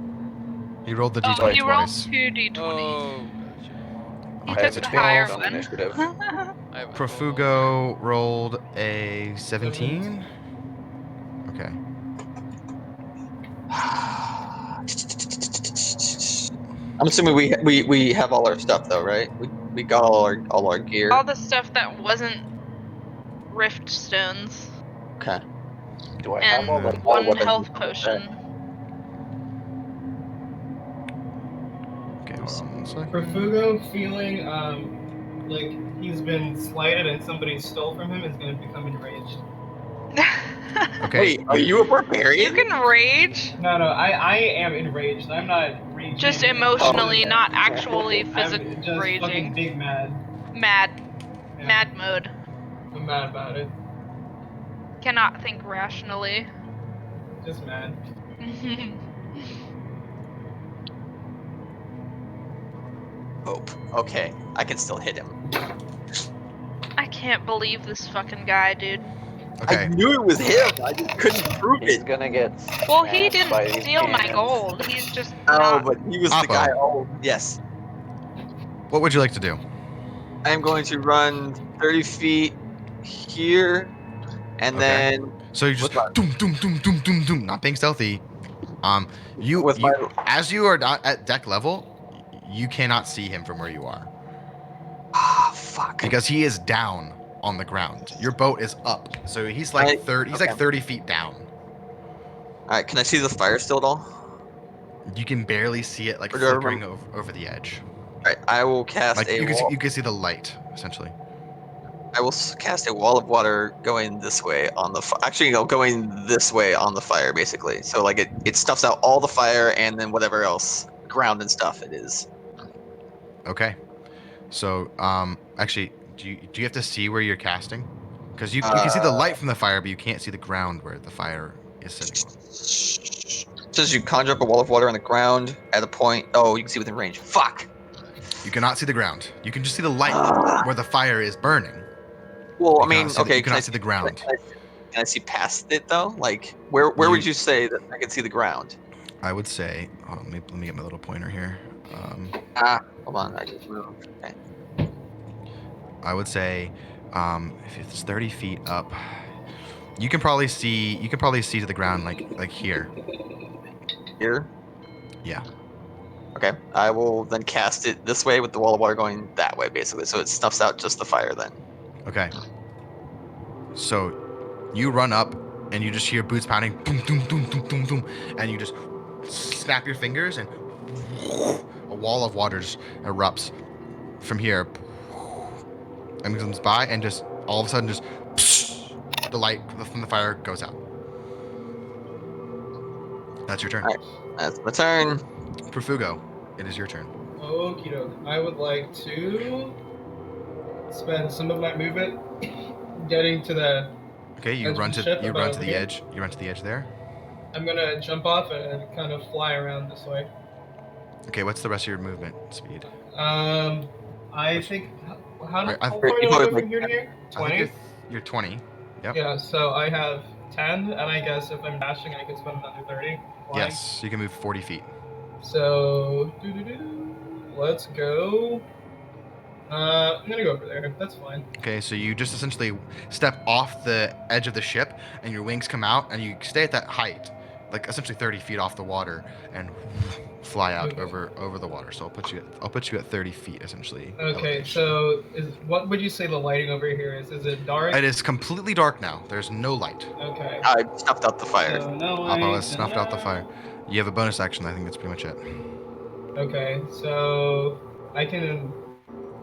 He rolled the Oh, d20 you rolled twice. 2d20. Oh, He I took have the a higher 12 on one. initiative. gotcha. I have a 12 Profugo rolled a 17. Okay. I'm assuming we have all our stuff though, right? We got all our gear. All the stuff that wasn't rift stones Okay. Do I and have all the one weapons? health potion. Okay, hold on one second. Profugo feeling like he's been slighted and somebody stole from him is gonna become enraged. Okay. Wait, are you a barbarian? You can rage, No, I am enraged. I'm not raging. just emotionally, Oh, not actually I'm physically just fucking raging. big mad. Mad. Yeah, Mad mode. I'm mad about it. Cannot think rationally. Just mad. Hope. Okay, I can still hit him. I can't believe this fucking guy, dude. Okay. I knew it was him. I just couldn't prove He's it. gonna get Well, he smashed by didn't these steal my cannons. gold. He's just Oh, not. but he was the Oppo. guy. Oh, yes. What would you like to do? I am going to run 30 feet here, and Okay. then So you just with my doom doom doom doom doom doom, not being stealthy. You with my as you are not at deck level, you cannot see him from where you are fuck. because he is down on the ground. Your boat is up, so he's like I- 30. He's okay. like 30 feet down. All right, can I see the fire still at all? You can barely see it like Or do I flickering remember? over the edge. All right, I will cast Like a you wall. can see the light essentially. I will cast a wall of water going this way on the. Actually, no, going this way on the fire, basically. So like it stuffs out all the fire and then whatever else ground and stuff it is. Okay. So actually, do you have to see where you're casting? Because you can see the light from the fire, but you can't see the ground where the fire is sitting on. Says you conjure up a wall of water on the ground at a point. Oh, you can see within range. Fuck. You cannot see the ground. You can just see the light Ah. where the fire is burning. Well, I You cannot mean, see okay. you cannot see the ground. Can I see past it though? Like, where would you say that I can see the ground? I would say, hold on, let me get my little pointer here. Hold on, I just moved. Okay. I would say, if it's 30 feet up, you can probably see to the ground like here. Here. Yeah. Okay. I will then cast it this way with the wall of water going that way, basically, so it snuffs out just the fire. Then. Okay. So you run up and you just hear boots pounding, boom, boom, boom, boom, boom, boom, and you just snap your fingers and a wall of water just erupts from here and comes by and just all of a sudden just the light from the fire goes out. That's your turn. All right. That's my turn. Profugo, it is your turn. Okie doke. I would like to spend some of my movement getting to the. Okay, you Edge of run the to ship you about run to over the here? edge. You run to the edge there. I'm gonna jump off and kind of fly around this way. Okay, what's the rest of your movement speed? I think. How Wait, far You do I probably go from here to here? I think 20? you're 20. Yep. Yeah, so I have 10, and I guess if I'm dashing, I can spend another 30. Flying. Yes, you can move 40 feet. So, let's go. I'm gonna go over there. That's fine. Okay, so you just essentially step off the edge of the ship, and your wings come out, and you stay at that height, like essentially 30 feet off the water, and fly out Okay. over the water. So I'll put you at 30 feet essentially. Okay, elevation. so what would you say the lighting over here is? Is it dark? It is completely dark now. There's no light. Okay. I snuffed out the fire. So no Oppo light. has snuffed out the fire. You have a bonus action. I think that's pretty much it. Okay, so I can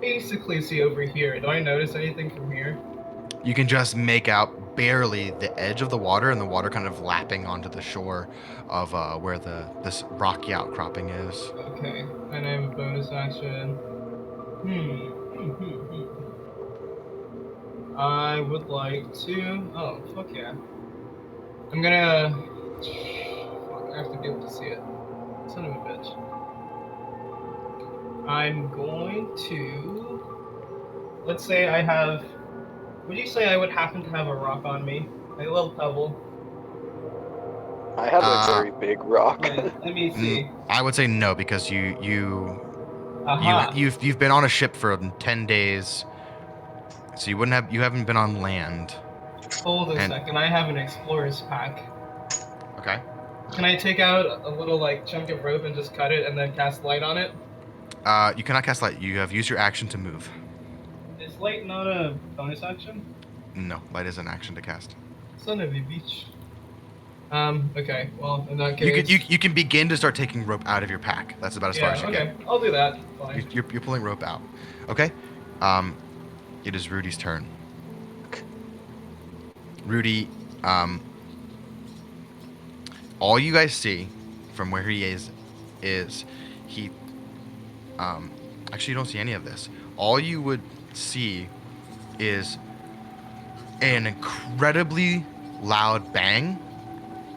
basically see over here. Do I notice anything from here? You can just make out barely the edge of the water and the water kind of lapping onto the shore of where this rocky outcropping is. Okay, and I have a bonus action. I would like to. Oh, fuck yeah. I'm gonna. Fuck, I have to be able to see it. Son of a bitch. I'm going to. Let's say I have. Would you say I would happen to have a rock on me? Like a little pebble? I have a very big rock. Let me see. I would say no because Aha. you've been on a ship for 10 days, so you haven't been on land. Hold a and- second. I have an explorer's pack. Okay. Can I take out a little like chunk of rope and just cut it and then cast light on it? You cannot cast light. You have used your action to move. Is light not a bonus action? No, light is an action to cast. Son of a bitch. Okay. Well, in that case. You can begin to start taking rope out of your pack. That's about as far as you okay. I'll do that. Fine. get. You're pulling rope out. Okay. It is Rudy's turn. Rudy, all you guys see from where he is he actually you don't see any of this. All you would see is an incredibly loud bang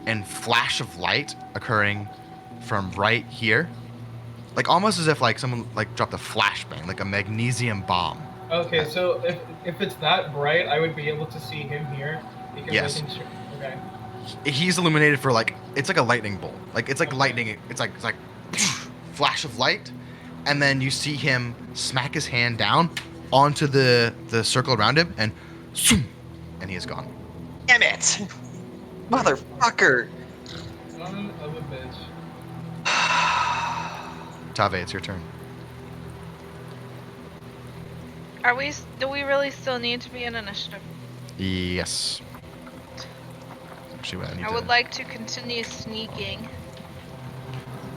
and flash of light occurring from right here, like almost as if like someone like dropped a flashbang, like a magnesium bomb. Okay, so if it's that bright, I would be able to see him here. Because Yes. I can okay. He's illuminated for like it's like a lightning bolt. Like it's like Okay. lightning. It's like flash of light, and then you see him smack his hand down onto the circle around him, and zoom, and he is gone. Damn it! Motherfucker! Son of a bitch. Tave, it's your turn. Do we really still need to be in initiative? Yes. Actually, I need I to. would like to continue sneaking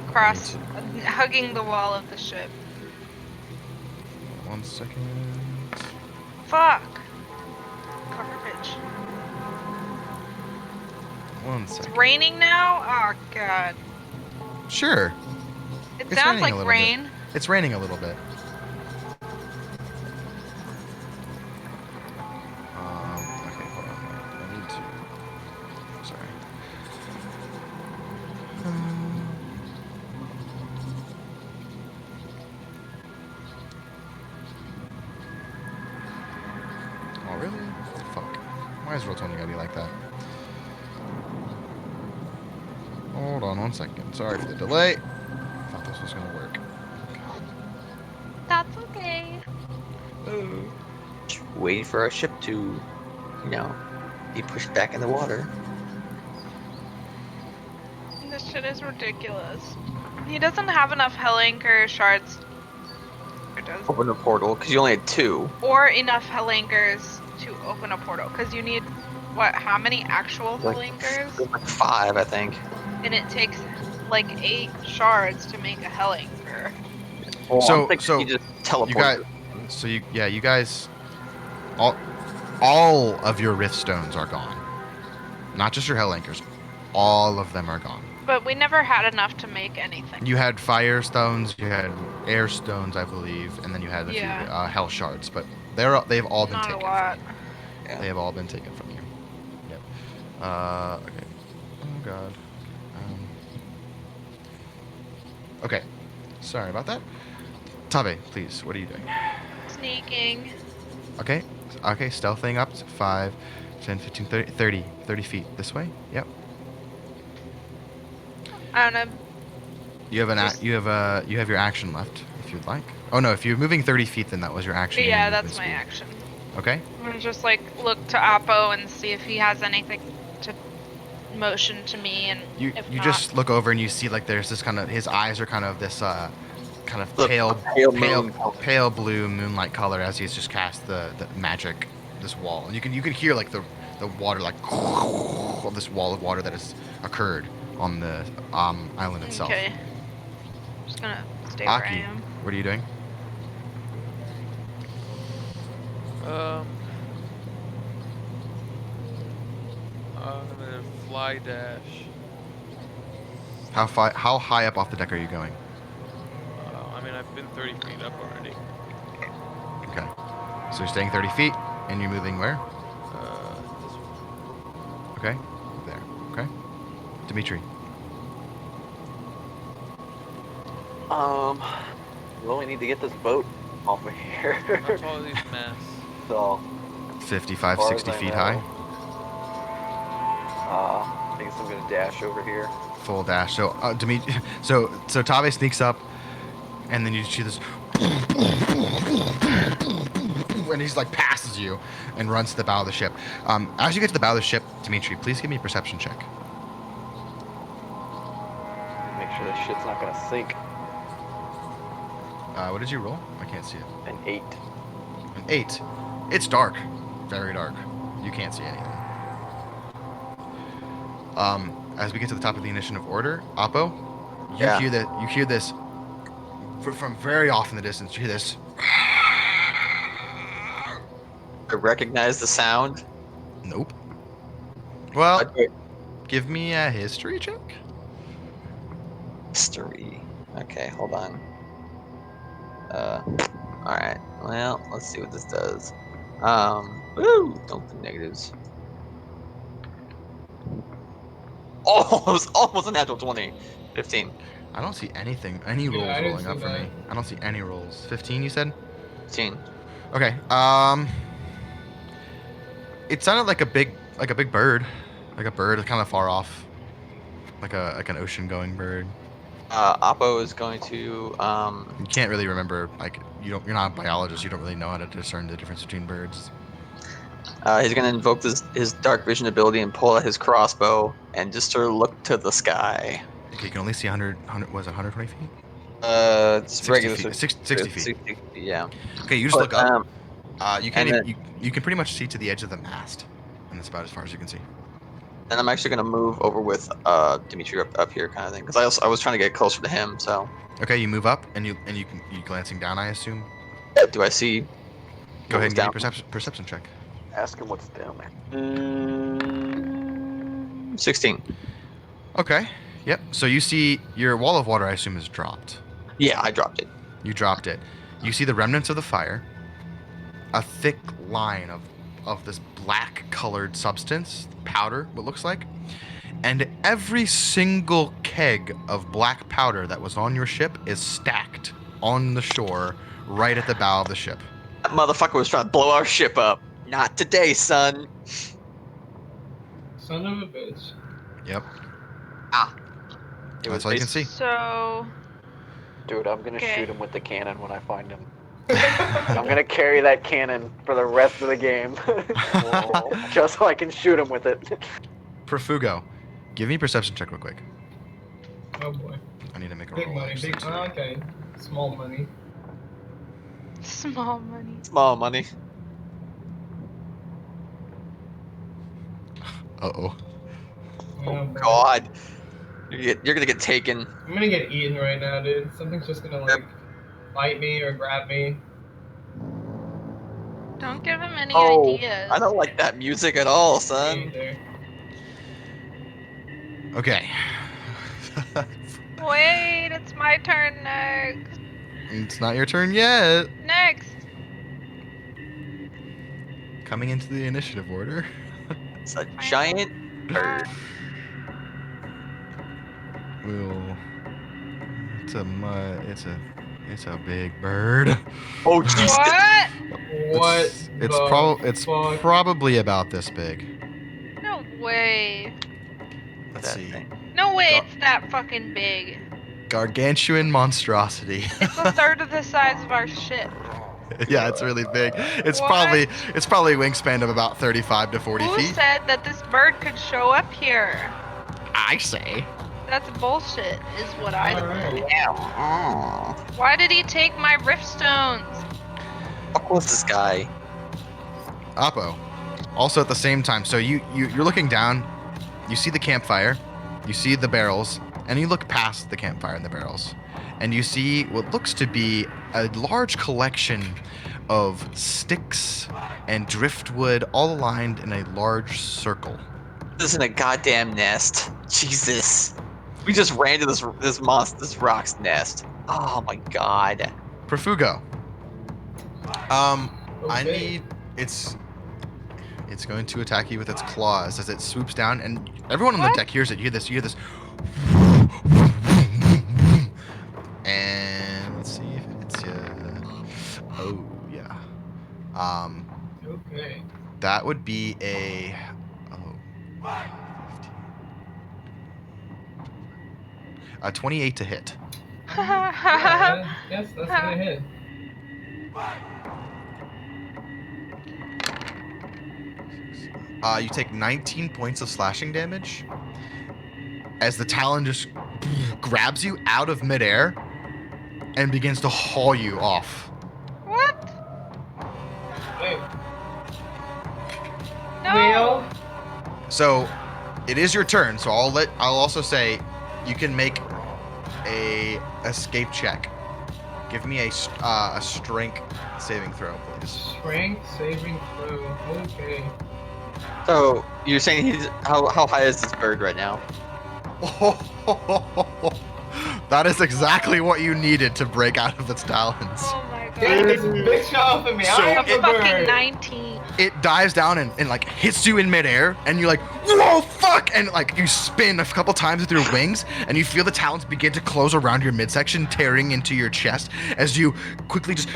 across, hugging the wall of the ship. 1 second. Fuck! Garbage. 1 It's second. raining now? Oh god. Sure. It It's sounds raining a like little rain. It's raining a little bit. Okay, hold on. I need to. Sorry. Oh, really? Fuck. Why is Roll20 gotta be like that? Hold on 1 second. Sorry for the delay. Thought this was gonna work. That's okay. Wait for our ship to, be pushed back in the water. This shit is ridiculous. He doesn't have enough hell anchor shards. Or does. Open a portal, because you only had 2. Or enough hell anchors to open a portal. Because you need, how many actual hell anchors? Like 5, I think. And it takes like 8 shards to make a hell anchor. Well, So- I'm thinking so you just teleport. You got. So you guys. All of your rift stones are gone. Not just your hell anchors. All of them are gone. But we never had enough to make anything. You had fire stones, you had air stones, I believe, and then you had a few Yeah. hell shards. But they've all been Not taken. a lot. Yeah. They have all been taken from you. Yep. Okay. Oh god. Okay. Sorry about that. Tabe, please. What are you doing? Sneaking. Okay. Okay. Stealthing up to 5, 10, 15, 30 feet this way. Yep. I don't know. You have you have your action left if you'd like. Oh no, if you're moving 30 feet, then that was your action. Yeah, and your that's my movement action. speed. Okay. I'm gonna just like look to Oppo and see if he has anything to motion to me, and You if you not, just look over and you see like there's this kind of his eyes are kind of this kind of Look, pale moon color. pale blue moonlight color as he's just cast the magic this wall, and you can hear like the water like of this wall of water that has occurred on the island itself. okay. I'm just gonna stay where I Aki, am. what are you doing? I'm gonna fly dash. How high up off the deck are you going? I mean, I've been 30 feet up already. Okay. So you're staying 30 feet, and you're moving where? This Okay. There. Okay. Dimitri. We only need to get this boat off of here. How tall are these masts? So, 55, Far as 60 I feet know. high. I guess I'm gonna dash over here. Full dash. So Dimitri, so Tabe sneaks up, and then you see this, and he's like passes you, and runs to the bow of the ship. As you get to the bow of the ship, Dimitri, please give me a perception check. Make sure this shit's not gonna sink. What did you roll? I can't see it. An 8. An 8. It's dark, very dark. You can't see anything. As we get to the top of the initiative order, Oppo, you Yeah. hear this from very off in the distance. You hear this. I recognize the sound. Nope. Well, I do it. give me a history check. History. Okay, hold on. Alright. Well, let's see what this does. Woo! Don't do negatives. Oh, it was almost a natural 20. 15. I don't see anything, any Yeah, rolls I didn't rolling up see for me. that. I don't see any rolls. 15, you said? 15. Okay. It sounded like a big like a big bird, like a bird kind of far off, like an ocean-going bird. Oppo is going to You can't really remember, like you're not a biologist. You don't really know how to discern the difference between birds. he's going to invoke his dark vision ability and pull out his crossbow and just sort of look to the sky. Okay, you can only see 100 was it 120 feet? It's 60 regular. feet. So 60 feet. 60, yeah. Okay, you just But, look up. You can't and even, you can pretty much see to the edge of the mast, and that's about as far as you can see. And I'm actually gonna move over with Dimitri up here, kind of thing, because I was trying to get closer to him. So Okay, you move up, and you glancing down, I assume. do I see? Go ahead and give me a down? perception check. Ask him what's down there. 16. Okay. Yep. So you see your wall of water, I assume, is dropped. Yeah, I dropped it. You dropped it. You see the remnants of the fire. A thick line of this black-colored substance, powder, what looks like. And every single keg of black powder that was on your ship is stacked on the shore right at the bow of the ship. That motherfucker was trying to blow our ship up. Not today, son. Son of a bitch. Yep. It That's all you can see. So, Dude, I'm gonna Okay. shoot him with the cannon when I find him. I'm gonna carry that cannon for the rest of the game. Just so I can shoot him with it. Profugo, give me a perception check real quick. Oh boy. I need to make a Big roll. money, actually, big. too. Oh, okay. Small money. small money. Small money. Uh-oh. Oh boy. God. You're gonna get taken. I'm gonna get eaten right now, dude. Something's just gonna like bite me or grab me. Don't give him any Oh, ideas. I don't like that music at all, Me son. either. Okay. Wait, it's my turn next. It's not your turn yet. Next. Coming into the initiative order. It's a giant bird. We'll. It's a big bird. Oh Jesus! What? What? It's fuck? probably about this big. No way. Let's That see. thing. No way Gar- it's that fucking big. Gargantuan monstrosity. It's a third of the size of our ship. Yeah, it's really big. It's What? probably a wingspan of about 35 to 40 Who feet. said that this bird could show up here? I say. That's bullshit, is what I Alright. say. Oh. Why did he take my rift stones? Fuck was this guy? Oppo. Also at the same time, so you're looking down, you see the campfire, you see the barrels, and you look past the campfire and the barrels, and you see what looks to be a large collection of sticks and driftwood all aligned in a large circle. This isn't a goddamn nest. Jesus. We just ran to this rock's nest. Oh my God. Profugo. I Okay. need it's going to attack you with its claws as it swoops down, and everyone on the What? deck hears it. You hear this. And let's see if it hits you. Oh yeah. Okay. That would be a 28 to hit. Yes, that's gonna hit. You take 19 points of slashing damage as the talon just grabs you out of midair and begins to haul you off. What? Wait. No. Leo? So it is your turn. So I'll also say you can make a escape check. Give me a strength saving throw, please. Strength saving throw. Okay. So you're saying he's how high is this bird right now? That is exactly what you needed to break out of its talons. Oh my Get this god. bitch off of me. So I am A the fucking bird. 19. It dives down and like hits you in midair, and you're like, whoa, fuck! And like you spin a couple times with your wings, and you feel the talons begin to close around your midsection, tearing into your chest as you quickly just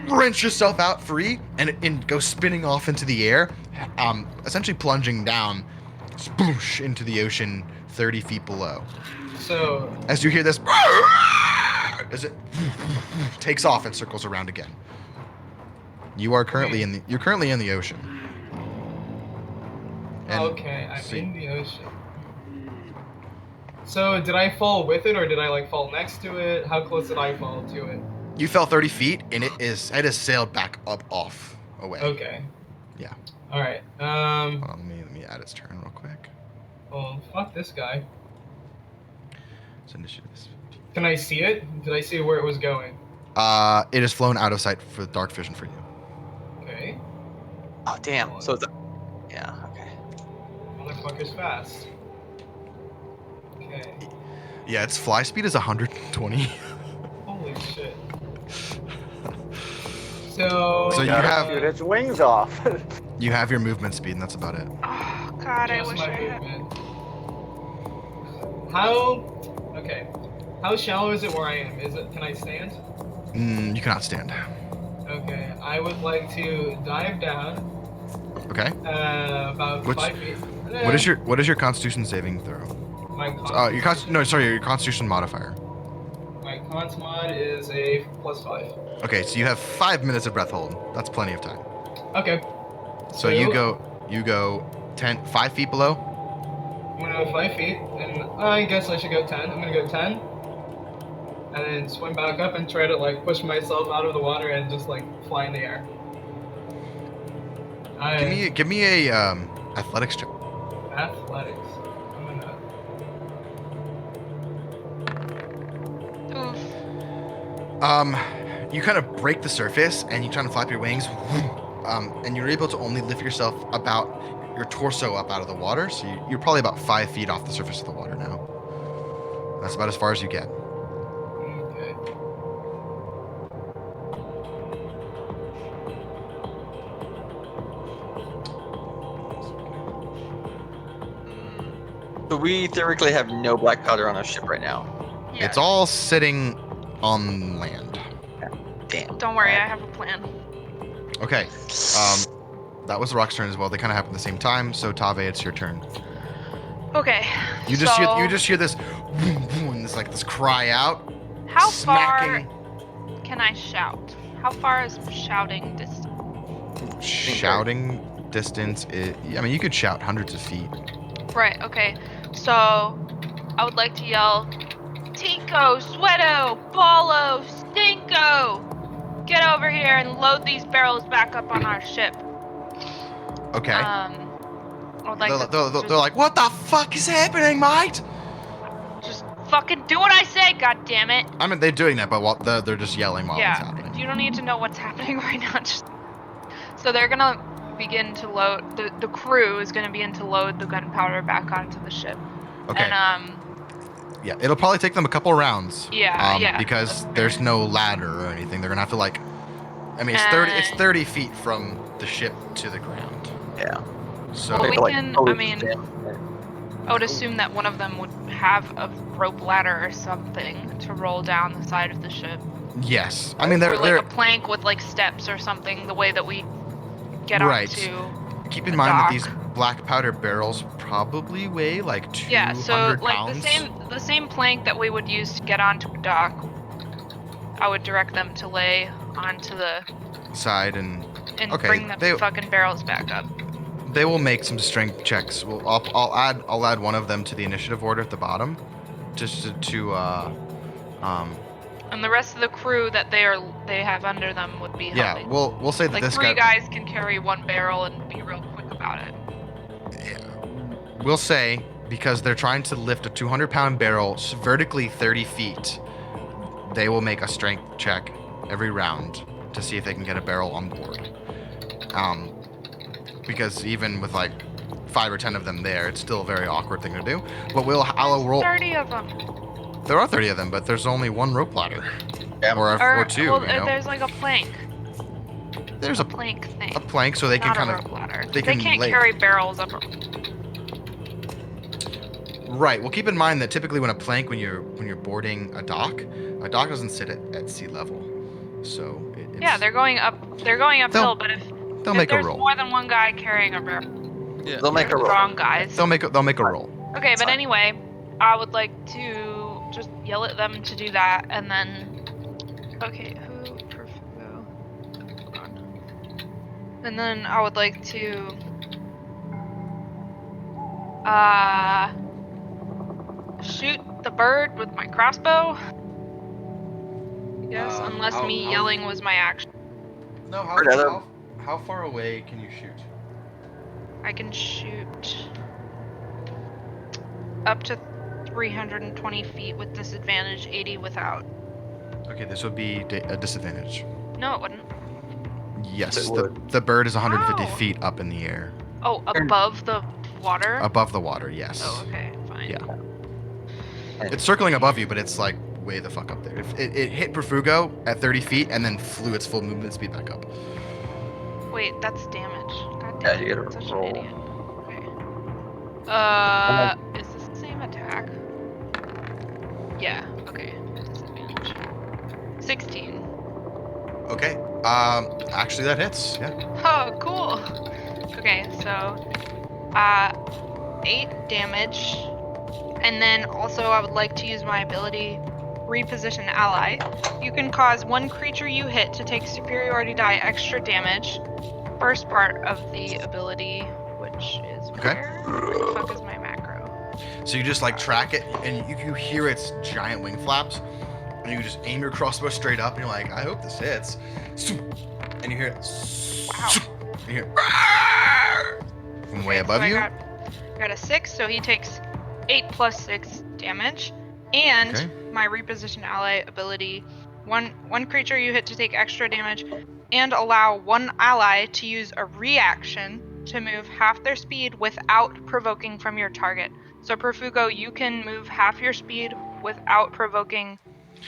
wrench yourself out free and go spinning off into the air, essentially plunging down, sploosh, into the ocean 30 feet below. So, As you hear this, as it takes off and circles around again. You're currently in the ocean. And okay, I'm in the ocean. So, did I fall with it, or did I like fall next to it? How close did I fall to it? You fell 30 feet, and it has sailed back up, off, away. Okay. Yeah. All right. Hold on, let me add its turn real quick. Well, fuck this guy. So initiative is 15. Can I see it? Did I see where it was going? It has flown out of sight for dark vision for you. Okay. Oh damn. So it's yeah. Okay. Motherfucker's fast. Okay. Yeah, its fly speed is 120. Holy shit. So So you Gotta have- shoot its wings off. You have your movement speed, and that's about it. Oh God, I just wish my I had. movement. How? Okay. How shallow is it where I am? Is it? Can I stand? You cannot stand. Okay. I would like to dive down. Okay. About What's- 5 feet. What is your Constitution saving throw? My Your Constitution modifier. My cons mod is a +5. Okay, so you have 5 minutes of breath hold. That's plenty of time. Okay. So you go 5 feet below. I'm gonna go 5 feet, and I guess I should go 10. I'm gonna go 10, and then swim back up and try to like push myself out of the water and just like fly in the air. Give me a athletics check. Athletics. I'm gonna. Oof. You kind of break the surface and you try to flap your wings, and you're able to only lift yourself about your torso up out of the water. So you're probably about 5 feet off the surface of the water now. That's about as far as you get. Okay. So we theoretically have no black powder on our ship right now. Yeah. It's all sitting on land. Damn. Don't worry, I have a plan. Okay. That was the Rock's turn as well. They kind of happened at the same time. So Tave, it's your turn. Okay. You just hear this, and it's like this cry out. How smacking. far can I shout? How far is shouting distance? Shouting distance. I mean, you could shout hundreds of feet. Right. Okay. So I would like to yell, Tinko, Sweato, Ballo, Stinko, get over here and load these barrels back up on our ship. Okay. I would like They're like, what the fuck is happening, mate? just fucking do what I say, god damn it. I mean, they're doing that, but they're just yelling while it's Yeah, happening. you don't need to know what's happening right now. So they're gonna begin to load. The crew is gonna begin to load the gunpowder back onto the ship. Okay. And Yeah, it'll probably take them a couple rounds. Yeah. Because there's no ladder or anything. They're gonna have to like. I mean, it's 30 feet from the ship to the ground. Yeah. So Well, They we have to, can- totally I mean- stand. I would assume that one of them would have a rope ladder or something to roll down the side of the ship. yes, I mean Or they're like a plank with like steps or something, the way that we get Right. onto. keep in the mind that dock. these black powder barrels probably weigh like 200 Yeah, so like pounds. the same plank that we would use to get onto a dock, I would direct them to lay onto the Side and okay, bring the they- fucking barrels back up. they will make some strength checks. I'll add one of them to the initiative order at the bottom, just to And the rest of the crew that they have under them would be yeah. helping. We'll say that Like this 3 guy. guys can carry 1 barrel and be real quick about it. We'll say because they're trying to lift a 200-pound barrel vertically 30 feet, they will make a strength check every round to see if they can get a barrel on board. Because even with like 5 or 10 of them there, it's still a very awkward thing to do. But I'll roll. 30 of them. There are 30 of them, but there's only 1 rope ladder. Yeah. Or 2, well, you know. there's like a plank. There's A a plank thing. plank so they can Not kind a of rope ladder. they They can can't lay- carry barrels up. Right. Well, keep in mind that typically when you're boarding a dock doesn't sit at sea level. So Yeah, they're going up. They're going uphill, but if they'll make a there's roll. more than one guy carrying a barrel, Yeah. They'll make a roll. strong guys. They'll make a roll. Okay, It's but fine. anyway, I would like to just yell at them to do that, and then. Okay, who Perfugo? Hold on. And then I would like to. Shoot the bird with my crossbow. Yes, unless me yelling was my action. No, Or how far away can you shoot? I can shoot up to 320 feet with disadvantage, 80 without. Okay, this would be a disadvantage. No, it wouldn't. Yes, It would. the bird is 150 Wow. feet up in the air. Oh, above the water? Above the water, yes. Oh, okay, fine. Yeah. It's circling above you, but it's like way the fuck up there. It hit Perfugo at 30 feet and then flew its full movement speed back up. Wait, that's damage. God Yeah, damn you it, gotta I'm such roll. an idiot. Okay. Is this the same attack? Yeah, okay. Disadvantage. 16. Okay. Actually that hits. Yeah. Oh, cool. Okay, so 8 damage. And then also I would like to use my ability Reposition Ally. You can cause one creature you hit to take superiority die extra damage. First part of the ability, which is Okay. where the fuck is my macro? So you just like track it and you hear its giant wing flaps and you just aim your crossbow straight up and you're like, I hope this hits. And you hear it. Wow. And you hear from way Okay, above so you. I got a 6, so he takes 8 plus 6 damage. And Okay. my Reposition Ally ability, one creature you hit to take extra damage, and allow one ally to use a reaction to move half their speed without provoking from your target. So Perfugo, you can move half your speed without provoking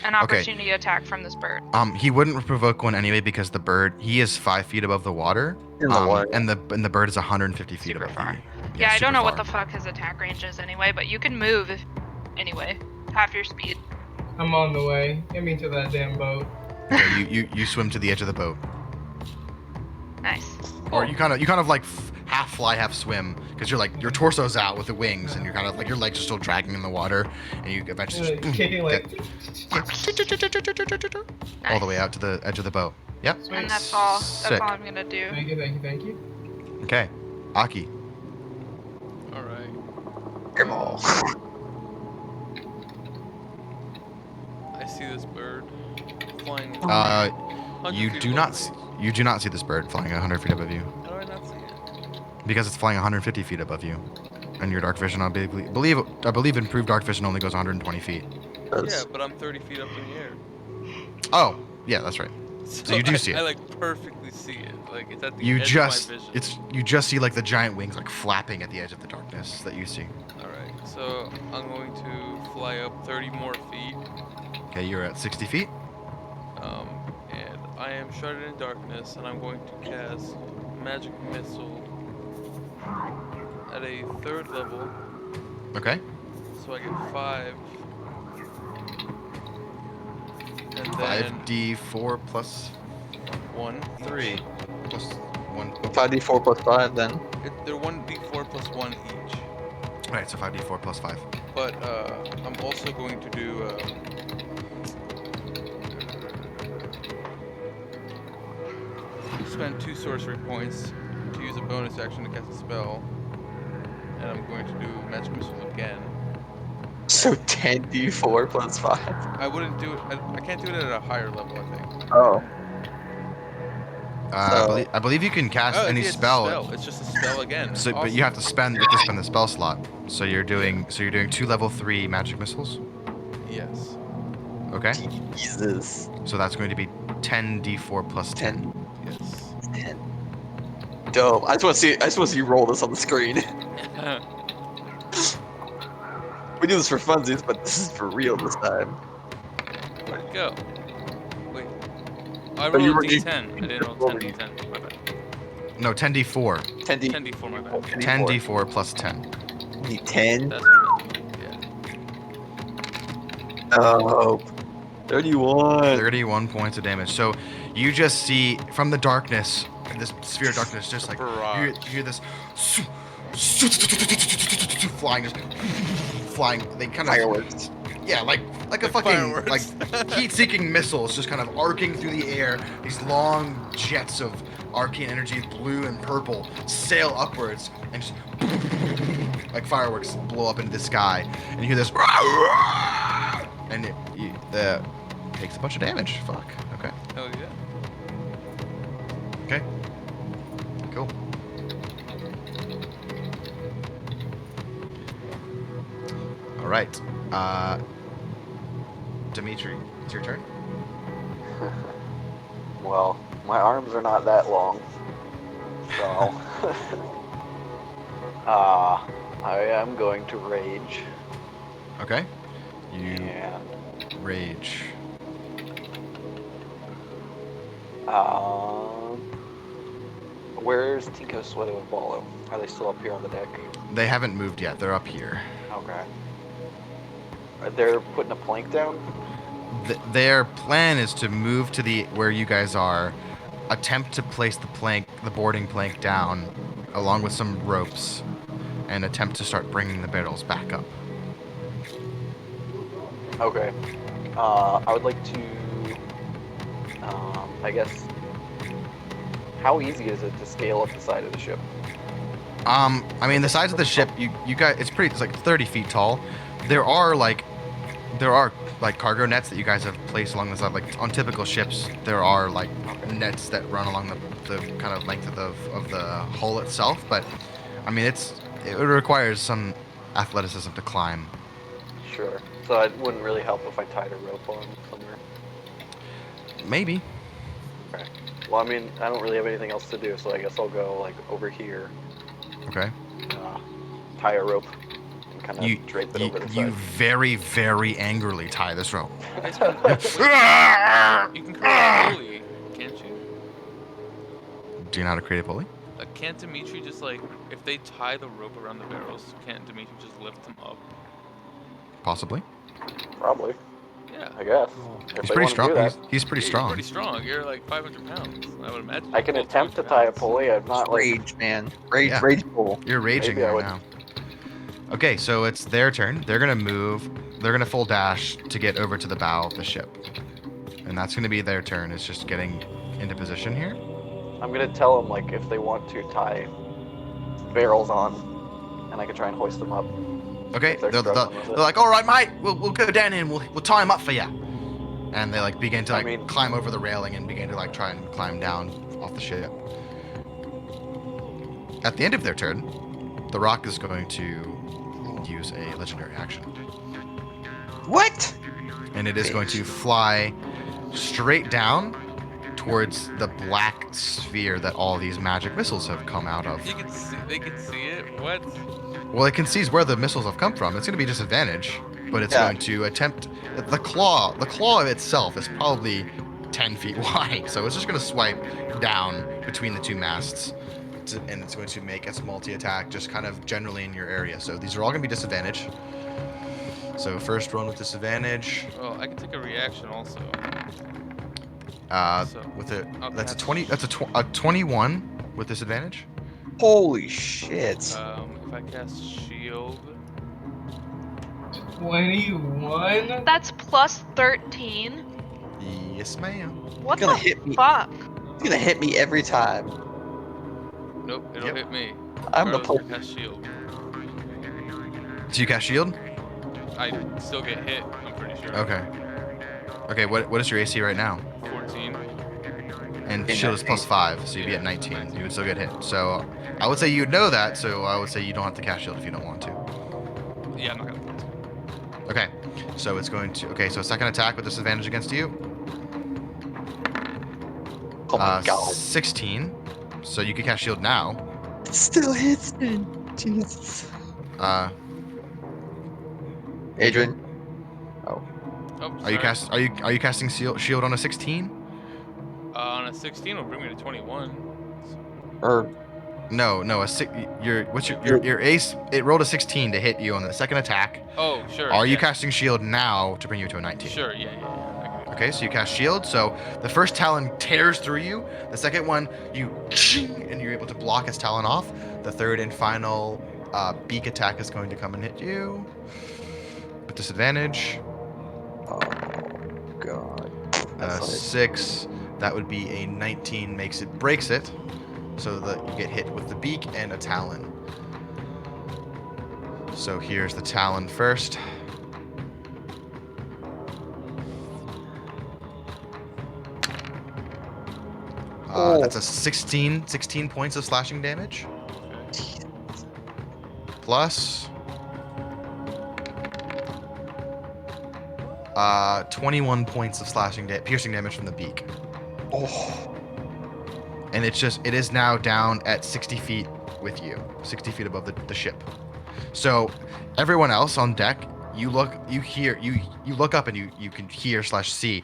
an opportunity attack from this bird. He wouldn't provoke one anyway because the bird he is 5 feet above the water. In the water. And the bird is 150 feet Super above far. you. Yeah, I super don't know what far. the fuck his attack range is anyway, but you can move anyway, half your speed. I'm on the way. Get me to that damn boat. Okay, you swim to the edge of the boat. Nice. Or you kind of like half fly, half swim, because you're like your torso's out with the wings, and you're kind of like your legs are still dragging in the water, and you eventually just Kicking like. all the way out to the edge of the boat. Yep. And that's all. That's Sick. all I'm gonna do. Thank you, thank you, thank you. Okay, Aki. All right. Come on. I see this bird flying. You 100 feet do above not me. you do not see this bird flying 100 feet above you How do I not see it? because it's flying 150 feet above you, and your dark vision I believe improved dark vision only goes 120 feet. Yeah, but I'm 30 feet up in the air. Oh, yeah, that's right. So you do see it. I like perfectly see it. Like it's at the You edge just of my vision. you just see like the giant wings like flapping at the edge of the darkness that you see. All right. So I'm going to fly up 30 more feet. Okay, you're at 60 feet. And I am shrouded in darkness, and I'm going to cast magic missile at a 3rd level. Okay. So I get 5. And then 5d4 plus 1, 3 plus 1. 5d4 plus 5 then. They're 1d4 plus 1 each. Alright, so 5d4 plus 5. But I'm also going to do spend 2 sorcery points to use a bonus action to cast a spell, and I'm going to do magic missile again. So 10d4 plus 5. I wouldn't do it. I can't do it at a higher level, I think. Oh. I believe you can cast any yeah, it's a spell. It's just a spell again. So, but you have to spend the spell slot. So you're doing 2 level 3 magic missiles. Yes. Okay. Jesus. So that's going to be 10d4 plus 10. Yes. 10. Dope. I just want to see you roll this on the screen. We do this for funsies, but this is for real this time. Where'd it go? Wait. I Oh, you rolled a were- d10. I didn't roll 10d10. My bad. No, 10d4. 10d. 10d4, my bad. 10d4 plus 10. 10. That's right. Yeah. Oh. 31. 31 points of damage. So you just see from the darkness, this sphere of darkness, just like you hear this flying, flying. They kind of Fireworks. yeah, like a fucking like heat-seeking missiles, just kind of arcing through the air. These long jets of arcane energy, blue and purple, sail upwards and just like fireworks blow up into the sky, and you hear this, and it takes a bunch of damage. Fuck. Okay. Hell yeah. Okay. Cool. All right. Dimitri, it's your turn. Well, my arms are not that long, so I am going to rage. Okay. You And rage. where's Tinko, Sweato, and Ballo? Are they still up here on the deck? They haven't moved yet. They're up here. Okay. They're putting a plank down? Their plan is to move to where you guys are, attempt to place the boarding plank down, along with some ropes, and attempt to start bringing the barrels back up. Okay. I would like to, I guess, how easy is it to scale up the side of the ship? I mean, the size of the ship, you guys, it's like 30 feet tall. There are cargo nets that you guys have placed along the side. Like on typical ships, there are like nets that run along the kind of length of the hull itself. But I mean, it requires some athleticism to climb. Sure. So it wouldn't really help if I tied a rope on somewhere? Maybe. Okay. Well, I mean, I don't really have anything else to do, so I guess I'll go, like, over here, Okay. tie a rope, and kind of drape it over the You side. very, very angrily tie this rope. You can create a pulley, can't you? Do you know how to create a pulley? Can't Dimitri just like, if they tie the rope around the barrels, can't Dimitri just lift them up? Possibly. Probably, Yeah. I guess. If He's they pretty wanna strong. do that. He's pretty You're strong. pretty strong. You're like 500 pounds. I would imagine. I can Well, attempt to 200 tie a pounds. pulley. I'm not, like... Rage, man. Rage, Yeah. rage pull. You're raging Maybe I right would- now. Okay, so it's their turn. They're gonna move. They're gonna full dash to get over to the bow of the ship, and that's gonna be their turn. It's just getting into position here. I'm gonna tell them, like, if they want to tie barrels on, and I can try and hoist them up. Okay, If they're they're struggling with it. like, all right, mate, we'll go down here and we'll tie him up for you. And they like begin to I like mean- climb over the railing and begin to like try and climb down off the ship. At the end of their turn, the Rock is going to use a legendary action, What? and it is going to fly straight down towards the black sphere that all these magic missiles have come out of. You can see. They can see it. What? Well, it can seize where the missiles have come from. It's going to be a disadvantage, but it's Yeah. going to attempt the claw. The claw itself is probably 10 feet wide, so it's just going to swipe down between the two masts, and it's going to make its multi-attack just kind of generally in your area. So these are all going to be disadvantage. So first run with disadvantage. Oh, I can take a reaction also. So, With it, I'll that's a cast 20. That's a 21 with disadvantage. Holy shit. If I cast shield, 21? That's plus 13. Yes, ma'am. What It's gonna the hit me. fuck? It's gonna hit me every time. nope, it'll Yep. hit me. I'm the Regardless if po- I cast shield. So you cast shield. I still get hit. I'm pretty sure. Okay. Okay. What is your AC right now? 14. And In shield is plus 5, so you'd be at 19. You would still get hit. So I would say you'd know that, so I would say you don't have to cast shield if you don't want to. Yeah, I'm not gonna. Okay, so it's going to... Okay, so second attack with disadvantage against you. Oh my god. 16. So you can cast shield now. It still hits me. Jesus. Adrian. Oh, Are you sorry. casting shield on a 16? On a 16 will bring me to 21. Or No, your ace? It rolled a 16 to hit you on the second attack. Oh, sure. Are you yeah. casting shield now to bring you to a 19? Sure. Yeah. I can Okay, so you cast shield. So the first talon tears through you. The second one, you ching, and you're able to block its talon off. The third and final beak attack is going to come and hit you with disadvantage. Oh god. That's like 6. That would be a 19. Breaks it, so that you get hit with the beak and a talon. So here's the talon first. That's a 16 points of slashing damage. Plus 21 points of piercing damage from the beak. oh. And it is now down at 60 feet with you, 60 feet above the ship. So everyone else on deck, you look up and you can hear/see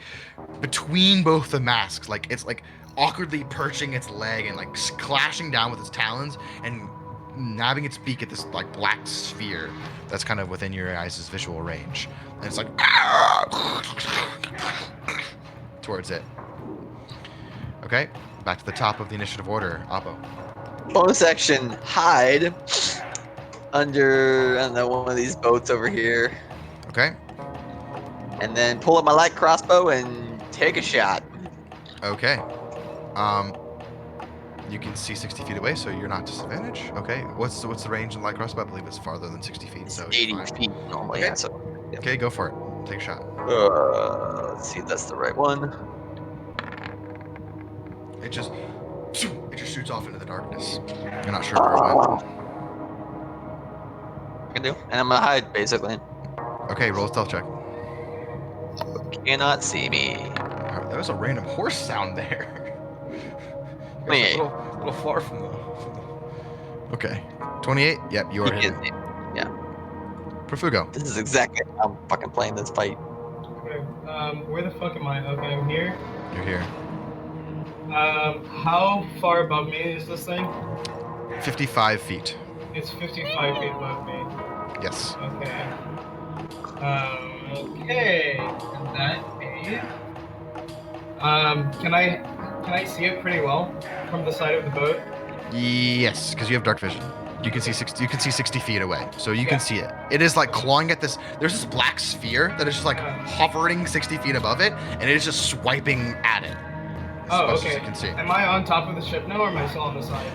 between both the masks, like it's like awkwardly perching its leg and like clashing down with its talons and nabbing its beak at this like black sphere that's kind of within your guys' visual range. And it's like towards it. Okay, back to the top of the initiative order. Oppo. Bonus action, hide under, I don't know, one of these boats over here. Okay. And then pull up my light crossbow and take a shot. Okay. You can see 60 feet away, so you're not disadvantaged. Okay. What's the range in light crossbow? I believe it's farther than 60 feet. So It's 80 you're fine. feet normally. Okay. Yeah, so, yeah. Okay, go for it. Take a shot. Let's see if that's the right one. It just shoots off into the darkness. You're not sure where it went. I can do. And I'm gonna hide, basically. Okay, roll a stealth check. Cannot see me. There was a random horse sound there. Me. A little far from the. Okay. 28. Yep, you are You hitting. can see me. Yeah. Profugo. This is exactly how I'm fucking playing this fight. Okay, where the fuck am I? Okay, I'm here. You're here. How far above me is this thing? 55 feet. It's 55 feet above me. Yes. Okay. Okay. In that case, can I see it pretty well from the side of the boat? Yes, because you have dark vision. You can see 60. You can see 60 feet away, so you Yeah. can see it. It is like clawing at this. There's this black sphere that is just like hovering 60 feet above it, and it is just swiping at it. Oh, As best as okay. you can see. Am I on top of the ship now, or am I still on the side?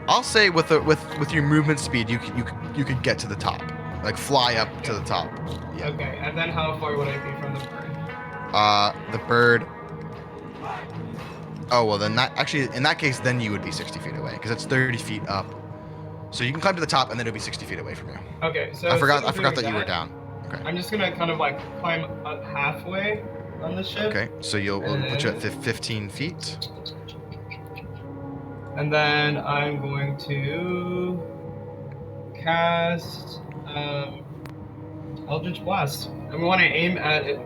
I'll say with your movement speed, you could get to the top, like fly up to the top. Yeah. Okay, and then how far would I be from the bird? The bird. Oh well, then in that case, then you would be 60 feet away because it's 30 feet up. So you can climb to the top, and then it'll be 60 feet away from you. Okay, so I forgot since we're that you were doing down. Okay. I'm just gonna kind of like climb up halfway on the ship. Okay. So we'll put you at 15 feet. And then I'm going to cast Eldritch Blast. And we want to aim at it.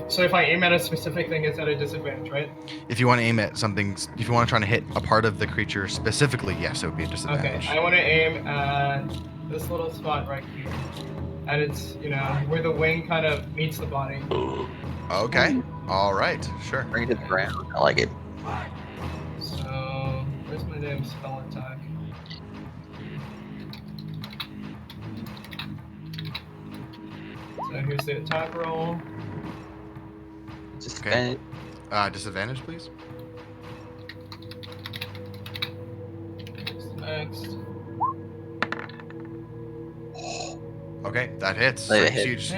So if I aim at a specific thing, it's at a disadvantage, right? If you want to aim at something, if you want to try to hit a part of the creature specifically, yes, it would be a Okay, disadvantage. I want to aim at this little spot right here. And it's, where the wing kind of meets the body. Okay. All right. Sure. Bring it to the ground. I like it. So, where's my damn spell attack? So here's the attack roll. Just Okay. Disadvantage, please. Next. Okay, that hits. Let it So hit. you just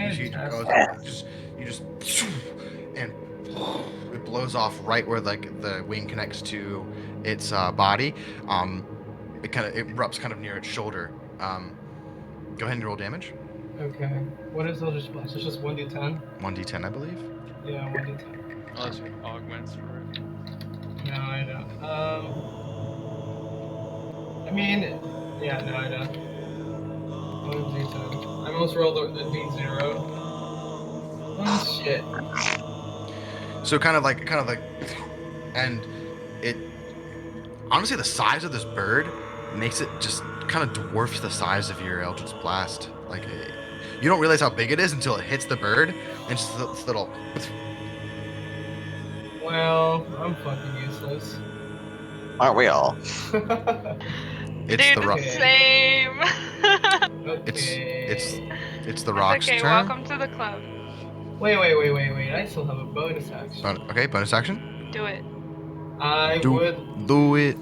and it blows off right where like the wing connects to its body. It erupts kind of near its shoulder. Go ahead and roll damage. Okay. What is Eldritch Blast? It's just 1d10? 1d10, I believe. Yeah, 1d10. Unless it augments for it. No, I don't. I mean, yeah, no, I don't. 1d10. I almost rolled a d0. Oh, shit. So kind of like, and it honestly the size of this bird makes it just kind of dwarfs the size of your Eldritch Blast. Like you don't realize how big it is until it hits the bird, and just this little Well, I'm fucking useless. Aren't we all? It's Dude, the rock. same. It's Okay. it's the It's rock's okay. turn. Welcome to the club. Wait. I still have a bonus action. Okay, bonus action. Do it. I Do would. do it.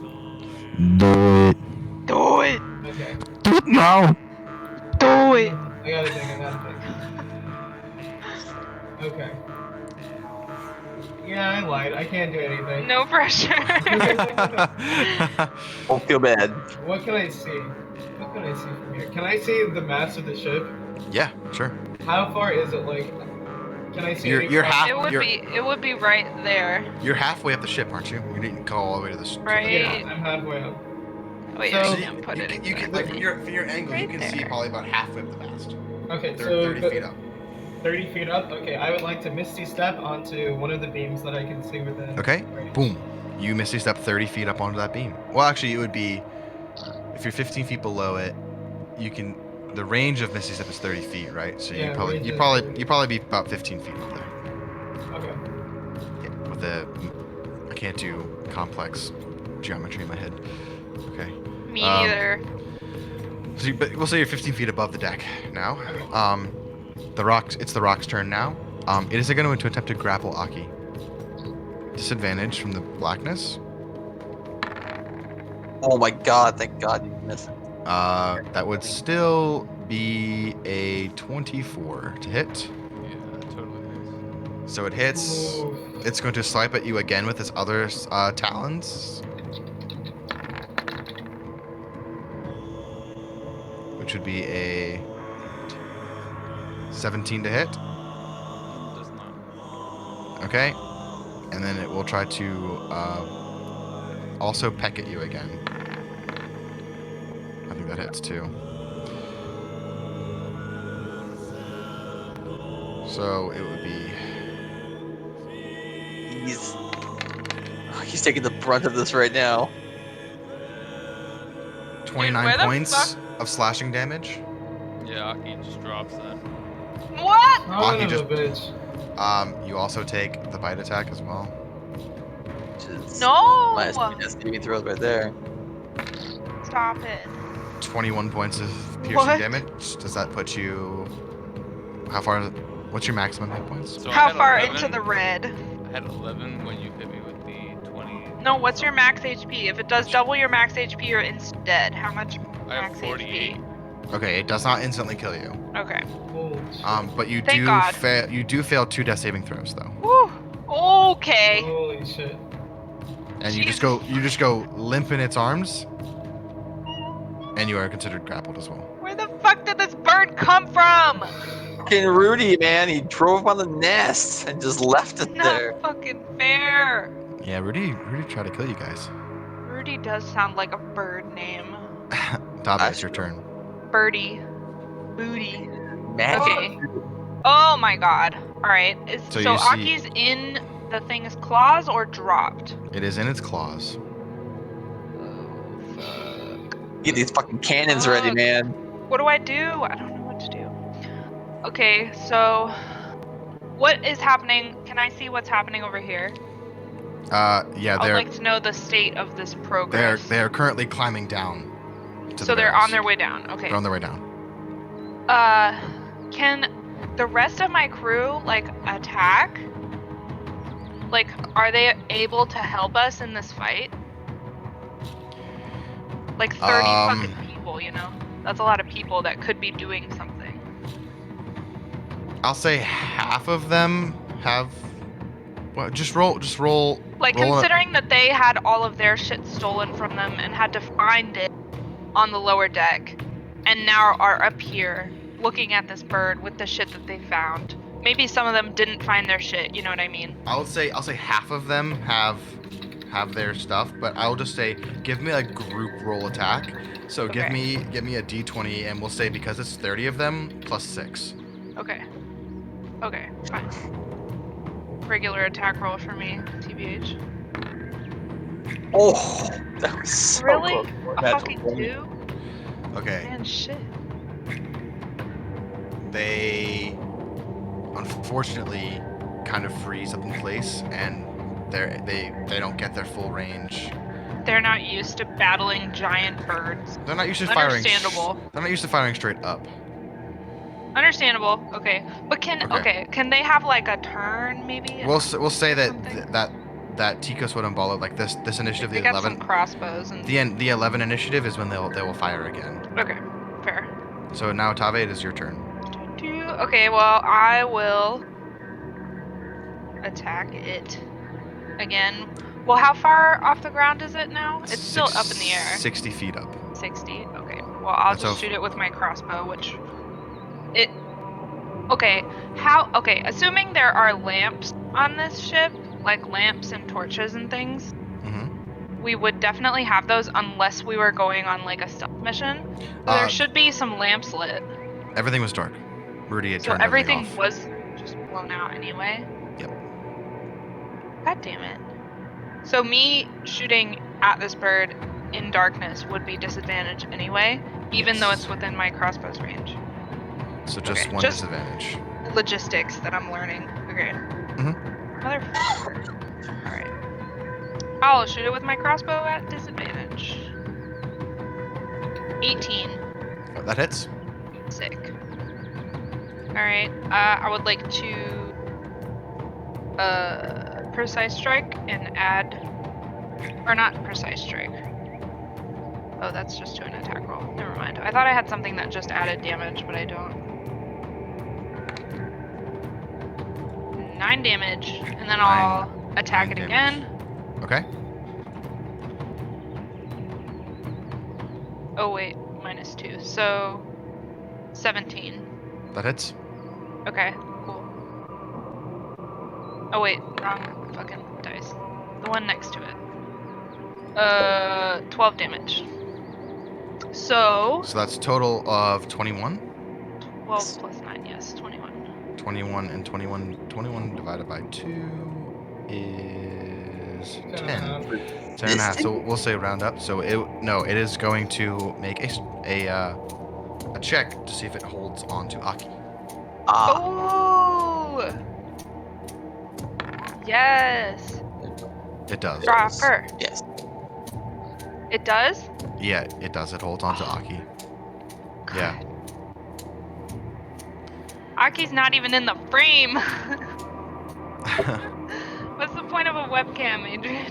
Do it. Do it. Okay. Do it now. Do it. I gotta think. Okay. Yeah, I lied. I can't do anything. No pressure. Don't feel bad. What can I see? What can I see from here? Can I see the mast of the ship? Yeah, sure. How far is it? Like, can I see? You're- any you're cross- half- It would be right there, You're halfway up the ship, aren't you? You didn't go all the way to the. right? Yeah, I'm halfway up. Wait, So- I can't put you it. can, you can exactly. like from your angle, you Right can see there. probably about halfway up the mast. Okay, They're so 30 feet up. 30 feet up. Okay, I would like to misty step onto one of the beams that I can see within. Okay. range. Boom. You misty step 30 feet up onto that beam. Well, actually, it would be if you're 15 feet below it. You can. The range of misty step is 30 feet, right? So Yeah, you probably range you is probably 30. you probably be about 15 feet up there. Okay. Yeah, with a. I can't do complex geometry in my head. Okay. Me Um, neither. So but we'll say you're 15 feet above the deck now. Okay. It's the rock's turn now. It is going to attempt to grapple Aki. Disadvantage from the blackness. Oh my god, thank god you missed it. That would still be a 24 to hit. Yeah, totally is. So it hits. Ooh. It's going to swipe at you again with its other talons. Which would be a 17 to hit. Does not. Okay. And then it will try to also peck at you again. I think that hits too. So it would be. He's taking the brunt of this right now. 29 where the points of slashing damage. Yeah, Aki just drops that. What? Son Aki of just- a bitch. You also take the bite attack as well. Which is No! my saving throws right there. Stop it. 21 points of piercing What? damage. Does that put you? How far? What's your maximum hit points? So I How had far 11. into the red? I had 11 when you hit me with the 20. No, what's your max HP? If it does double your max HP, you're instant dead. How much I have max 48. Okay, it does not instantly kill you. HP? Okay. Holy shit. But you Thank do God. fail. You do fail 2 death saving throws though, Woo. Okay. Holy shit. and you just go limp in its arms, and you are considered grappled as well. Where the fuck did this bird come from? Fucking Rudy, man, he drove on the nest and just left it Not there. fucking fair. Yeah, Rudy tried to kill you guys. Rudy does sound like a bird name. Dabe, it's your turn. Birdie. Booty. Magic. Okay. Oh my god. Alright. So So you see- Aki's in the thing's claws or dropped? It is in its claws. Get these fucking cannons ready, Fuck. man. What do? I don't know what to do. Okay, so what is happening? Can I see what's happening over here? Yeah, I'd they're like to know the state of this they're progress. they are currently climbing down. To So the they're barrels. on their way down. Okay. They're on their way down. Can the rest of my crew like attack? Like, are they able to help us in this fight? Like 30 fucking people, you know? That's a lot of people that could be doing something. I'll say half of them have. Well, just roll. Like, roll considering that they had all of their shit stolen from them and had to find it on the lower deck, and now are up here looking at this bird with the shit that they found. Maybe some of them didn't find their shit, you know what I mean? I'll say half of them have their stuff, but I'll just say give me a group roll attack. So give Okay. me a d20, and we'll say because it's 30 of them plus 6. Okay. Okay, fine. Regular attack roll for me, TBH. Oh, that was so Really? close. A That's fucking one. 2? Okay. Man, shit. They unfortunately kind of freeze up in place, and they don't get their full range. They're not used to battling giant birds. They're not used to firing. Understandable. They're not used to firing straight up. Understandable. Okay, but Okay. can they have like a turn maybe? We'll say that Something? that Tico Swodambala, like this initiative, They the got 11, some crossbows and. the 11 initiative is when they will fire again. Okay, fair. So now Tave, it is your turn. Okay, well I will attack it again. Well, how far off the ground is it now? It's still up in the air. 60 feet up. 60. Okay. Well, I'll That's just shoot it with my crossbow, which it. Okay. How? Okay. Assuming there are lamps on this ship, like lamps and torches and things, Mm-hmm. we would definitely have those unless we were going on like a stealth mission. So there should be some lamps lit. Everything was dark. Rudy had So turned everything off. was just blown out anyway. Yep. God damn it. So me shooting at this bird in darkness would be disadvantage anyway, even though it's within my crossbow's range. So just Okay, one just- disadvantage. Logistics that I'm learning. Okay. Motherfucker. Alright. I'll shoot it with my crossbow at disadvantage. 18. That hits. Sick. Alright, I would like to precise strike and add, or not precise strike. Oh, that's just to an attack roll. Never mind. I thought I had something that just added damage, but I don't. 9 damage, and then I'll attack it 9 again. Okay. Oh wait, -2, so 17. That hits. Okay, cool. Oh wait, wrong fucking dice. The one next to it. 12 damage. So So that's total of 21. 12 plus 9, yes, 21. 21 and 21 divided by 2 is 10. 10 and a half. So we'll say round up. So it is going to make a check to see if it holds on to Aki. Oh! Yes! It does. Dropper. Yes. It does? Yeah, it does. It holds on to Aki. Yeah. Aki's not even in the frame! What's the point of a webcam, Adrian?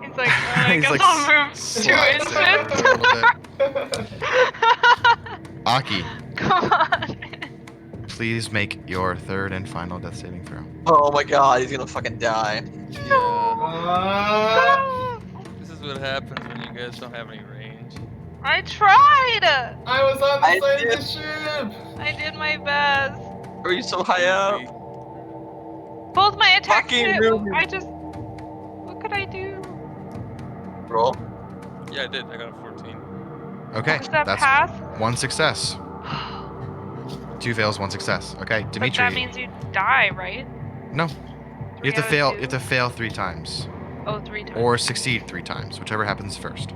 He's like, I He's guess like I'll move 2 slides it inches. a little bit. Aki, Come on. please make your third and final death saving throw. Oh my god, he's gonna fucking die. Yeah. This is what happens when you guys don't have any range. I tried! I was on the I side did. of the ship. I did my best. Are you so high up? Both my attacks Fucking hit. Ruby. What could I do? Roll. Yeah, I did. I got a 14. Okay, Does that that's pass? 1 success. 2 fails, 1 success. Okay, But Dimitri. that means you die, right? No. You have to 3 fail. out of You have to fail 3 times, 2? Oh, 3 times. or succeed 3 times, whichever happens first.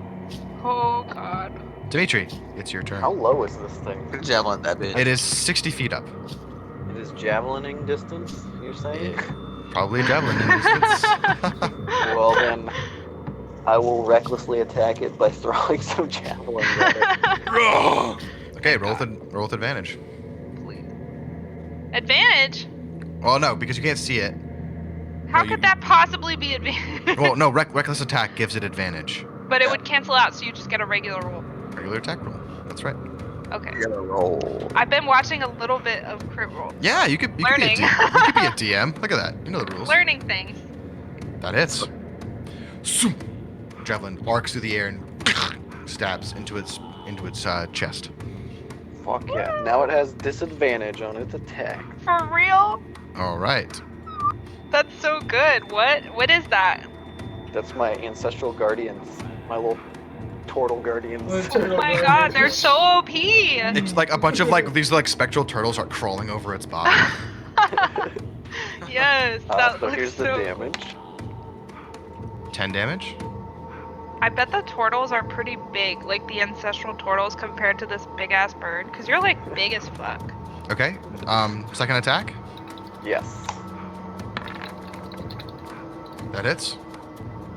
Oh god. Dimitri, it's your turn. How low is this thing? Javelin that bitch. It is 60 feet up. It is javelining distance, you're saying? Probably a javelin in distance. Well then, I will recklessly attack it by throwing some javelins at it. Okay, roll with advantage. Please. Advantage? Well, no, because you can't see it. How No, could that possibly be advantage? Well, no, reckless attack gives it advantage. But it would cancel out, so you just get a regular roll. Regular attack roll. That's right. Okay. You gotta roll. I've been watching a little bit of crit roll. Yeah, you could be a Learning. DM. Look at that. You know the rules. Learning things. That hits. Zoom. Javelin arcs through the air and stabs into its chest. Fuck yeah. Now it has disadvantage on its attack. For real? All right. That's so good. What is that? That's my ancestral guardians. My little turtle guardians. Oh my god, they're so OP! It's like a bunch of these spectral turtles are crawling over its body. Yes, that So looks here's the so... damage. 10 damage. I bet the turtles are pretty big, like the ancestral turtles compared to this big ass bird, because you're like big as fuck. Okay. Second attack. Yes. That hits.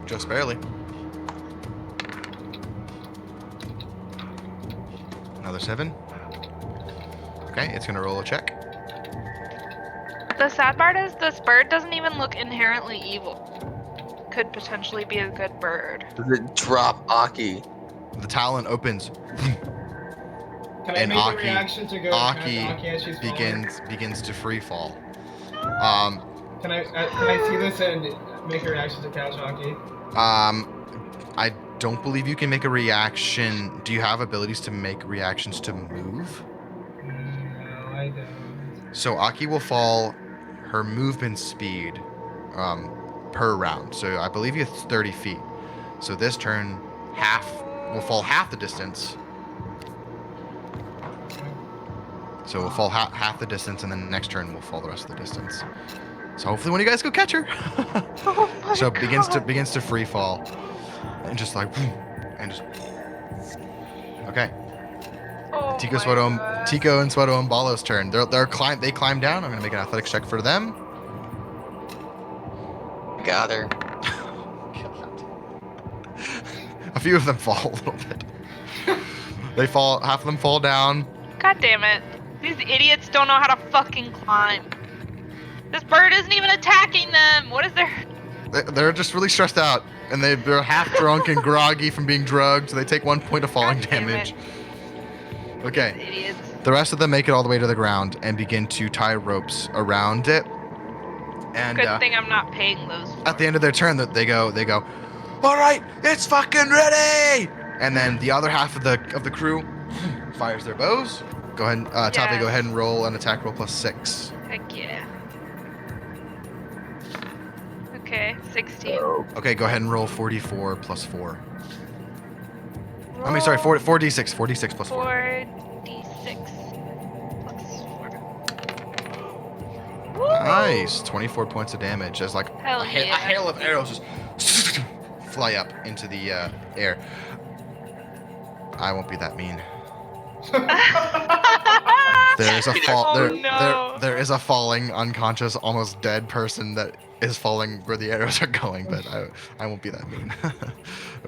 Just barely. Another 7. Okay, it's gonna roll a check. The sad part is this bird doesn't even look inherently evil. Could potentially be a good bird. Does it drop Aki? The talon opens. Can I And make a Aki- reaction to go catch Aki Aki as she's falling? begins to free fall. Can I see this and make a reaction to catch Aki? I don't believe you can make a reaction. Do you have abilities to make reactions to move? No, I don't. So Aki will fall her movement speed per round. So I believe it's 30 feet. So this turn will fall half the distance. So we'll fall half the distance, and then next turn we'll fall the rest of the distance. So hopefully one of you guys go catch her. Oh my So God. begins to free fall, and just like, and just. Okay. Oh Tico, my Sweato, God. Tico and Sweato and Balo's turn. They climb down. I'm gonna make an athletics check for them. Got her. A few of them fall a little bit. They fall. Half of them fall down. God damn it. These idiots don't know how to fucking climb. This bird isn't even attacking them. What is their... They're just really stressed out, and they're half drunk and groggy from being drugged. So they take 1 point of falling God damn damage. These Okay. idiots. The rest of them make it all the way to the ground and begin to tie ropes around it. And Good thing I'm not paying those. at the end of their turn, they go, all right, it's fucking ready. And then the other half of the crew fires their bows. Go ahead, Tavi, Yes. go ahead and roll an attack roll +6. Heck yeah. Okay, 16. Okay, go ahead and roll 44 +4. I mean, sorry, 4d6. 4d6 +4. 4d6 plus 4. Woo! Nice, 24 points of damage. As like Hell a yeah. hail of arrows just fly up into the air. I won't be that mean. There is a fall. Oh, there, no. there is a falling, unconscious, almost dead person that is falling where the arrows are going, but I won't be that mean.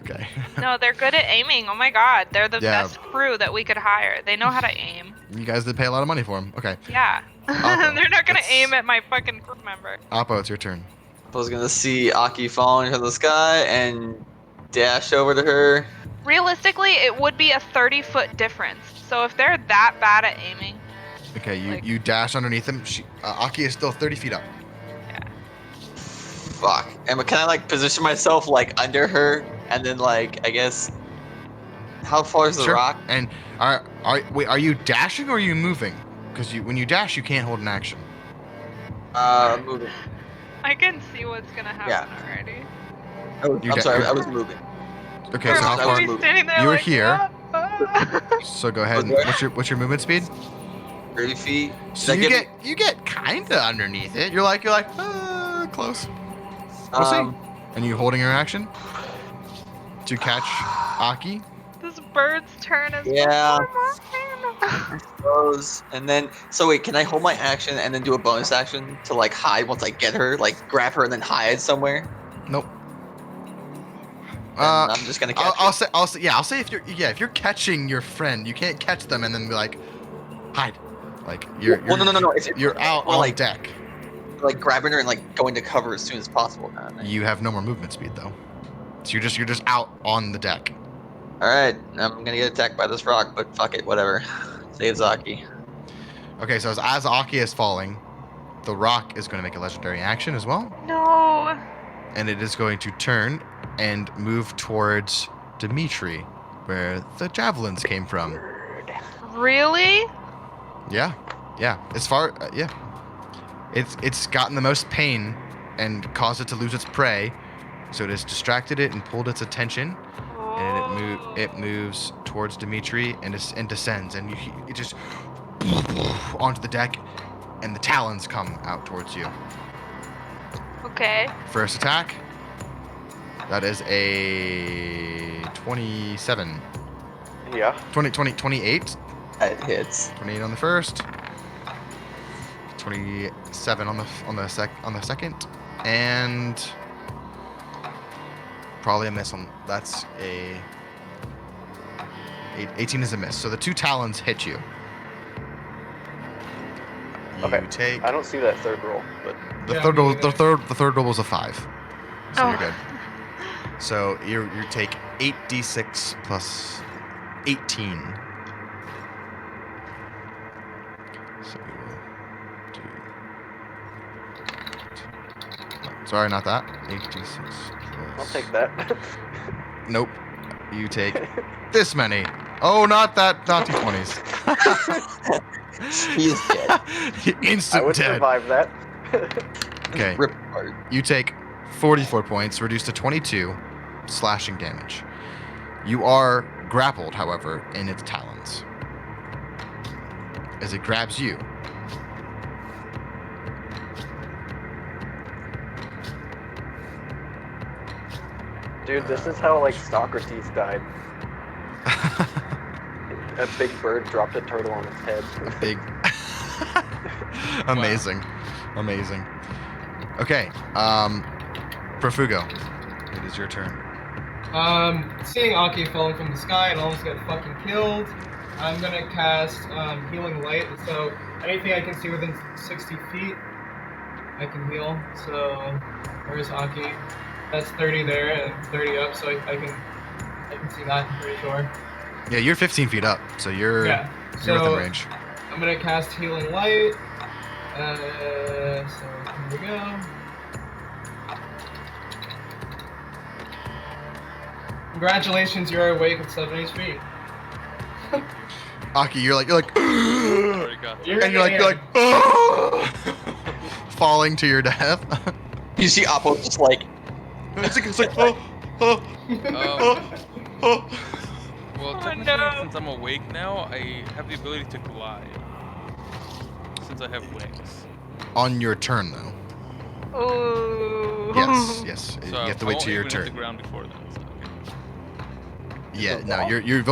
Okay. No, they're good at aiming. Oh my god. They're the Yeah. best crew that we could hire. They know how to aim. You guys did pay a lot of money for them. Okay. Yeah. Oppo, They're not gonna it's- aim at my fucking crew member. Oppo, it's your turn. I was gonna see Aki falling from the sky and dash over to her. Realistically, it would be a 30-foot difference. So if they're that bad at aiming, Okay, Like- you dash underneath him. Aki is still 30 feet up. Fuck. And can I like position myself like under her and then like I guess how far is the Sure. rock? And are you dashing or are you moving? Because when you dash, you can't hold an action. Moving. I can see what's gonna happen Yeah. already. You I'm da- sorry, you're- I was moving. Okay, so how that far? was He's moving. standing there You were like, here. "Ah." So go ahead. And, Okay. what's your movement speed? 30 feet. So Did I you get kinda underneath it. You're like close. We'll see. And you holding your action to catch Aki. This bird's turn is Yeah. before mine. Suppose. And then, so wait, can I hold my action and then do a bonus action to like hide once I get her, like grab her and then hide somewhere? Nope. Then I'm just gonna catch her. I'll say if you're catching your friend, you can't catch them and then be like, hide. Like you're Well, no. If you're out we're on like- deck. like grabbing her and like going to cover as soon as possible. Kind of thing. You have no more movement speed though. So you're just out on the deck. All right, I'm gonna get attacked by this rock, but fuck it, whatever. Save Zaki. Okay, so as Aki is falling, the rock is going to make a legendary action as well, No. and it is going to turn and move towards Dimitri, where the javelins came from. Really? Yeah. Yeah. It's gotten the most pain and caused it to lose its prey, so it has distracted it and pulled its attention, and it moves towards Dimitri and descends, and it just onto the deck, and the talons come out towards you. Okay. First attack. That is a 27. Yeah. 28. That hits. 28 on the first. 27 on the second. And probably a miss on. That's 18 is a miss. So the 2 talons hit you. You Okay. take I don't see that third roll, but the Yeah, third me roll. neither. The third roll was a 5. So Oh. you're good. So you take 8d6 plus 18. So we will do. Sorry, not that. 8d6 plus. I'll take that. Nope. You take this many. Oh, not that. Not d20s. He is dead. I Instant would dead. survive that. Okay. Rip apart. You take 44 points, reduced to 22 slashing damage. You are grappled, however, in its talons. As it grabs you. Dude, this is how like Socrates died. A big bird dropped a turtle on its head. Big. Amazing. Amazing. Okay. Profugo, it is your turn. Seeing Aki falling from the sky and almost get fucking killed, I'm gonna cast Healing Light. So anything I can see within 60 feet, I can heal. So where's Aki? That's 30 there and 30 up, so I can see that. I'm pretty sure. Yeah, you're 15 feet up, so you're Yeah. you're within So range. I'm gonna cast Healing Light. So here we go. Congratulations, you're awake with 7 HP. Aki, you're like Already got that. You're and you're in. like "Ah!" falling to your death. You see Oppo just like, it's like oh. Well, Oh, technically, no. since I'm awake now, I have the ability to glide. Since I have wings. On your turn, though. Ooh. Yes. So You have to I wait won't till your even hit turn. the ground before then. So, Yeah, no, you're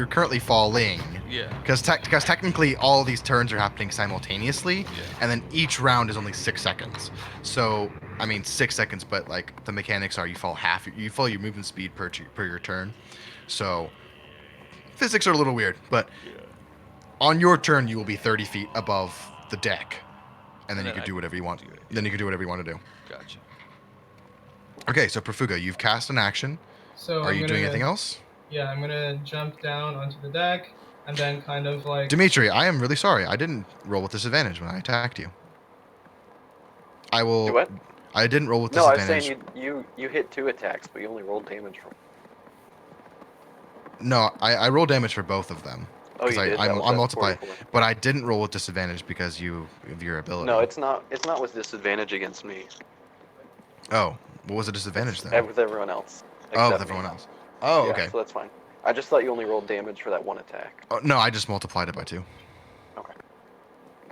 currently falling. yeah. Because technically all these turns are happening simultaneously, Yeah. and then each round is only 6 seconds. So, I mean 6 seconds, but like the mechanics are you fall your movement speed per your turn. So, physics are a little weird, but on your turn you will be 30 feet above the deck, and then you then can I do whatever you want. do it, Then you can do whatever you want to do. Gotcha. Okay, so Profugo, you've cast an action. So Are I'm you gonna, doing anything else? Yeah, I'm gonna jump down onto the deck and then kind of like. Dimitri, I am really sorry. I didn't roll with disadvantage when I attacked you. I will. Do what? I didn't roll with No, I was disadvantage. saying you hit 2 attacks, but you only rolled damage from. No, I roll damage for both of them. Oh, you did. I That was at multiply, 44. but I didn't roll with disadvantage because of your ability. No, it's not. It's not with disadvantage against me. Oh, what was the disadvantage It's then? with everyone else. Oh, with except me. everyone else. Oh, Yeah, okay. so that's fine. I just thought you only rolled damage for that 1 attack. Oh, no, I just multiplied it by 2. Okay.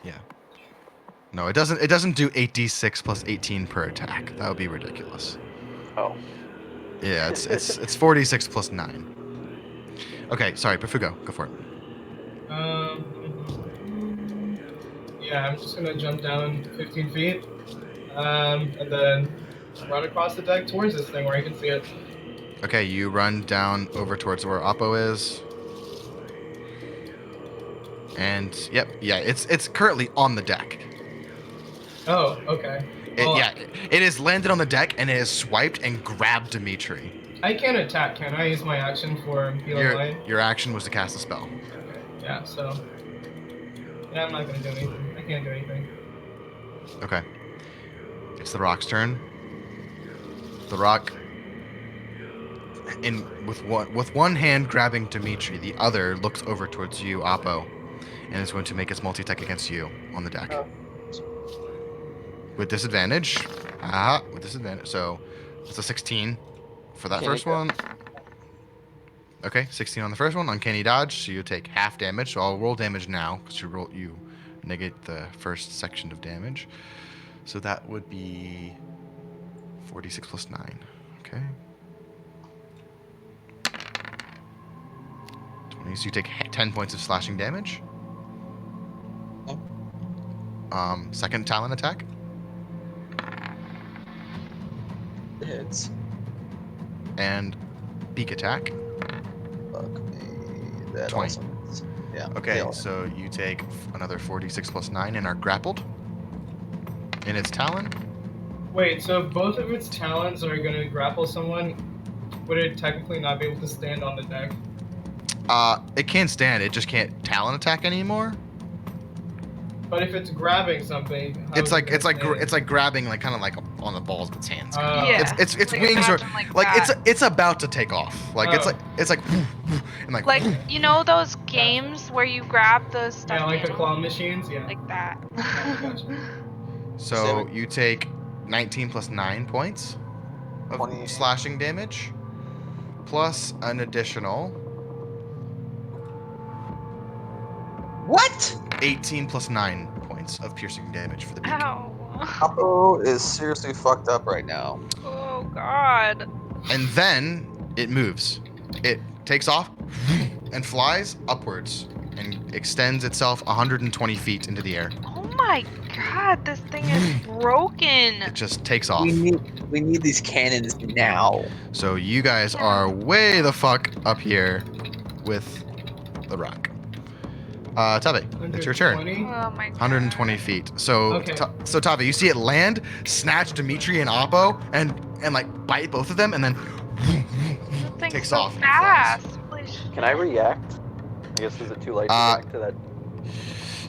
Yeah. No, it doesn't. It doesn't do 8d6 plus 18 per attack. That would be ridiculous. Oh. Yeah, it's 4d6 plus 9. Okay, sorry, Profugo, go for it. Yeah, I'm just gonna jump down 15 feet, and then run across the deck towards this thing where I can see it. Okay, you run down over towards where Oppo is. And yep, yeah, it's currently on the deck. Oh, okay. Well, It is landed on the deck and it has swiped and grabbed Dimitri. I can't attack, can I? Use my action for healing light. Your action was to cast a spell. Okay. Yeah. So. Yeah, I'm not gonna do anything. I can't do anything. Okay. It's the rock's turn. The rock, with one hand grabbing Dimitri, the other looks over towards you, Oppo, and is going to make its multi-attack against you on the deck. Oh. With disadvantage. With disadvantage. So it's a 16 for that Can't first hit that. one. Okay, 16 on the first one. Uncanny dodge, so you take half damage. So I'll roll damage now because you negate the first section of damage. So that would be 46 plus 9. Okay. 20. So you take 10 points of slashing damage. Second talon attack. hits. and beak attack. Fuck me. That 20. also is. Yeah. Okay, nail it. so you take another 46 plus 9 and are grappled in its talon. Wait, so if both of its talons are gonna grapple someone, would it technically not be able to stand on the deck? It can stand, it just can't talon attack anymore. But if it's grabbing something, how It's is like it gonna stand? it's like grabbing like kind of like on the balls of its hands. Yeah. Its Like, wings are imagine like that. it's about to take off. Like Oh. it's like and like, Like, you know those games where you grab those stuff? Yeah, like the claw machines. Yeah. Like that. Gotcha. so you take 19 plus 9 points of 20. slashing damage plus an additional What? 18 plus 9 points of piercing damage for the beak. Ow. Oppo is seriously fucked up right now. Oh god. And then it moves. It takes off and flies upwards and extends itself 120 feet into the air. Oh my god, this thing is broken. It just takes off. We need these cannons now. So you guys are way the fuck up here with the rock. Tavi, it's your turn. 120? Oh my god. 120 feet. So, Okay. so Tavi, you see it land, snatch Dimitri and Oppo, and like bite both of them, and then That thing's takes so off and flies. fast. Holy shit. Can I react? I guess is it too late to react to that?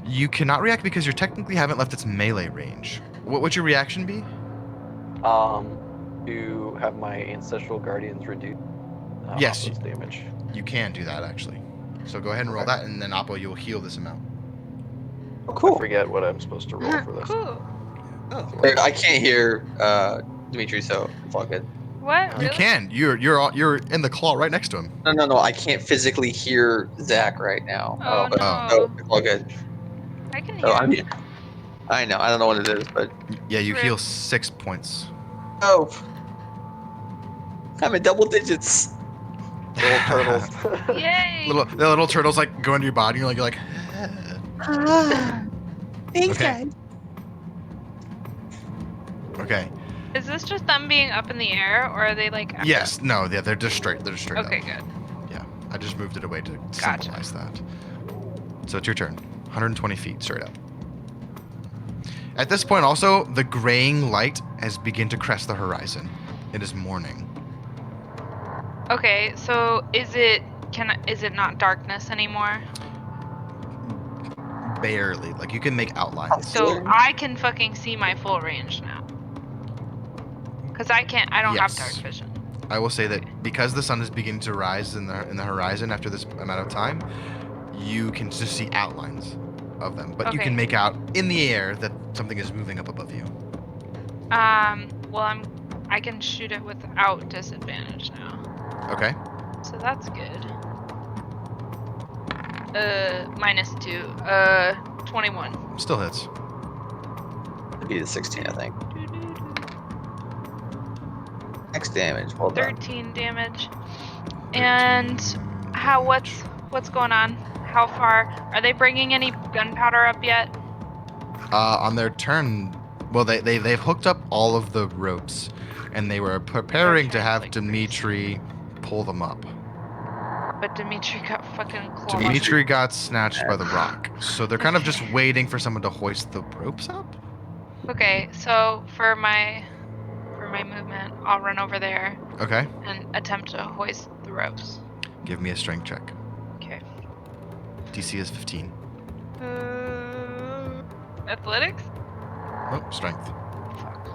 You cannot react because you technically haven't left its melee range. What would your reaction be? To have my ancestral guardians reduce Yes. Oppo's damage. You can do that actually. So go ahead and roll Okay. that, and then Oppo, you'll heal this amount. Oh, I cool. forget what I'm supposed to roll for this. Cool. Wait, I can't hear Dimitri, so fuck it. What? You Really? can. You're in the claw right next to him. No. I can't physically hear Zach right now. Oh, but no. no, it's all good. I can So hear. I know. I don't know what it is, but Yeah, you Rip. heal 6 points. oh, I'm in double digits. Little turtles. Yay! The little turtles like go into your body. You're like. Thanks, Okay. guys. Okay. Is this just them being up in the air, or are they like? Yes. No. Yeah. They're just straight. They're just straight Okay, up. good. Yeah. I just moved it away to Gotcha. symbolize that. So it's your turn. 120 feet straight up. At this point, also the graying light has begun to crest the horizon. It is morning. Okay, so is it not darkness anymore? Barely. Like you can make outlines. So I can fucking see my full range now. Cause I don't have Yes. dark vision. I will say that because the sun is beginning to rise in the horizon after this amount of time, you can just see outlines of them. But you Okay. can make out in the air that something is moving up above you. Well I can shoot it without disadvantage now. Okay. So that's good. -2. 21. Still hits. It'd be the 16, I think. Max damage. Well done. 13 damage. And what's going on? How far are they bringing any gunpowder up yet? On their turn, well, they've hooked up all of the ropes, and they were preparing to have Like Dimitri pull them up. But Dimitri got fucking clawed. Dimitri got snatched by the rock, so they're kind of just waiting for someone to hoist the ropes up. Okay, so for my movement, I'll run over there Okay. and attempt to hoist the ropes. Give me a strength check. Okay. DC is 15. Athletics? Oh, strength. Fuck.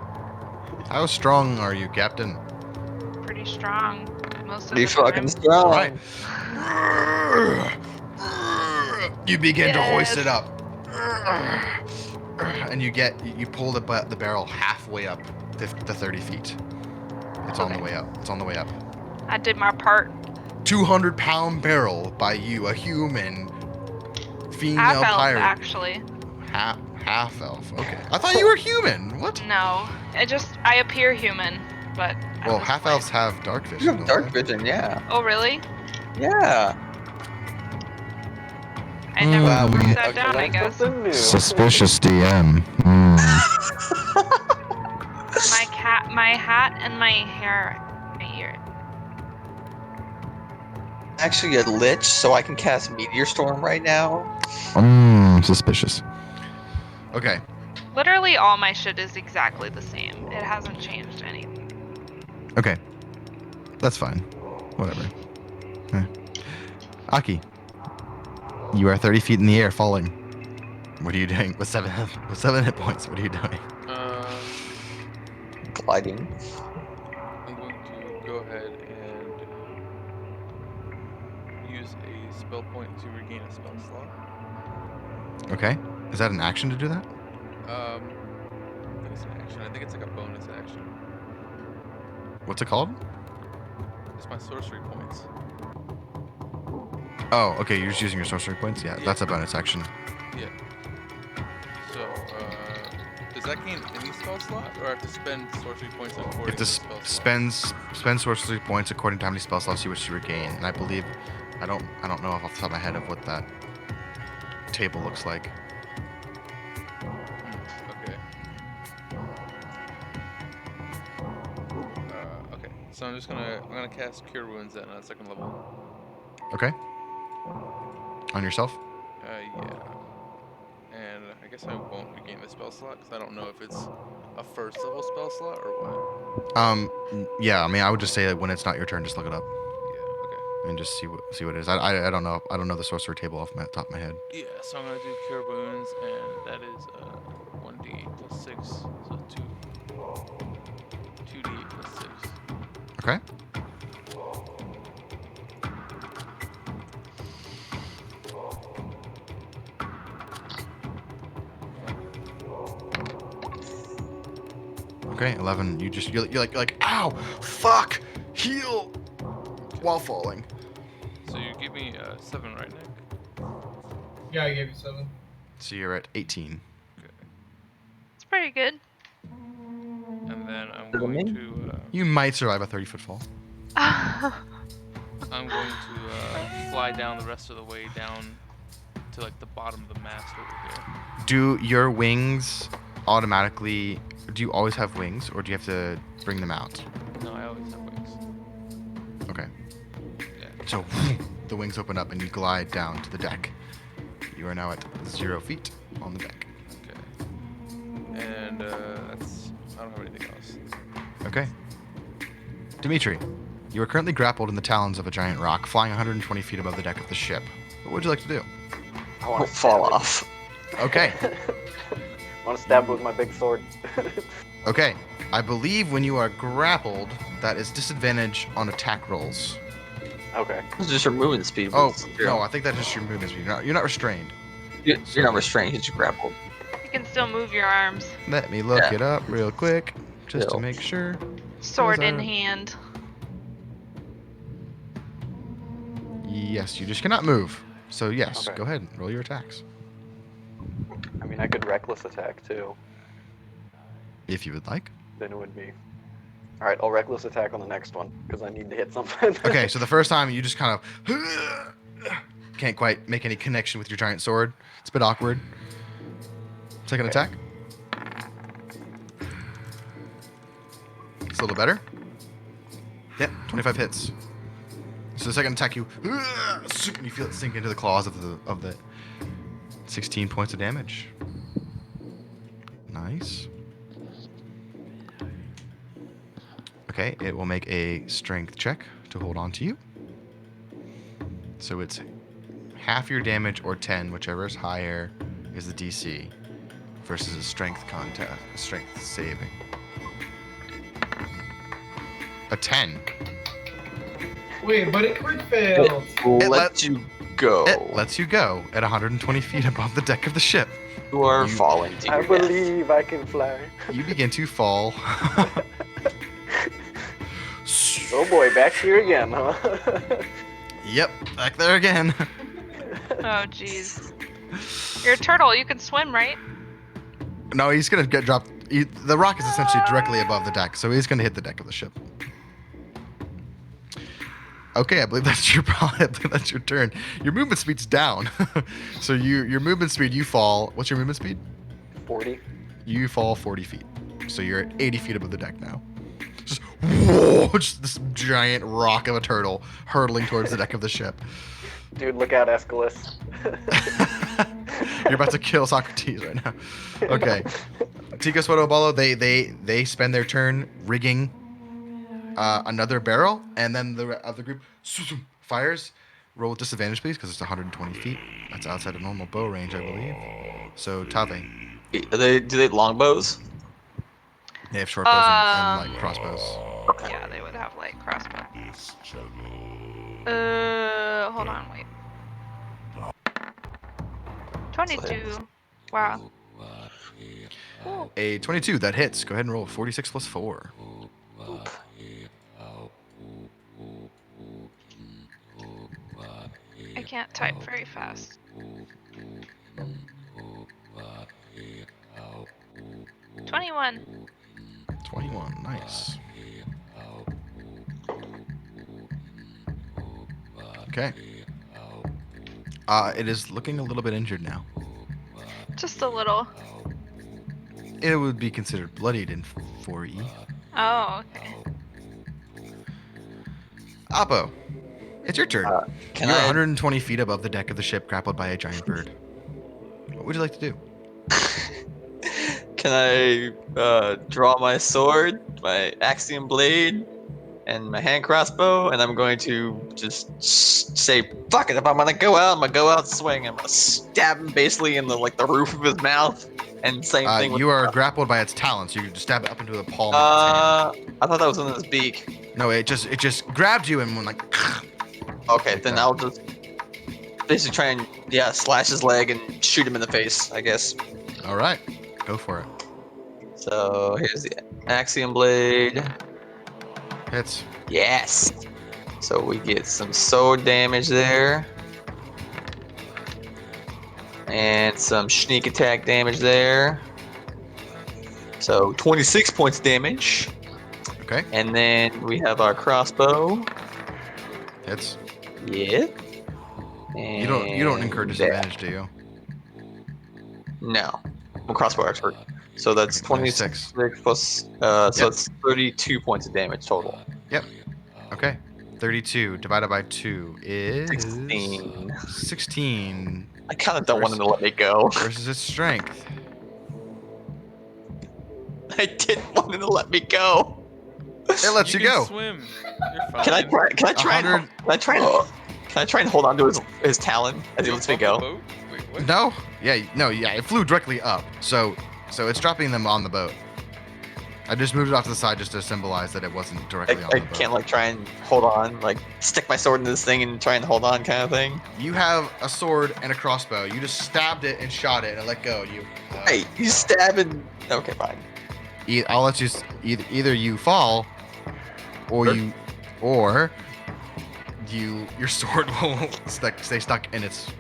How strong are you, Captain? Pretty strong. Most of Pretty the fucking time. strong. All right. You begin to hoist it up, and you pull the barrel halfway up to 30 feet. It's on the Okay. way up. It's on the way up. I did my part. 200-pound barrel by you, a human female Half elf, pirate. actually. Half elf. Okay. I thought you were human. What? No, I appear human, but. at Well, this half point- elves have dark vision. You have don't dark they? vision, yeah. Oh really? Yeah. I never Wow, wrote we- that down. I guess. Something new. Suspicious DM. My hat and my hair, my ear. actually a lich, so I can cast Meteor Storm right now. Suspicious. Okay. Literally all my shit is exactly the same. It hasn't changed anything. Okay. That's fine. Whatever. Eh. Aki, you are 30 feet in the air, falling. What are you doing with 7 hit points? What are you doing? Gliding. I'm going to go ahead and use a spell point to regain a spell slot. Okay. Is that an action to do that? I think it's an action. I think it's like a bonus action. What's it called? It's my sorcery points. Oh, okay. You're just using your sorcery points? Yeah, Yeah. that's a bonus action. Yeah. So, does that gain any spell slot, or I have to spend sorcery points You according have to to spell slot? spend sorcery points according to how many spell slots you wish to regain. And I believe, I don't know off the top of my head of what that table looks like. Okay. Okay. So I'm gonna cast Cure Wounds then at 2nd level. Okay. On yourself? Yeah. And I guess I won't regain the spell slot because I don't know if it's a 1st level spell slot or what. Yeah. I mean, I would just say that when it's not your turn, just look it up Yeah. Okay. and just see what it is. I don't know. I don't know the sorcerer table off my top of my head. Yeah. So I'm gonna do Cure Wounds, and that is 1d8 plus 6, so 2d8 plus 6. Okay. Okay, 11. You're like, ow, fuck, heal, while falling. So you give me 7, right, Nick? Yeah, I gave you 7. So you're at 18. Okay. It's pretty good. And then I'm Does it going mean? to You might survive a 30-foot fall. fly down the rest of the way down to like the bottom of the mast over here. Do your wings automatically? Do you always have wings, or do you have to bring them out? No, I always have wings. Okay. Yeah. So the wings open up and you glide down to the deck. You are now at 0 feet on the deck. Okay. And I don't have anything else. Okay. Dimitri, you are currently grappled in the talons of a giant rock, flying 120 feet above the deck of the ship. What would you like to do? I I'll want to fall off. Okay. I want to stab it with my big sword. Okay. I believe when you are grappled, that is disadvantage on attack rolls. Okay. It's just your movement speed. Oh, was no, zero. I think that's just your movement speed. You're not restrained. You're not restrained. You're just grappled. You can still move your arms. Let me look Yeah. it up real quick, just to Still. make sure. Sword in are- hand. Yes, you just cannot move. So yes, Okay. go ahead and roll your attacks. I mean, I could reckless attack too. If you would like. Then it would be. All right, I'll reckless attack on the next one because I need to hit something. Okay, so the first time you just kind of can't quite make any connection with your giant sword. It's a bit awkward. Second Okay. attack. It's a little better. Yep, 25 hits. So the second attack, you feel it sink into the claws of the 16 points of damage. Nice. Okay, it will make a strength check to hold on to you. So it's half your damage or 10, whichever is higher, is the DC, versus a strength contest, strength saving. A 10. Wait, but it crit failed. Let you go. It lets you go at 120 feet above the deck of the ship. You are you- falling to I your death. believe I can fly. You begin to fall. Oh boy, back here again, huh? Yep, back there again. Oh, jeez. You're a turtle. You can swim, right? No, he's gonna get dropped. The rock is essentially directly above the deck, so he's gonna hit the deck of the ship. Okay, I believe that's your I believe that's your turn. Your movement speed's down, so your movement speed, you fall. What's your movement speed? 40. You fall 40 feet, so you're at 80 feet above the deck now. Just just this giant rock of a turtle hurtling towards the deck of the ship. Dude, look out, Aeschylus. You're about to kill Socrates right now. Okay. Tico, Swoto, Balo, they spend their turn rigging another barrel, and then the other group fires. Roll with disadvantage, please, because it's 120 feet. That's outside of normal bow range, I believe. So, Tave. Do they longbows? They have short bows and light crossbows. Yeah, they would have light crossbow. Hold on, wait. 22. Wow. Cool. A 22, that hits. Go ahead and roll 46 plus 4. I can't type very fast. 21. 21, nice. Okay. It is looking a little bit injured now. Just a little. It would be considered bloodied in 4E. Oh, okay. Oppo, it's your turn. Can You're I 120 feet above the deck of the ship, grappled by a giant bird. What would you like to do? can I draw my sword, my axiom blade, and my hand crossbow, and I'm going to just say, "Fuck it! If I'm gonna go out, I'm gonna go out swing. I'm gonna stab him basically in the roof of his mouth." And same thing. You are grappled by its talons. You can just stab it up into the palm of its hand. I thought that was in his beak. No, it just grabbed you and went like. Okay, then I'll just basically try and slash his leg and shoot him in the face, I guess. All right, go for it. So here's the axiom blade. Hits. Yes. So we get some sword damage there. And some sneak attack damage there. So 26 points damage. Okay. And then we have our crossbow. Hits. Yeah. You don't incur disadvantage, do you? No. I'm a crossbow expert. So that's Okay, 26 plus Yep. so it's 32 points of damage total. Yep. Okay. 32 divided by 2 is 16. 16 I kind of don't want him to let me go. versus its strength. I didn't want him to let me go. It lets you can go. swim. You're fine. Can I try and 100 can I try and hold on to his talon as he lets me Off the go? boat? Wait, what? No. Yeah. It flew directly up. So it's dropping them on the boat. I just moved it off to the side just to symbolize that it wasn't directly on I the boat. can't try and hold on, stick my sword in this thing and try and hold on kind of thing. You have a sword and a crossbow. You just stabbed it and shot it and it let go. Hey, you stabbing? Okay, fine. I'll let you. Either you fall, or your sword will stay stuck in its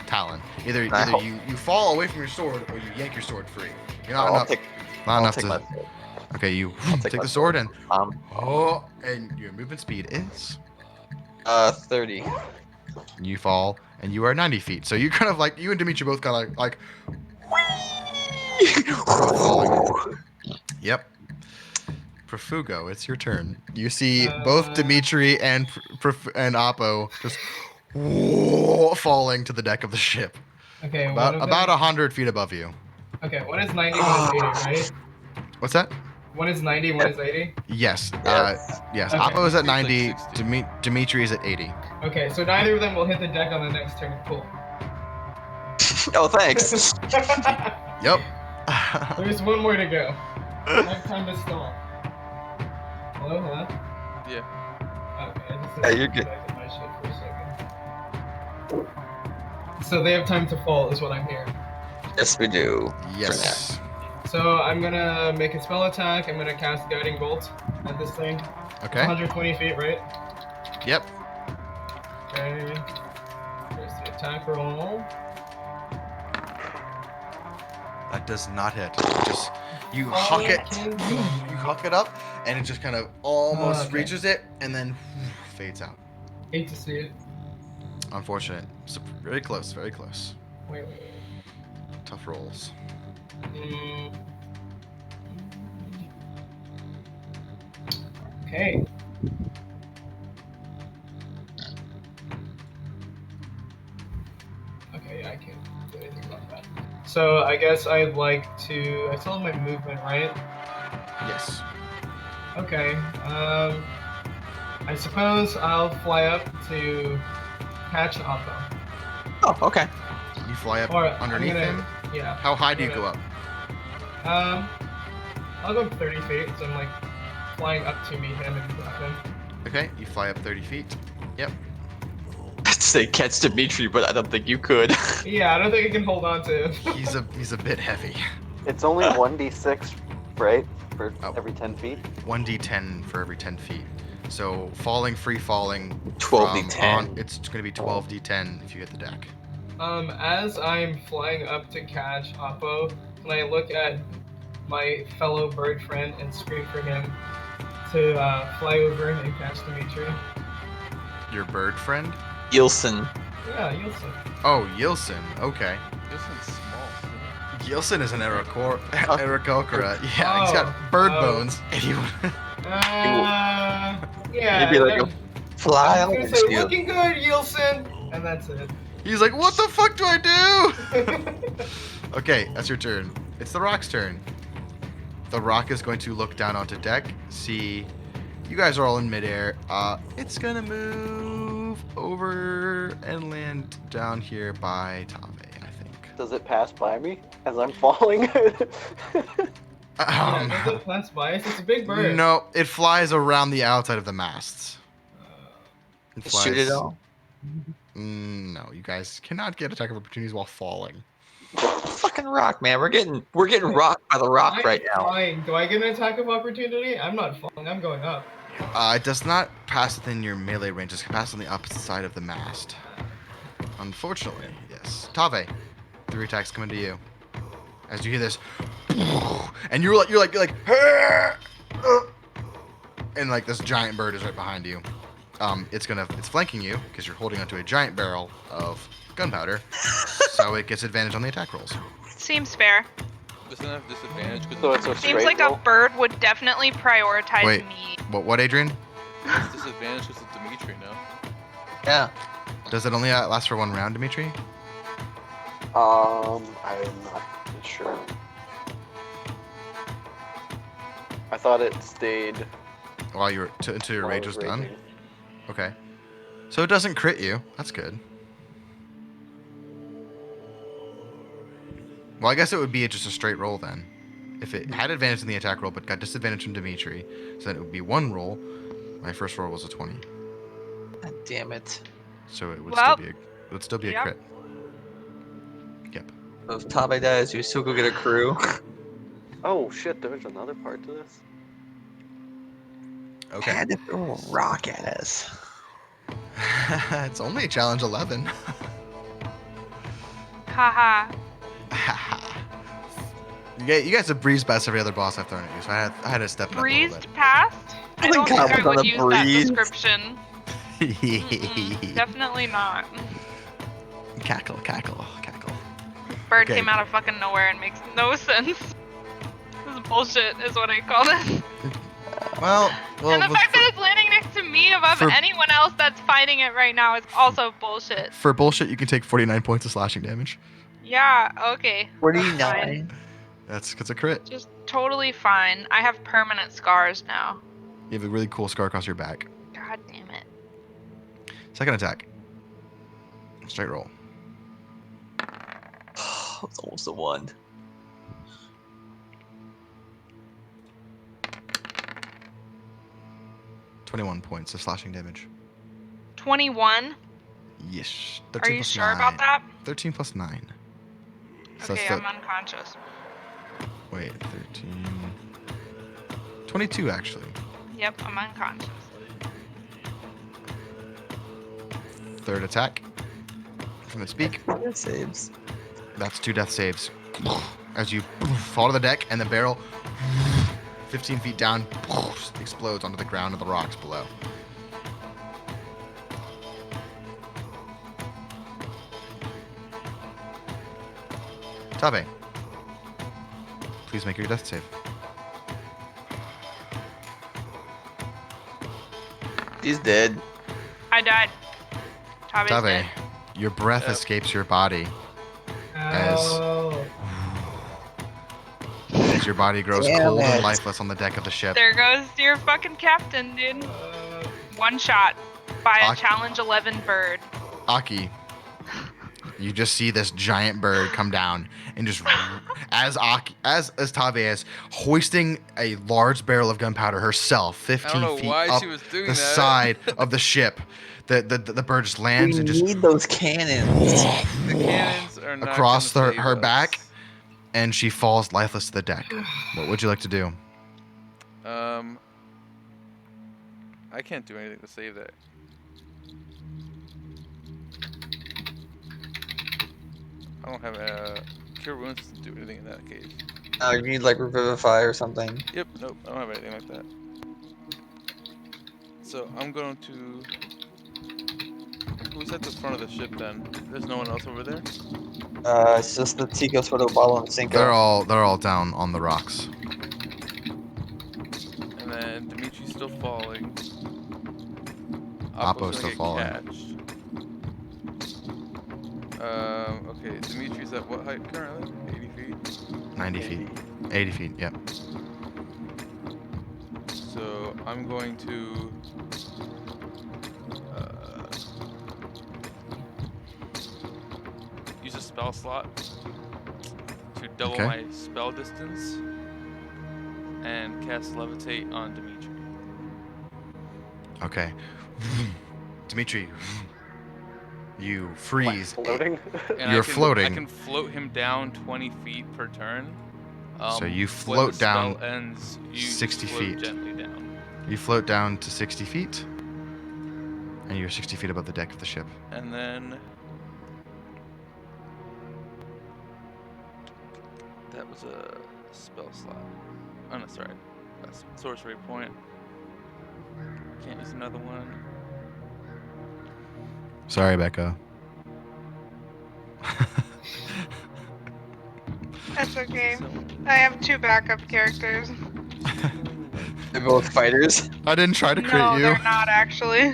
talon. Either you fall away from your sword or you yank your sword free. You're not enough. Not enough take to. my sword. Okay, you take take my the sword and Um, and your movement speed is. 30. You fall and you are 90 feet. So you kind of you and Dimitri both kind of like. Both falling. Yep. Profugo, it's your turn. You see both Dimitri and Oppo just falling to the deck of the ship. Okay, About 100 feet above you. Okay, one is 90, one is 80, right? What's that? One is 90, one is 80? Yes. Yes. Yes. Okay. Oppo is at Like 90. 60. Dimitri is at 80. Okay, so neither of them will hit the deck on the next turn. Cool. Oh, thanks. Yep. There's one more to go. I have time to stall. Hello? Yeah. Okay, I just Yeah, you're good. back to my shit for a second. So they have time to fall, is what I'm hearing. Yes, we do. Yes. So I'm gonna make a spell attack. I'm gonna cast Guiding Bolt at this thing. Okay. 120 feet, right? Yep. Okay. There's the attack roll. That does not hit. You huck it. You huck it up, and it just kind of almost Okay. reaches it, and then fades out. Hate to see it. Unfortunate. So very close. Very close. Wait. Tough rolls. Okay. Okay, yeah, I can't do anything about that. So I guess I'd like to. I still have my movement, right? Yes. Okay. I suppose I'll fly up to catch Oppo. Oh, okay. You fly up Or I'm underneath gonna. him. Yeah. How high I'm do you gonna- go up? I'll go 30 feet, so I'm like flying up to meet him and grab him. Okay, you fly up 30 feet. Yep. I'd say catch Dimitri, but I don't think you could. Yeah, I don't think I can hold on to him. He's a bit heavy. It's only 1d6, right? For Oh. every 10 feet. 1d10 for every 10 feet. So free falling. 12d10. It's going to be 12d10 if you hit the deck. As I'm flying up to catch Oppo, can I look at my fellow bird friend and scream for him to fly over and catch Dimitri? Your bird friend? Yilson. Yeah, you'll see. Oh, Yilson. Okay. This one's small. Yilson is an Aarakocra. Oh. Yeah, he's got bird Oh. bones. And you- Yeah. Maybe like that- a fly I out was gonna and say, steal. looking good, Yilson! And that's it. he's like, what the fuck do I do? Okay, that's your turn. It's the rock's turn. The rock is going to look down onto deck, see you guys are all in midair. It's gonna move over and land down here by Tave, I think. Does it pass by me as I'm falling? Yeah, does it pass by us? It's a big bird. No, it flies around the outside of the masts. It Shoot it all. No, you guys cannot get attack of opportunities while falling. Fucking rock, man. We're getting rocked by the rock I'm right now. flying. Do I get an attack of opportunity? I'm not falling. I'm going up. It does not pass within your melee range. It's passed on the opposite side of the mast. Unfortunately, yes. Tave, 3 attacks coming to you. As you hear this, and you're like, and like this giant bird is right behind you. It's flanking you because you're holding onto a giant barrel of gunpowder, so it gets advantage on the attack rolls. Seems fair. Doesn't have disadvantage because So it's a Seems straight like roll? a bird would definitely prioritize Wait. me. What, Adrian? it's disadvantage because of Dimitri now. Yeah. Does it only last for 1 round, Dimitri? I'm not sure. I thought it stayed. While you were until your while I rage was done. raging. Okay. So it doesn't crit you. That's good. Well, I guess it would be just a straight roll then. If it had advantage in the attack roll but got disadvantage from Dimitri, so then it would be 1 roll. My first roll was a 20. God damn it. So it would Well, still be a yep. crit. Yep. So if Tabe dies, you still go get a crew. Oh shit! There's another part to this. Okay. Had to throw a rock at us. It's only challenge 11. Haha. You guys have breezed past every other boss I've thrown at you, so I had to step it up a little Breezed past? I Oh my don't God, think I we're would gonna use that breeze. description. bit. Definitely not. Cackle. Bird Okay. came out of fucking nowhere and makes no sense. This is bullshit, is what I call this. Well, And the fact that it's landing next to me above for- anyone else that's fighting it right now is also bullshit. for bullshit, you can take 49 points of slashing damage. Yeah, okay. 49. That's a crit. Just totally fine. I have permanent scars now. You have a really cool scar across your back. God damn it. Second attack. Straight roll. It's almost a 1. .21 points of slashing damage. 21? Yes. Are 13 you plus sure 9. about that? 13 plus 9. So Okay, that's I'm unconscious. wait, 13. 22 actually. Yep, I'm unconscious. Third attack. From its beak. That saves. That's 2 death saves. As you fall to the deck and the barrel 15 feet down explodes onto the ground of the rocks below. Tabe, please make your death save. He's dead. I died. Tabe's Tabe, dead. your breath Yep. escapes your body Ow. as your body grows Damn cold and it. lifeless on the deck of the ship. There goes your fucking captain, dude. Uh, One shot by a Ak- challenge 11 bird. Aki, you just see this giant bird come down and just as Tabe is hoisting a large barrel of gunpowder herself, 15 I don't know feet why up she was doing the that. side of the ship. The bird just lands We and just need those cannons. The cannons are not across gonna save her us. back, and she falls lifeless to the deck. What would you like to do? I can't do anything to save that. I don't have a cure wounds to do anything in that case. You need like revivify or something. Yep, nope, I don't have anything like that. So I'm going to. Who's at the front of the ship then? There's no one else over there. It's just the Tico, Soto, Balo, and Cinco. They're all down on the rocks. And then Dimitri's still falling. Oppo's gonna still get falling. catched. Okay, Dimitri's at what height currently? 80 feet. 90 feet. 80 feet, yep. So I'm going to use a spell slot to double Okay. my spell distance and cast Levitate on Dimitri. Okay. Dimitri, you Like freeze. floating. And You're I floating. can float him down 20 feet per turn. So you when float the down spell ends, you 60 float feet. gently down. You float down to 60 feet, and you're 60 feet above the deck of the ship. And then that was a spell slot. Oh no, sorry. That's sorcery point. Can't use another one. Sorry, Becca. That's okay. So, I have 2 backup characters. They're both fighters. I didn't try to crit No, you. they're not actually.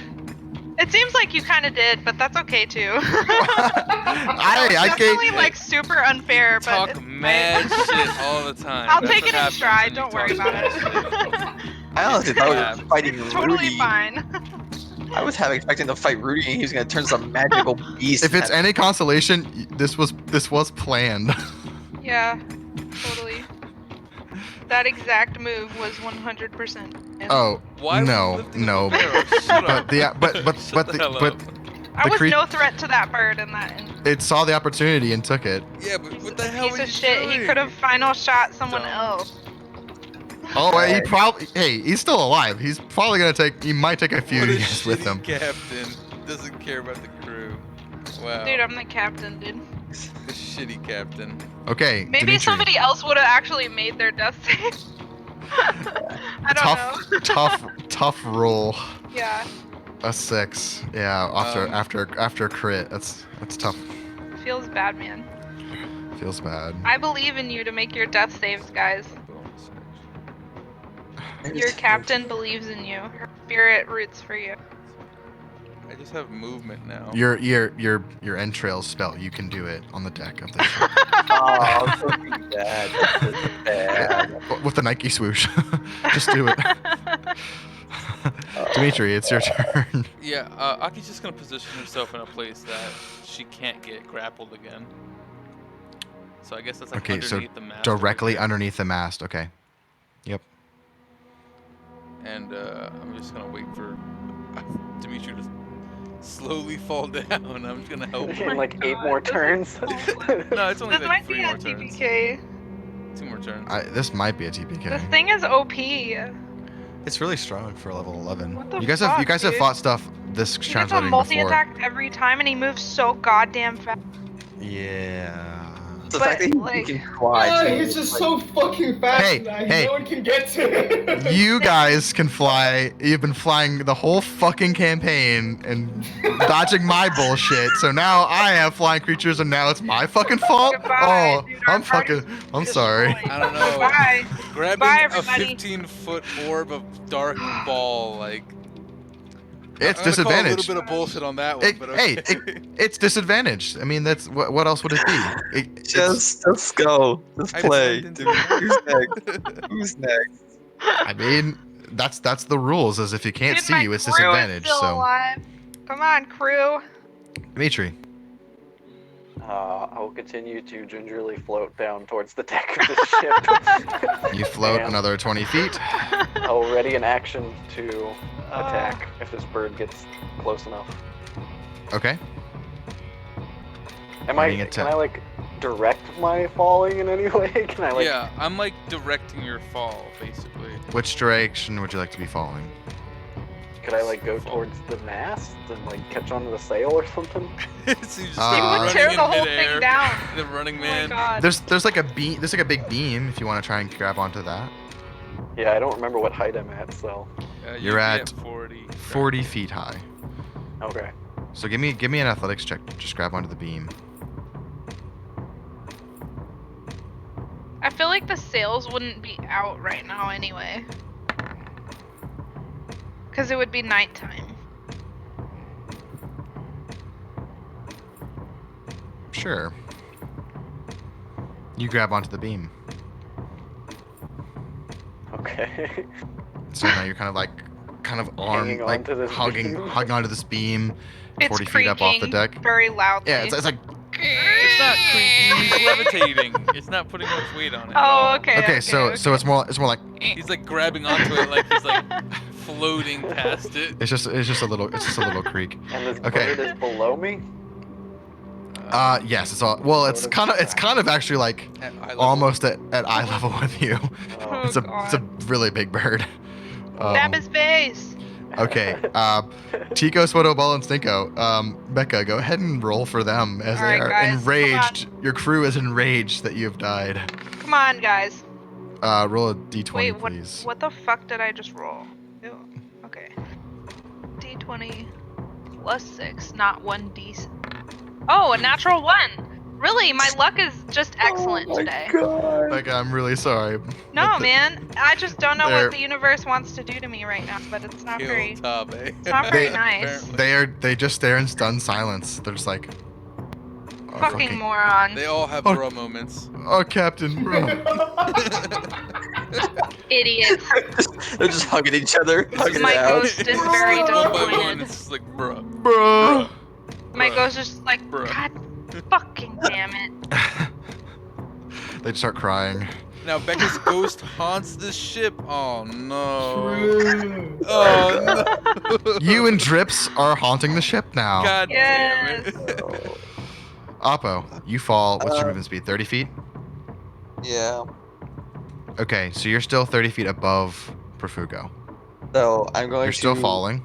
It seems like you kind of did, but that's okay too. I Definitely gave. like super unfair, but talk it's mad fine. shit all the time. I'll That's take what it in happens stride, when you don't worry talk about mad it. I honestly thought we Yeah. were fighting Totally Rudy. fine. I was half expecting to fight Rudy and he was gonna turn some magical beast. If it's any consolation, this was planned. Yeah, totally. That exact move was 100%. And Oh Why no, were you lifting no. up a barrel? Shut But up. the but Shut the hell but up. I was cre- no threat to that bird in that instance. it saw the opportunity and took it. Yeah, but He's what the a hell piece were of you shit. doing? He could have final shot someone Dumb. else. Oh, wait, he Right. probably. Hey, he's still alive. He's probably gonna take. He might take a few What a guys with shitty him. captain doesn't care about the crew. Wow. Dude, I'm the captain, dude. The shitty captain. Okay, Maybe Dimitri. somebody else would have actually made their death save. I don't know. tough roll. Yeah, A 6. Yeah, after crit. That's tough. feels bad, man. Feels bad. I believe in you to make your death saves, guys. Bonus action. Your captain believes in you. Her spirit roots for you. I just have movement now. Your entrails spell. You can do it on the deck of the ship Oh, don't do that. That's just bad. with the Nike swoosh. Just do it. Dimitri, it's your turn. Yeah, Aki's just gonna position herself in a place that she can't get grappled again. So I guess that's like Okay, so underneath the mast. over Directly here. underneath the mast. Okay. Yep. And I'm just gonna wait for Dimitri to slowly fall down. I'm just gonna help her. In like 8 more turns. No, it's only This like might 3 be more a turns. TPK. 2 more turns. This might be a This TPK. thing is OP. It's really strong for level 11. What the You guys have fuck, have dude? fought stuff this He gets a translating multi-attack every time, and he moves so goddamn fast. before. Yeah. The But, fact that like- he can fly. too, He's is just like- so fucking fast Hey, that hey. no one can get to him. You guys can fly. You've been flying the whole fucking campaign and dodging my bullshit. So now I have flying creatures, and now it's my fucking fault. Goodbye, Oh, dude, our I'm fucking. party's I'm sorry. destroyed. I don't know. Goodbye. Grabbing Bye, a everybody. 15-foot orb of dark ball, like It's I'm gonna call a disadvantage. little bit of bullshit on that one, but okay. It's disadvantage. I mean, that's what else would it be? It's Just let's go. Just I play. blend into Dude, the who's next? Who's next? I mean, that's the rules. Is if you can't Dude, see my you, it's crew disadvantage. is still So, alive. Come on, crew. Dimitri, I will continue to gingerly float down towards the deck of the ship. you float And another 20 feet. I'll ready an action to attack if this bird gets close enough. Okay. Can Readying I like direct my falling in any way? Can I like? Yeah, I'm like directing your fall, basically. Which direction would you like to be falling? Could I like go towards the mast and like catch onto the sail or something? So you just He Uh, would running tear in the whole midair, thing down. The running Oh man. my god. There's like a beam. There's like a big beam. If you want to try and grab onto that. Yeah, I don't remember what height I'm at, so You'd You're be at 40. 40 feet high. okay. So give me an athletics check. Just grab onto the beam. I feel like the sails wouldn't be out right now anyway. Because it would be nighttime. Sure. You grab onto the beam. Okay. So now you're kind of armed, Hanging like onto this hugging beam. onto this beam, It's 40 feet up off the creaking deck. very loudly. Yeah, it's like It's not creaking. He's levitating. It's not putting much weight on it. at Oh, all. okay. okay. So it's more like He's like grabbing onto it like he's like floating past it. it's just a little creak. And this Okay. bird is below me. Yes, it's all well. It's Sort kind of of actually like At eye level. almost at eye level with you. Oh. It's a really big bird. Stab his face. Okay. Tico, Swoto, Ball, and Stinko. Becca, go ahead and roll for them as All they right, are guys, come enraged. Your crew is enraged that you have died. Come on, guys. Roll a d20, Wait, please. what the fuck did I just roll? Ew. Okay. D20 plus 6, not 1d. Oh, a natural 1. Really, my luck is just excellent today. Becca, I'm really sorry. No, But the- man. I just don't know they're- what the universe wants to do to me right now, but it's not Kill very Tabe. it's not very They- nice. They just stare in stunned silence. They're just like, oh, Fucking morons. They all have Oh. bro moments. oh, Captain, bro. Idiots. They're just hugging each other. Hugging My it out. ghost is very One by one, disappointed. it's just like, bruh. Bro. My bruh. ghost is just like, Bruh. God fucking damn it. They start crying. Now Becca's ghost haunts the ship. Oh no. True. Oh no. You and Drips are haunting the ship now. God damn Yes. it. Oppo, you fall. What's your movement speed? 30 feet? Yeah. Okay, so you're still 30 feet above Profugo. So I'm going You're still to falling.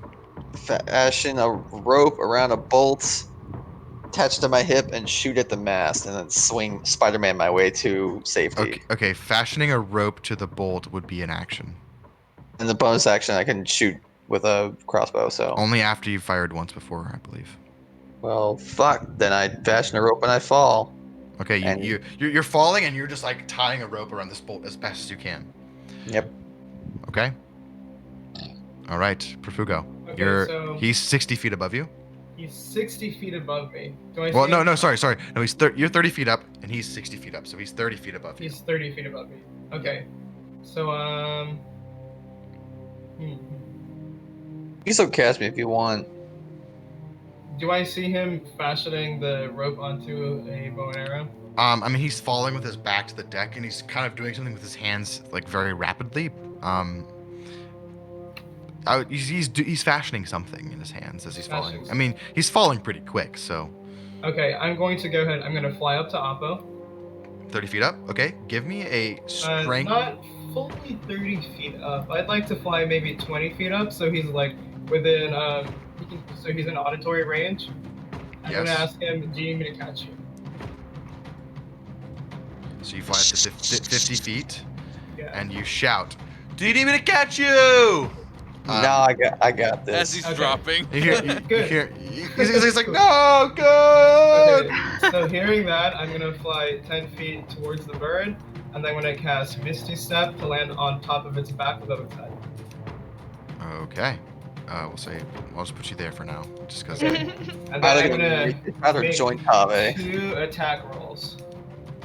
fashion a rope around a bolt attached to my hip and shoot at the mast, and then swing Spider-Man my way to safety. Okay, fashioning a rope to the bolt would be an action. And the bonus action, I can shoot with a crossbow. So, Only after you've fired once before, I believe. well, fuck. Then I fashion a rope and I fall. Okay, And- you're falling and you're just like tying a rope around this bolt as best as you can. Yep. Okay. All right, Profugo. Okay, so He's 60 feet above you. he's 60 feet above me. Do I Well, see no, him? no, sorry. No, you're 30 feet up and he's 60 feet up, so he's 30 feet above you. He's 30 feet above me. Okay. So, You can still cast me if you want. do I see him fashioning the rope onto a bow and arrow? I mean, he's falling with his back to the deck, and he's kind of doing something with his hands, like very rapidly. He's fashioning something in his hands as he's falling. Fashioning I mean, he's falling pretty quick, so Okay, I'm going to go ahead. I'm going to fly up to Oppo. 30 feet up. Okay, give me a strength. Not fully 30 feet up. I'd like to fly maybe 20 feet up, so he's like within so he's in auditory range. I'm gonna Yes. ask him, do you need me to catch you? So you fly up to 50 feet, Yeah. and you shout, "Do you need me to catch you?" No, I got this. As he's Okay. dropping. You hear, Good. he's like, "No, good." Okay, so hearing that, I'm gonna fly 10 feet towards the bird, and then I'm gonna cast Misty Step to land on top of its back above its head. Okay. We'll say I'll just put you there for now, just because. Okay. And then Either I'm gonna gonna either make joint Kave. 2 attack rolls.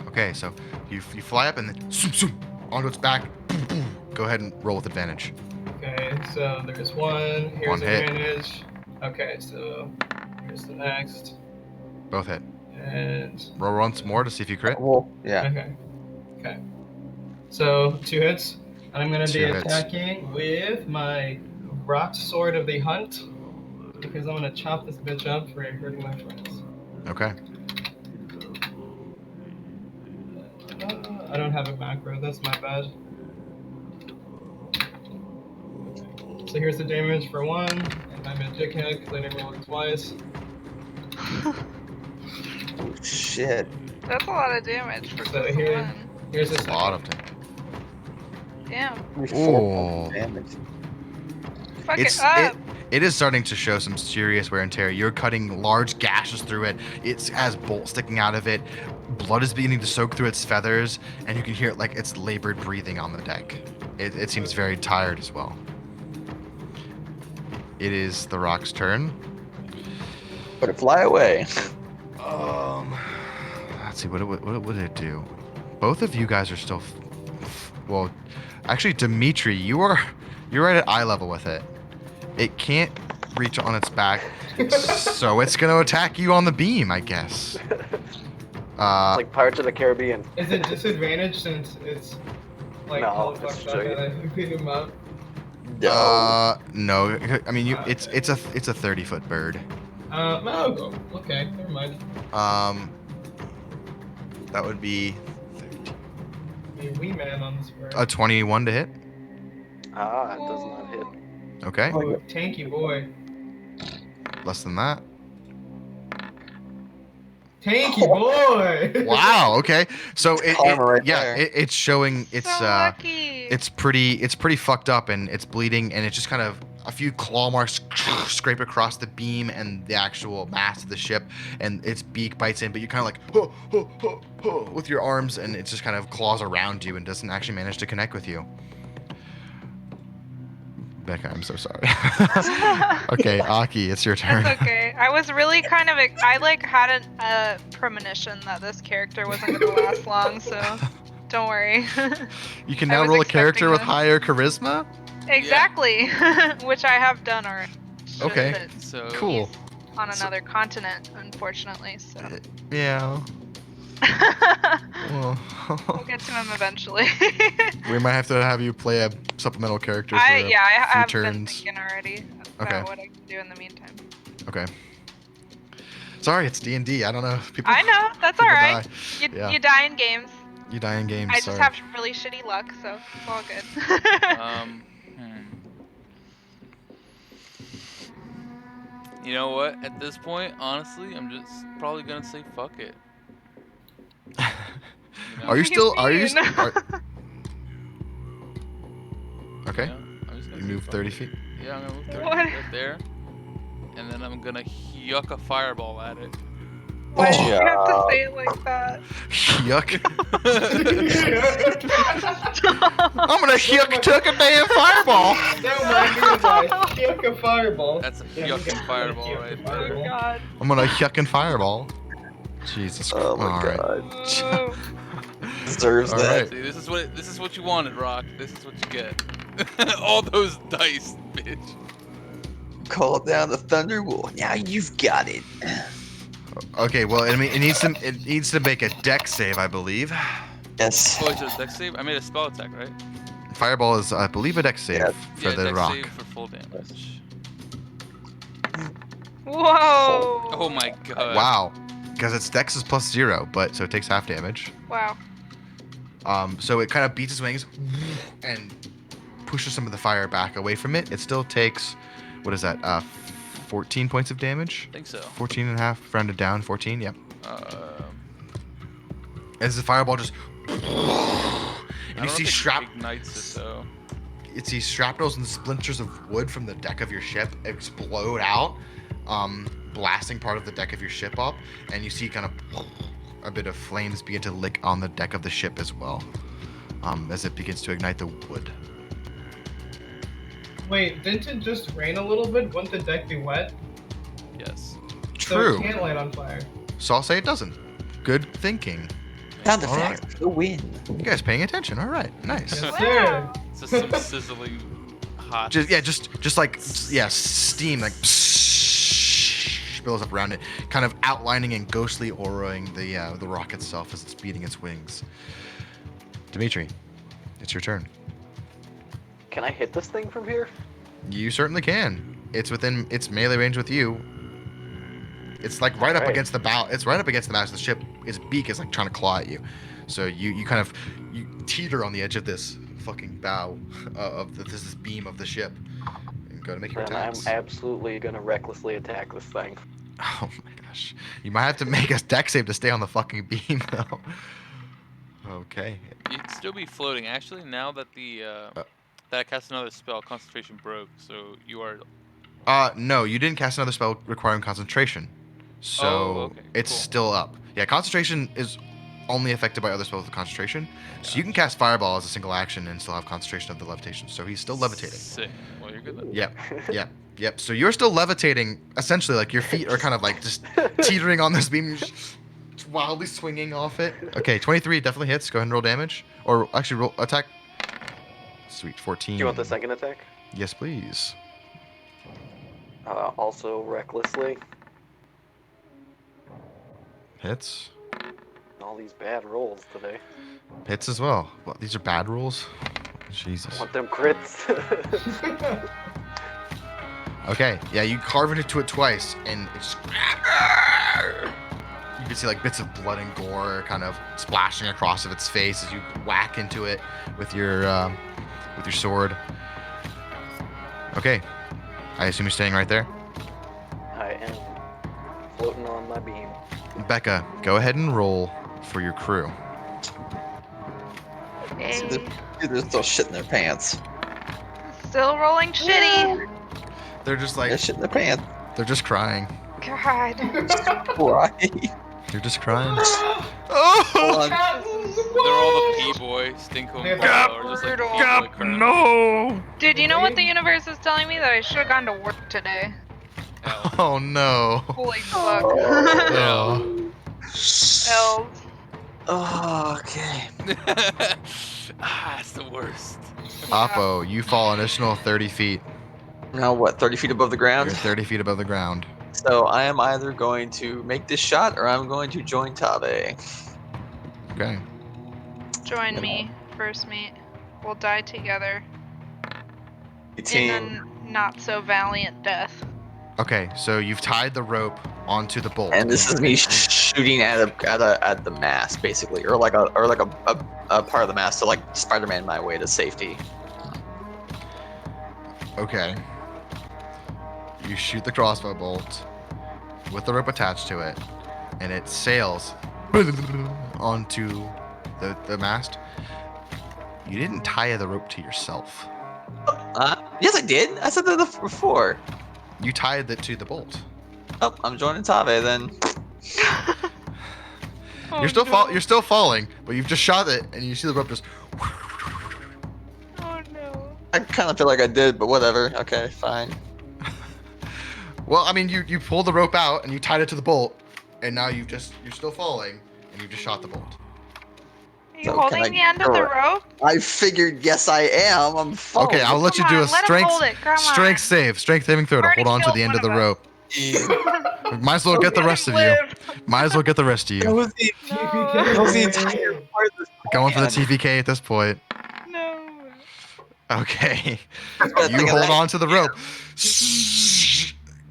Okay, so you fly up and then zoom, zoom, onto its back. Boom, boom. Go ahead and roll with advantage. Okay, so there's one. Here's One hit. advantage. Okay, so here's the next. Both hit. And Roll once more to see if you crit. Well, yeah. okay. Okay. So 2 hits. And I'm gonna be 2 hits. attacking with my rock sword of the hunt. Because I'm gonna chop this bitch up for hurting my friends. Okay. I don't have a macro, that's my bad. So here's the damage for 1, and I'm a dickhead because I didn't roll it twice. Oh, shit. That's a lot of damage for So just here- one. Here's the It's a lot of second. damage. Damn. 4 points of damage. Fuck It's it up. it is starting to show some serious wear and tear. You're cutting large gashes through it. It has bolts sticking out of it. Blood is beginning to soak through its feathers, and you can hear it like it's labored breathing on the deck. It seems very tired as well. It is the rock's turn. But it fly away. Let's see, what would it do? Both of you guys are still, well, actually, Dimitri, you're right at eye level with it. It can't reach on its back, so it's gonna attack you on the beam, I guess. Like Pirates of the Caribbean. Is it disadvantage since it's like No, hell it's fucked up straight. and I beat him up? No. No. I mean, it's a 30-foot bird. Oh, okay, never mind. That would be A wee man on this bird. a 21 to hit. Ah, it does not hit. Okay, Oh, tanky boy. less than that. Tanky boy! Wow. Okay. So Karma right there. it's showing it's so lucky. it's pretty fucked up and it's bleeding and it's just kind of a few claw marks scrape across the beam and the actual mast of the ship and its beak bites in, but you kind of like with your arms and it just kind of claws around you and doesn't actually manage to connect with you. Becca, I'm so sorry. Okay, Aki, it's your turn. That's okay. I was really kind of I like had a premonition that this character wasn't gonna last long, so don't worry. You can I now was roll a character expecting with this. higher charisma. Exactly, which I have done already. Just Okay. that So Cool. he's on another continent, unfortunately. So Yeah. Well, we'll get to him eventually. we might have to have you play a supplemental character for I a have few been turns. thinking already about Okay. what I can do in the meantime. Okay. Sorry, it's D&D. I don't know. People, I know, that's people alright. die. You, Yeah. you die in games. You die in games. I just sorry. have really shitty luck, so it's all good. You know what? At this point, honestly, I'm just probably gonna say fuck it. You know? Are you What do still? Are you? mean? Okay. Yeah, I'm just gonna You say move fuck 30 it. feet. Yeah, I'm gonna move 30 What? feet right there, and then I'm gonna yuck a fireball at it. Why did you have to Yeah. say it like that? Yuck. I'm gonna yuck tuck a damn fireball. That reminds me of my yuck a fireball. That's a Yeah, we yucking can- fireball yuck a right Oh there. fireball. god. I'm gonna yuck and fireball. Jesus Christ. Oh my All right. god. Oh. Deserves All that. right. See, this is what you wanted, Rock. This is what you get. All those dice, bitch. Call down the thunder wall. Now you've got it. Okay. Well, I mean, it needs to make a deck save, I believe. Yes. Oh, is it a dex save? I made a spell attack, right? Fireball is, I believe, a deck save Yeah. for Yeah, the dex rock. save for full damage. Whoa. Oh my god. Wow. Because its dex is +0, but so it takes half damage. Wow. So it kind of beats its wings and pushes some of the fire back away from it. It still takes, what is that? 14 points of damage. I think so. 14 and a half, rounded down. 14. Yep. As the fireball just, I and don't you know see if it ignites it though. It's these shrapnels and splinters of wood from the deck of your ship explode out, blasting part of the deck of your ship up, and you see kind of a bit of flames begin to lick on the deck of the ship as well, as it begins to ignite the wood. Wait, didn't it just rain a little bit? Wouldn't the deck be wet? Yes. So True. it can't light on fire. So I'll say it doesn't. Good thinking. Sound All effect for the win. You guys paying attention? All right, nice. Yes, sir. It's just some sizzling hot. Just like steam like billows up around it, kind of outlining and ghostly auraing the rock itself as it's beating its wings. Dimitri, it's your turn. Can I hit this thing from here? You certainly can. It's within its melee range with you. It's like right up Alright. against the bow. It's right up against the mast of the ship. Its beak is like trying to claw at you. So you kind of teeter on the edge of this fucking bow this beam of the ship. And go to make your Then I'm attacks. absolutely gonna recklessly attack this thing. Oh my gosh. You might have to make a deck save to stay on the fucking beam though. Okay. You'd still be floating. Actually, now that that I cast another spell, concentration broke, so you are. No, you didn't cast another spell requiring concentration. So okay, it's cool. still up. Yeah, concentration is only affected by other spells with concentration. So you can cast Fireball as a single action and still have concentration of the levitation. So he's still levitating. Sick. Well, you're good then. Yep. So you're still levitating, essentially, like your feet are kind of like just teetering on this beam, just wildly swinging off it. Okay, 23 definitely hits. Go ahead and roll damage. Or actually, roll attack. Sweet, 14. Do you want the second attack? Yes, please. Also recklessly. Hits. All these bad rolls today. Hits as well. What, these are bad rolls? Jesus. Want them crits? Okay, yeah, you carve into it twice, and it's just... You can see like bits of blood and gore kind of splashing across of its face as you whack into it with your sword. Okay, I assume you're staying right there. I am floating on my beam. Becca, go ahead and roll for your crew. Yay. They're still shit in their pants. Still rolling shitty. They're just They're like shit in their pants. they're just crying. God. Right. They're just crying. Hold Oh! on. They're all the P-boy, Stinko and Gap, Paul are just like brutal. P-boy crap. No! Dude, you know what the universe is telling me? That I should have gone to work today. Hell. Oh no. Holy fuck. Oh. Hells. Oh, okay. It's the worst. Oppo, you fall an additional 30 feet. Now what? 30 feet above the You're ground. 30 feet above the ground. So I am either going to make this shot or I'm going to join Tabe. Okay. Join me, first mate. We'll die together in 18. a not so valiant death. Okay, so you've tied the rope onto the bolt. And this is me shooting at the mast, basically, or like a part of the mast to like Spider-Man my way to safety. Okay. You shoot the crossbow bolt with the rope attached to it, and it sails onto the mast. You didn't tie the rope to yourself. Yes, I did. I said that before. You tied it to the bolt. Oh, I'm joining Tabe then. Oh, You're still falling, but you've just shot it, and you see the rope just. Oh no. I kind of feel like I did, but whatever. Okay, fine. Well, I mean, you pulled the rope out and you tied it to the bolt, and now you're still falling, and you just shot the bolt. Are you So holding can I the end of the go- rope? I figured, yes, I am. I'm falling. Okay, I'll let you Come do on, a let him hold it, come strength saving throw to Already hold on to killed the end one of the of us. rope. Might as well get the rest of you. Might as well get the rest of That you. was the, that was the entire part of this Going for the plan. TVK at this point. No. Okay. Think You of hold that. on to the rope.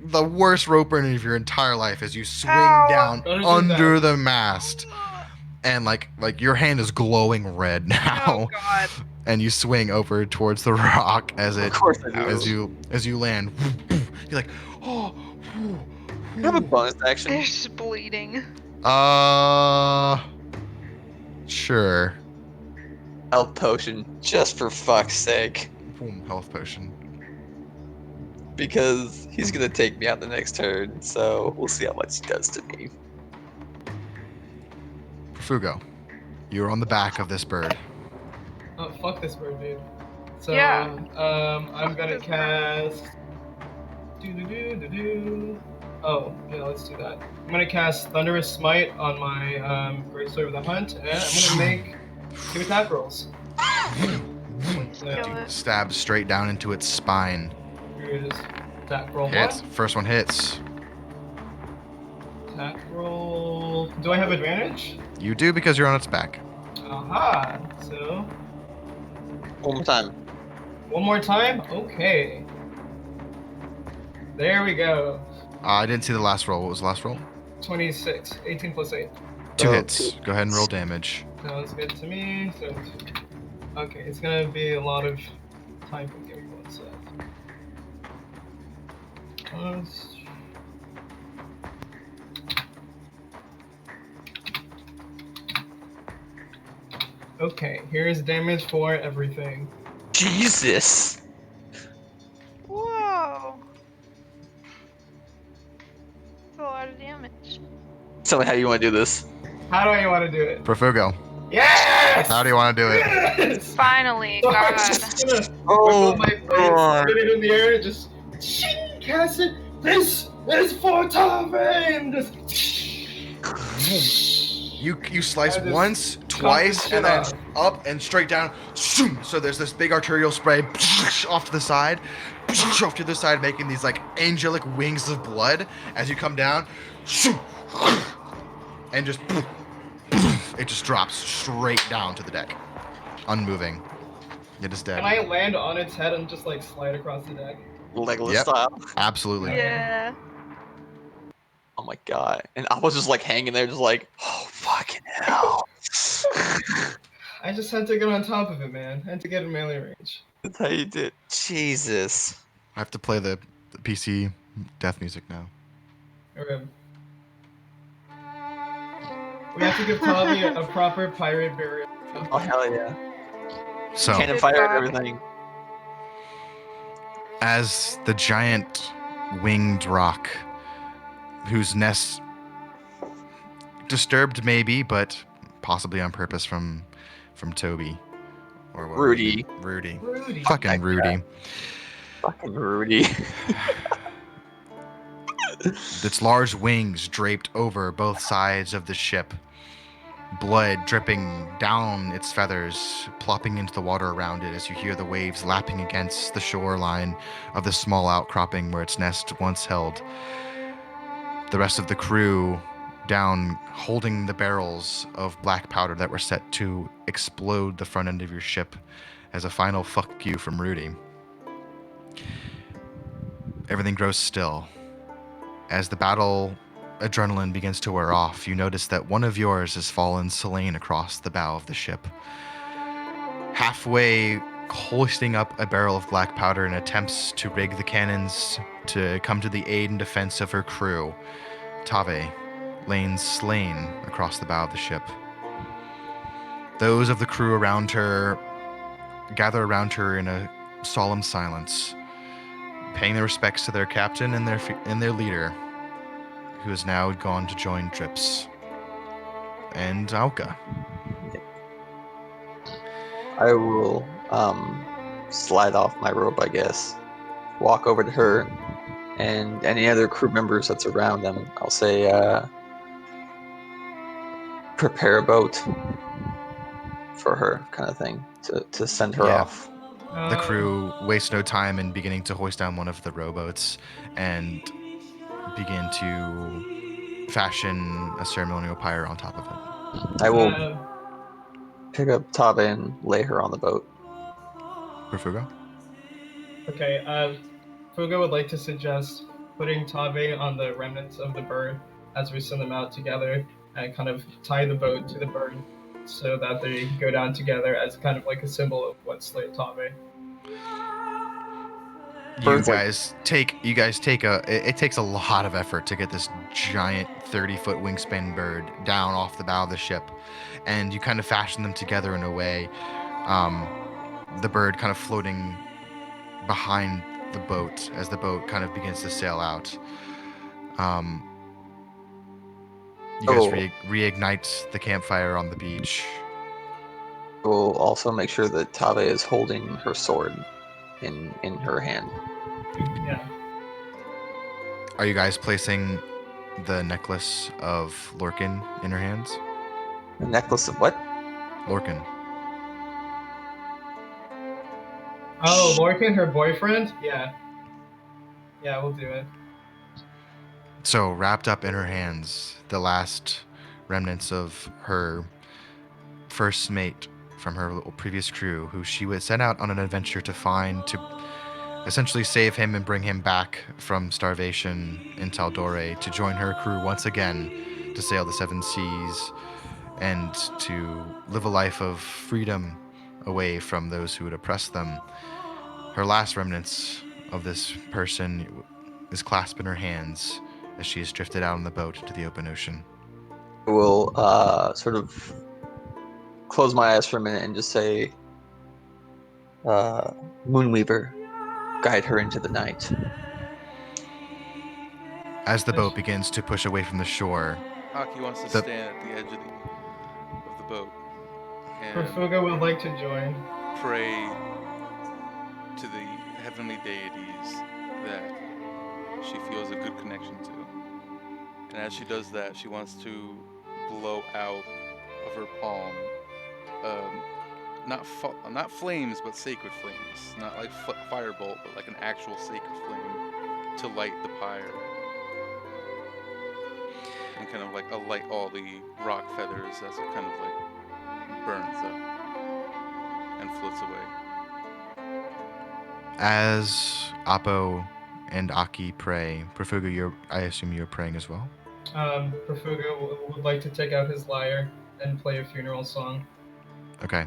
The worst rope burning of your entire life as you swing Ow. down Don't do under that. the mast. And like your hand is glowing red now. Oh god. And you swing over towards the rock as Of course I do. as you land. You're like, oh. You have a bonus action. There's bleeding. Sure. Health potion, just for fuck's sake. Boom, health potion. Because he's gonna take me out the next turn, so we'll see how much he does to me. Fugo, you're on the back of this bird. Oh, fuck this bird, dude. So Yeah. I'm gonna Just- cast. Oh, yeah, let's do that. I'm gonna cast Thunderous Smite on my Greatsword of the Hunt, and I'm gonna make 2 attack rolls. Please Yeah. kill it. Stab straight down into its spine. Here it is. Attack roll Hits. 1. First one hits. Attack roll. Do I have advantage? You do because you're on its back. Aha. So One more time. one more time. Okay. There we go. I didn't see the last roll. What was the last roll? 26. 18 plus 8. Two Oh, hits. Go ahead and roll damage. Sounds good to me. So, okay, it's gonna be a lot of time. Give me 1 sec. Okay, here's damage for everything. Jesus. Whoa. That's a lot of damage. Tell me how you want to do this. How do I want to do it? Profugo. Yes! How do you want to do it? Yes! Finally, So I'm God. just gonna Oh, wiggle my God. face, get it in the air, and just shing, cast it. This is for Tavane! Just You slice I just once, cut twice, the shit and then off. up and straight down. Shoom! So there's this big arterial spray off to the side, off to the side, making these like angelic wings of blood as you come down. Shoom! And just it just drops straight down to the deck, unmoving. It is dead. Can I land on its head and just like slide across the deck? Legolas Yep. style. Absolutely. Yeah. Oh my god. And I was just like hanging there, just like, oh fucking hell. I just had to get on top of it, man. I had to get in melee range. That's how you did. Jesus. I have to play the PC death music now. Okay. We have to give Tavi a proper pirate burial. Oh hell yeah. So, Cannon Good fire and job. everything. as the giant winged rock, whose nest disturbed maybe, but possibly on purpose from Toby or what was Rudy. it? Rudy. Rudy. Fucking That Rudy. Fucking Rudy. Its large wings draped over both sides of the ship, blood dripping down its feathers, plopping into the water around it as you hear the waves lapping against the shoreline of the small outcropping where its nest once held. The rest of the crew down, holding the barrels of black powder that were set to explode the front end of your ship as a final fuck you from Rudy. Everything grows still. As the battle adrenaline begins to wear off, you notice that one of yours has fallen slain across the bow of the ship. Halfway hoisting up a barrel of black powder in attempts to rig the cannons to come to the aid and defense of her crew, Tave lays slain across the bow of the ship. Those of the crew around her gather around her in a solemn silence, paying their respects to their captain and their leader, who has now gone to join Drips and Auka. I will slide off my rope, I guess. Walk over to her and any other crew members that's around them. I'll say, prepare a boat for her, kind of thing, to send her Yeah. off. The crew waste no time in beginning to hoist down one of the rowboats and begin to fashion a ceremonial pyre on top of it. I will pick up Tabe and lay her on the boat. Rufugo? Okay, Fuga would like to suggest putting Tave on the remnants of the bird as we send them out together and kind of tie the boat to the bird so that they go down together as kind of like a symbol of what slayed Tave. Bird's You guys take it takes a lot of effort to get this giant 30-foot wingspan bird down off the bow of the ship, and you kind of fashion them together in a way, the bird kind of floating behind the boat as the boat kind of begins to sail out. You guys reignite the campfire on the beach. We'll also make sure that Tave is holding her sword in her hand. Yeah. Are you guys placing the necklace of Lorcan in her hands? A necklace of what? Lorcan. Oh, Lorcan, her boyfriend? Yeah. Yeah, we'll do it. So, wrapped up in her hands, the last remnants of her first mate from her previous crew, who she was sent out on an adventure to find, to essentially save him and bring him back from starvation in Taldore, to join her crew once again to sail the seven seas and to live a life of freedom away from those who would oppress them. Her last remnants of this person is clasped in her hands as she is drifted out on the boat into the open ocean. I will sort of close my eyes for a minute and just say, Moonweaver, guide her into the night. As the boat begins to push away from the shore, Aki wants to The- stand at the edge of the boat and Perfuga would like to join. pray to the heavenly deities that she feels a good connection to. And as she does that, she wants to blow out of her palm, not flames, but sacred flames. Not like firebolt, but like an actual sacred flame to light the pyre. And kind of like alight all the rock feathers as it kind of like burns up and floats away. as Apo and Aki pray, Perfuga, I assume you're praying as well? Perfuga would like to take out his lyre and play a funeral song. Okay.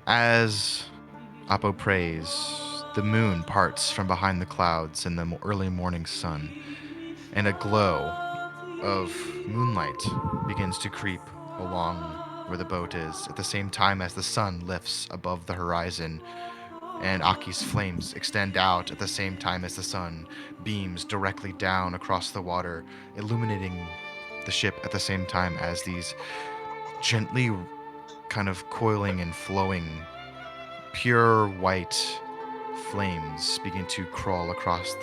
As Apo prays, the moon parts from behind the clouds in the early morning sun, and a glow of moonlight begins to creep along where the boat is, at the same time as the sun lifts above the horizon, and Aki's flames extend out at the same time as the sun beams directly down across the water, illuminating the ship at the same time as these gently kind of coiling and flowing pure white flames begin to crawl across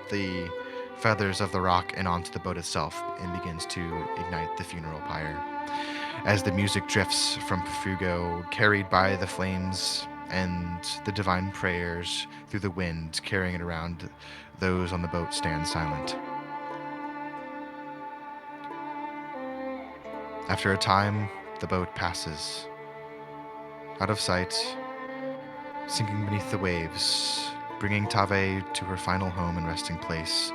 the feathers of the rock and onto the boat itself and begins to ignite the funeral pyre. As the music drifts from Fugo, carried by the flames and the divine prayers through the wind, carrying it around, those on the boat stand silent. After a time, the boat passes out of sight, sinking beneath the waves, bringing Tave to her final home and resting place,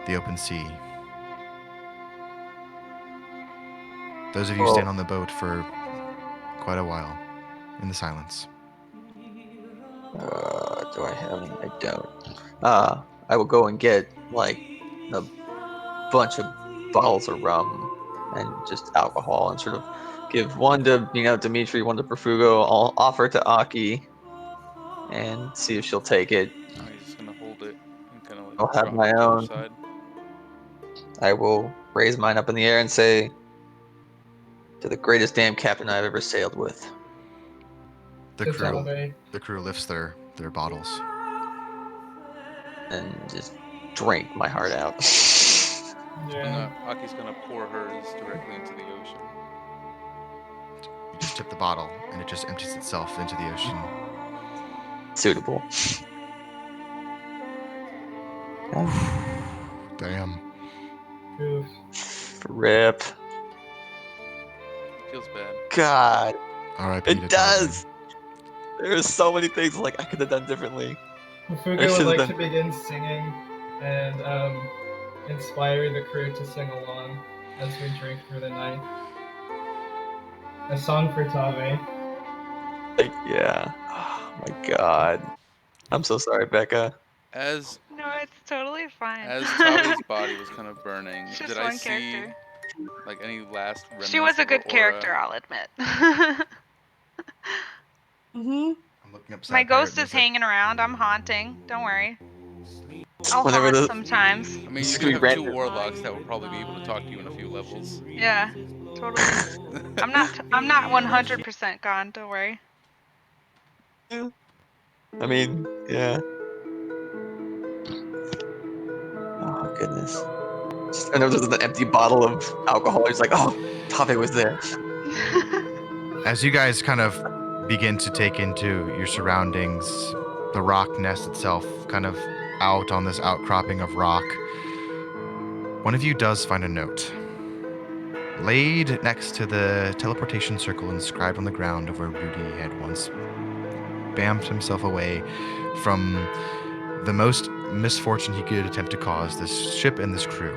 the open sea. Those of you stand on the boat for quite a while in the silence. Do I have any? I don't. I will go and get like a bunch of bottles of rum and just alcohol and sort of give one to Dimitri, one to Perfugo. I'll offer it to Aki and see if she'll take it. Aki's just gonna hold it and kind of like I'll have drop my it to her own. side. I will raise mine up in the air and say, to the greatest damn captain I've ever sailed with. The To crew, Tave. the crew lifts their bottles. And just drink my heart out. Yeah. Aki's gonna pour hers directly into the ocean. You just tip the bottle, and it just empties itself into the ocean. Suitable. Damn. Oof. Rip. Feels bad. God, R.I.P. to it Tave. does. There's so many things like I could have done differently. Perfuga I would should've like done- to begin singing and inspire the crew to sing along as we drink through the night. A song for Tave. Like, yeah. Oh my God. I'm so sorry, Becca. As No, it's totally fine. Tavi's body was kind of burning, She's just did I one see character. like any last remnants She was a of her good character, aura? I'll admit. Mm-hmm. I'm looking up My sad pirate ghost is music. hanging around. I'm haunting. Don't worry. I'll Whenever haunt the- sometimes. I mean, It's you gonna do be have two random. warlocks that will probably be able to talk to you in a few levels. Yeah. Totally. I'm not 100% gone. Don't worry. I mean, yeah. Oh goodness. I know there's an empty bottle of alcohol. He's like, oh, Tave was there. As you guys kind of begin to take into your surroundings, the rock nest itself kind of out on this outcropping of rock, one of you does find a note. Laid next to the teleportation circle inscribed on the ground of where Rudy had once bamfed himself away from the most misfortune he could attempt to cause this ship and this crew.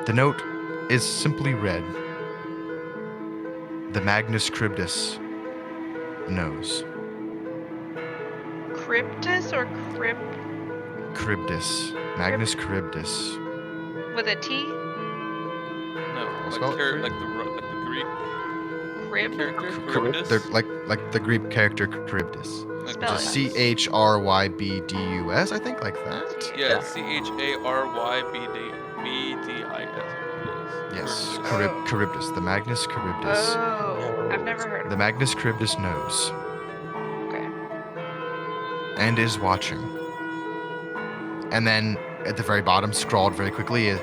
The note is simply read, "The Magnus Charybdis knows." Cryptus or Charybdis. Magnus Charybdis. with a T? No, I'll spell it for you. like the Greek Crib? character, Charybdis? They're Charybdis. like the Greek character Charybdis. Like Spell Which is it. CHRYBDUS, I think, like that. Yeah, Yeah. CHARYBDIS. Yes, Oh. Charybdis. The Magnus Charybdis. Oh, I've never heard The of Magnus Charybdis knows it. Okay. and is watching. And then at the very bottom, scrawled very quickly,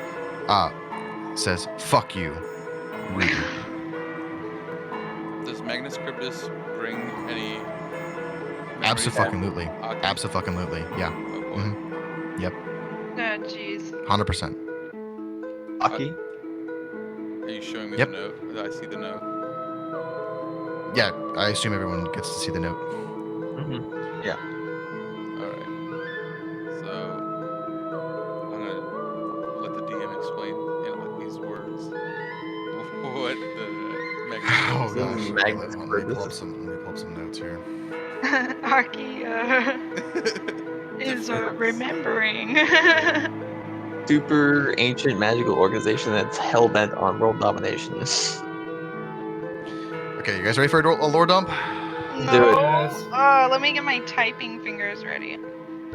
says, "Fuck you, Rudy." Does Magnus Charybdis bring any? Absolutely. Okay. Absolutely. Yeah. Oh, boy. Mhm. Yep. Oh, jeez. 100%. Aki? Are you showing me Yep. the note? I see the note. Yeah, I assume everyone gets to see the note. Mm-hmm. All right. So I'm gonna let the DM explain in like these words what the Magnus Oh The gosh. Magnus Let me Charybdis. pull up some notes here. Aki is remembering. Super ancient magical organization that's hell bent on world domination. Okay, you guys ready for a lore dump? Do it. Yes. Let me get my typing fingers ready.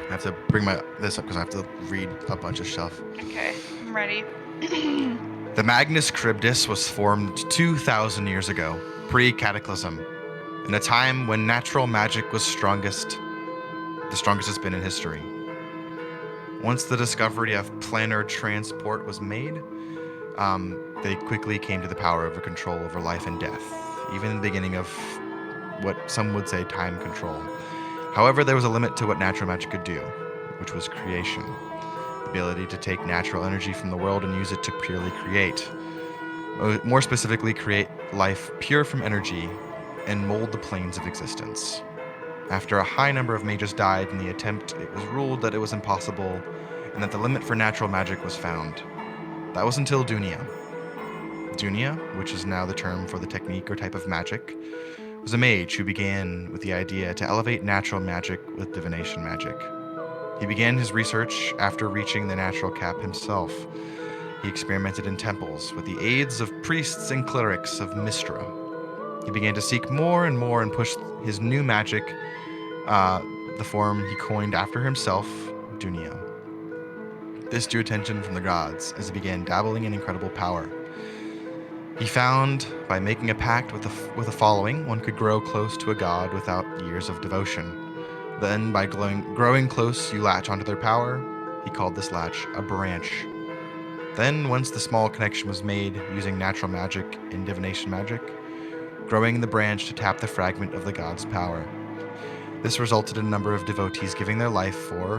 I have to bring this up because I have to read a bunch of stuff. Okay, I'm ready. The Magnus Charybdis was formed 2,000 years ago, pre-Cataclysm, in a time when natural magic was the strongest it's been in history. Once the discovery of planar transport was made, they quickly came to the power over control over life and death, even in the beginning of what some would say time control. However, there was a limit to what natural magic could do, which was creation. The ability to take natural energy from the world and use it to purely create. More specifically, create life pure from energy and mold the planes of existence. After a high number of mages died in the attempt, it was ruled that it was impossible and that the limit for natural magic was found. That was until Dunia. Dunia, which is now the term for the technique or type of magic, was a mage who began with the idea to elevate natural magic with divination magic. He began his research after reaching the natural cap himself. He experimented in temples with the aids of priests and clerics of Mistra. He began to seek more and more and push his new magic, the form he coined after himself, Dunia. This drew attention from the gods as he began dabbling in incredible power. He found, by making a pact with a following, one could grow close to a god without years of devotion. Then, by growing close, you latch onto their power. He called this latch a branch. Then, once the small connection was made using natural magic and divination magic, growing the branch to tap the fragment of the god's power. This resulted in a number of devotees giving their life for,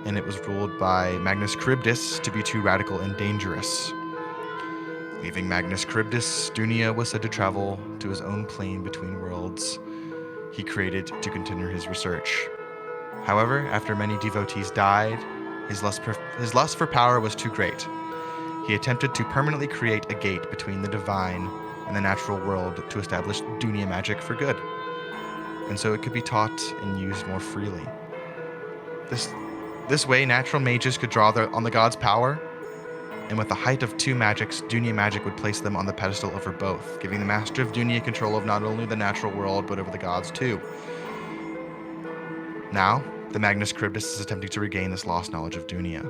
and it was ruled by Magnus Charybdis to be too radical and dangerous. Leaving Magnus Charybdis, Dunia was said to travel to his own plane between worlds he created to continue his research. However, after many devotees died, his lust for power was too great. He attempted to permanently create a gate between the divine and the natural world to establish Dunia magic for good, and so it could be taught and used more freely. This way, natural mages could draw on the god's power, and with the height of two magics, Dunia magic would place them on the pedestal over both, giving the master of Dunia control of not only the natural world, but over the gods too. Now, the Magnus Charybdis is attempting to regain this lost knowledge of Dunia.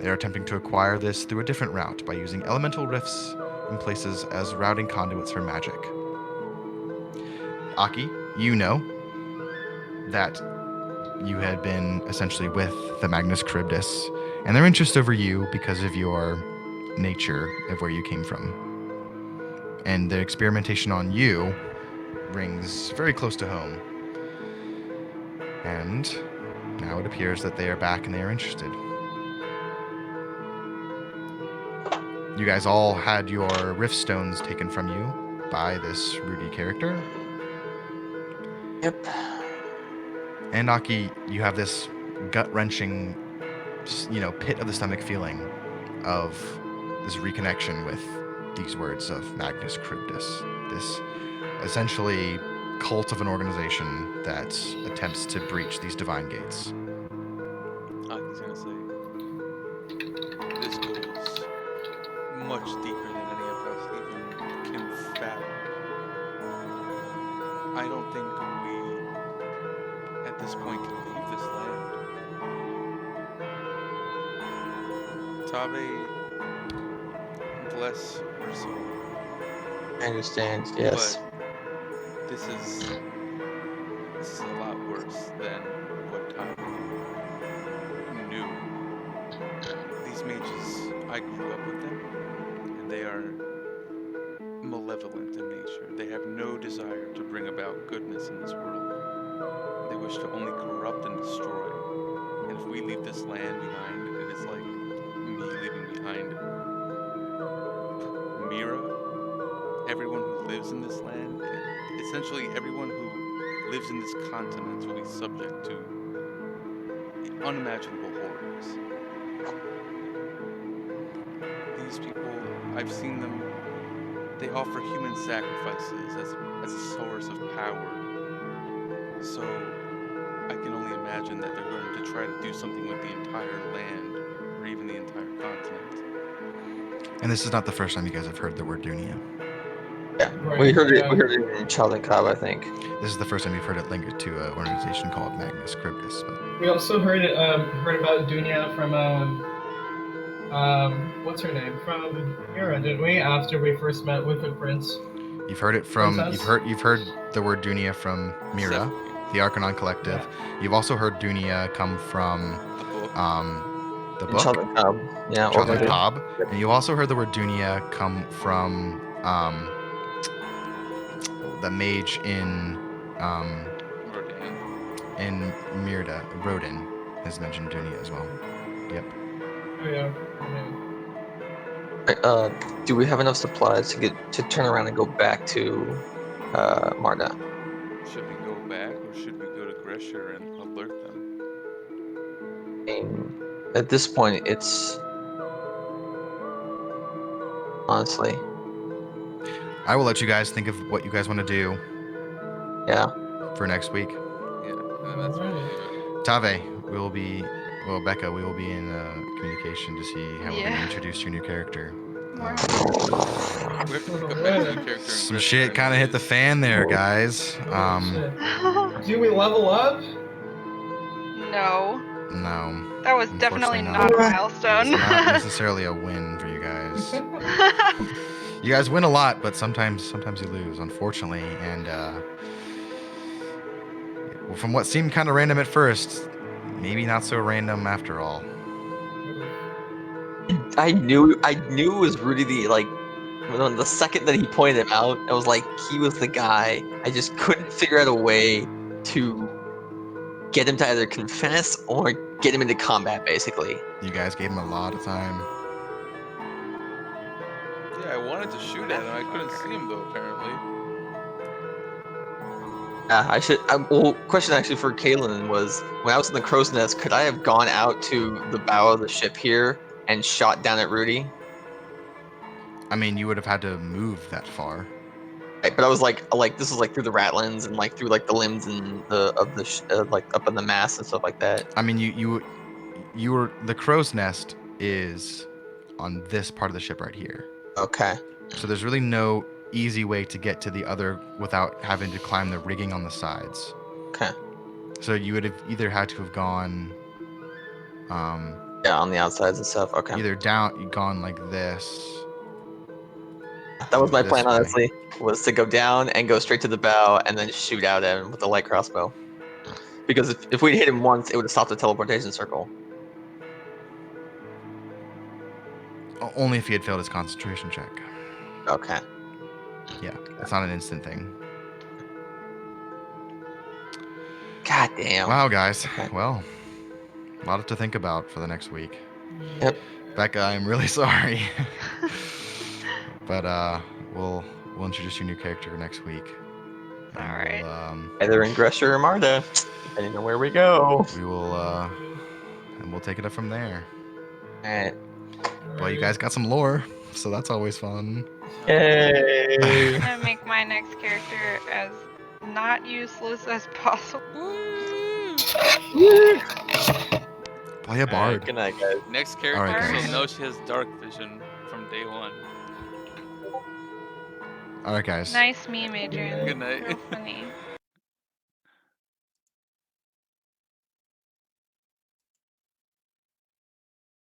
They are attempting to acquire this through a different route by using elemental rifts in places as routing conduits for magic. Aki, you know that you had been essentially with the Magnus Charybdis, and their interest over you because of your nature of where you came from. And their experimentation on you rings very close to home. And now it appears that they are back and they are interested. You guys all had your rift stones taken from you by this Rudy character. Yep. And Aki, you have this gut-wrenching, pit of the stomach feeling of this reconnection with these words of Magnus Charybdis, this essentially cult of an organization that attempts to breach these divine gates. Aki's gonna say, this goes much deeper than any of us even can fathom. I don't think we, at this point, can leave this land. Tave, bless her soul. I understand. Yes. But this is a lot worse than what Tave knew. These mages, I grew up with them, and they are malevolent in nature. They have no desire to bring about goodness in this world. They wish to only corrupt and destroy. And if we leave this land behind, it is like me leaving behind Mira. Everyone who lives in this land, essentially everyone who lives in this continent will be subject to unimaginable horrors. These people, I've seen them, they offer human sacrifices as a source of power. So I can only imagine that they're going to try to do something with the entire land, or even the entire continent. And this is not the first time you guys have heard the word Dunia. Yeah. Right, We heard it. yeah. We heard it in Child and Cobb, I think. This is the first time you've heard it linked to an organization called Magnus Charybdis. But We also heard about Dunya from what's her name? From Mira, didn't we? After we first met with the prince. you've heard it from Princess? you've heard the word Dunia from Mira, Sephine, the Arcanon Collective. Yeah. You've also heard Dunia come from the book. the In book, Child and Cobb. Yeah. Child Or and Okay. Cobb, and you also heard the word Dunia come from the mage in Rodan. in Mirda. Rodin has mentioned Dunia as well. Yep. Oh yeah. do we have enough supplies to turn around and go back to Marda? Should we go back, or should we go to Gresher and alert them? And at this point, it's honestly, I will let you guys think of what you guys want to do yeah. for next week. Yeah, and that's what we'll leave it. Becca, we will be in communication to see how we're going to Yeah. introduce your new character. More. We have to pick up my new character in Some Gresher shit kind of hit the anyways. fan there, guys. Holy shit. Do we level up? No, No, that was definitely Unfortunately not a not. milestone. it's not necessarily a win for you guys. You guys win a lot, but sometimes you lose, unfortunately. And from what seemed kind of random at first, maybe not so random after all. I knew it was Rudy. The second that he pointed him out, I was like, he was the guy. I just couldn't figure out a way to get him to either confess or get him into combat, basically. You guys gave him a lot of time. Yeah, I wanted to shoot at him. I couldn't see him though, apparently. Question actually for Kalen was, when I was in the crow's nest, could I have gone out to the bow of the ship here and shot down at Rudy? I mean, you would have had to move that far. Right, but I was like this was like through the ratlins and like through like the limbs and like up in the mast and stuff like that. I mean, you were the crow's nest is on this part of the ship right here. Okay. So there's really no easy way to get to the other without having to climb the rigging on the sides. Okay. So you would have either had to have gone Yeah, on the outsides and stuff. Okay. gone like this, That was my This plan, way. honestly. Was to go down and go straight to the bow and then shoot out at him with the light crossbow. Because if we'd hit him once, it would have stopped the teleportation circle. Only if he had failed his concentration check. Okay. Yeah, it's not an instant thing. God damn. Wow, guys. Okay. Well, a lot to think about for the next week. Yep. Becca, I'm really sorry. But we'll introduce your new character next week. And All right. Either in Gresher or Marta, depending on where we go. We will and we'll take it up from there. Alright. Well, you guys got some lore, so that's always fun. Yay! I'm gonna make my next character as not useless as possible. Play a bard. Good night, guys. Next character, Alright, guys. she'll know she has dark vision from day one. All right, guys. Nice meme, Adrian. Good night. Real funny.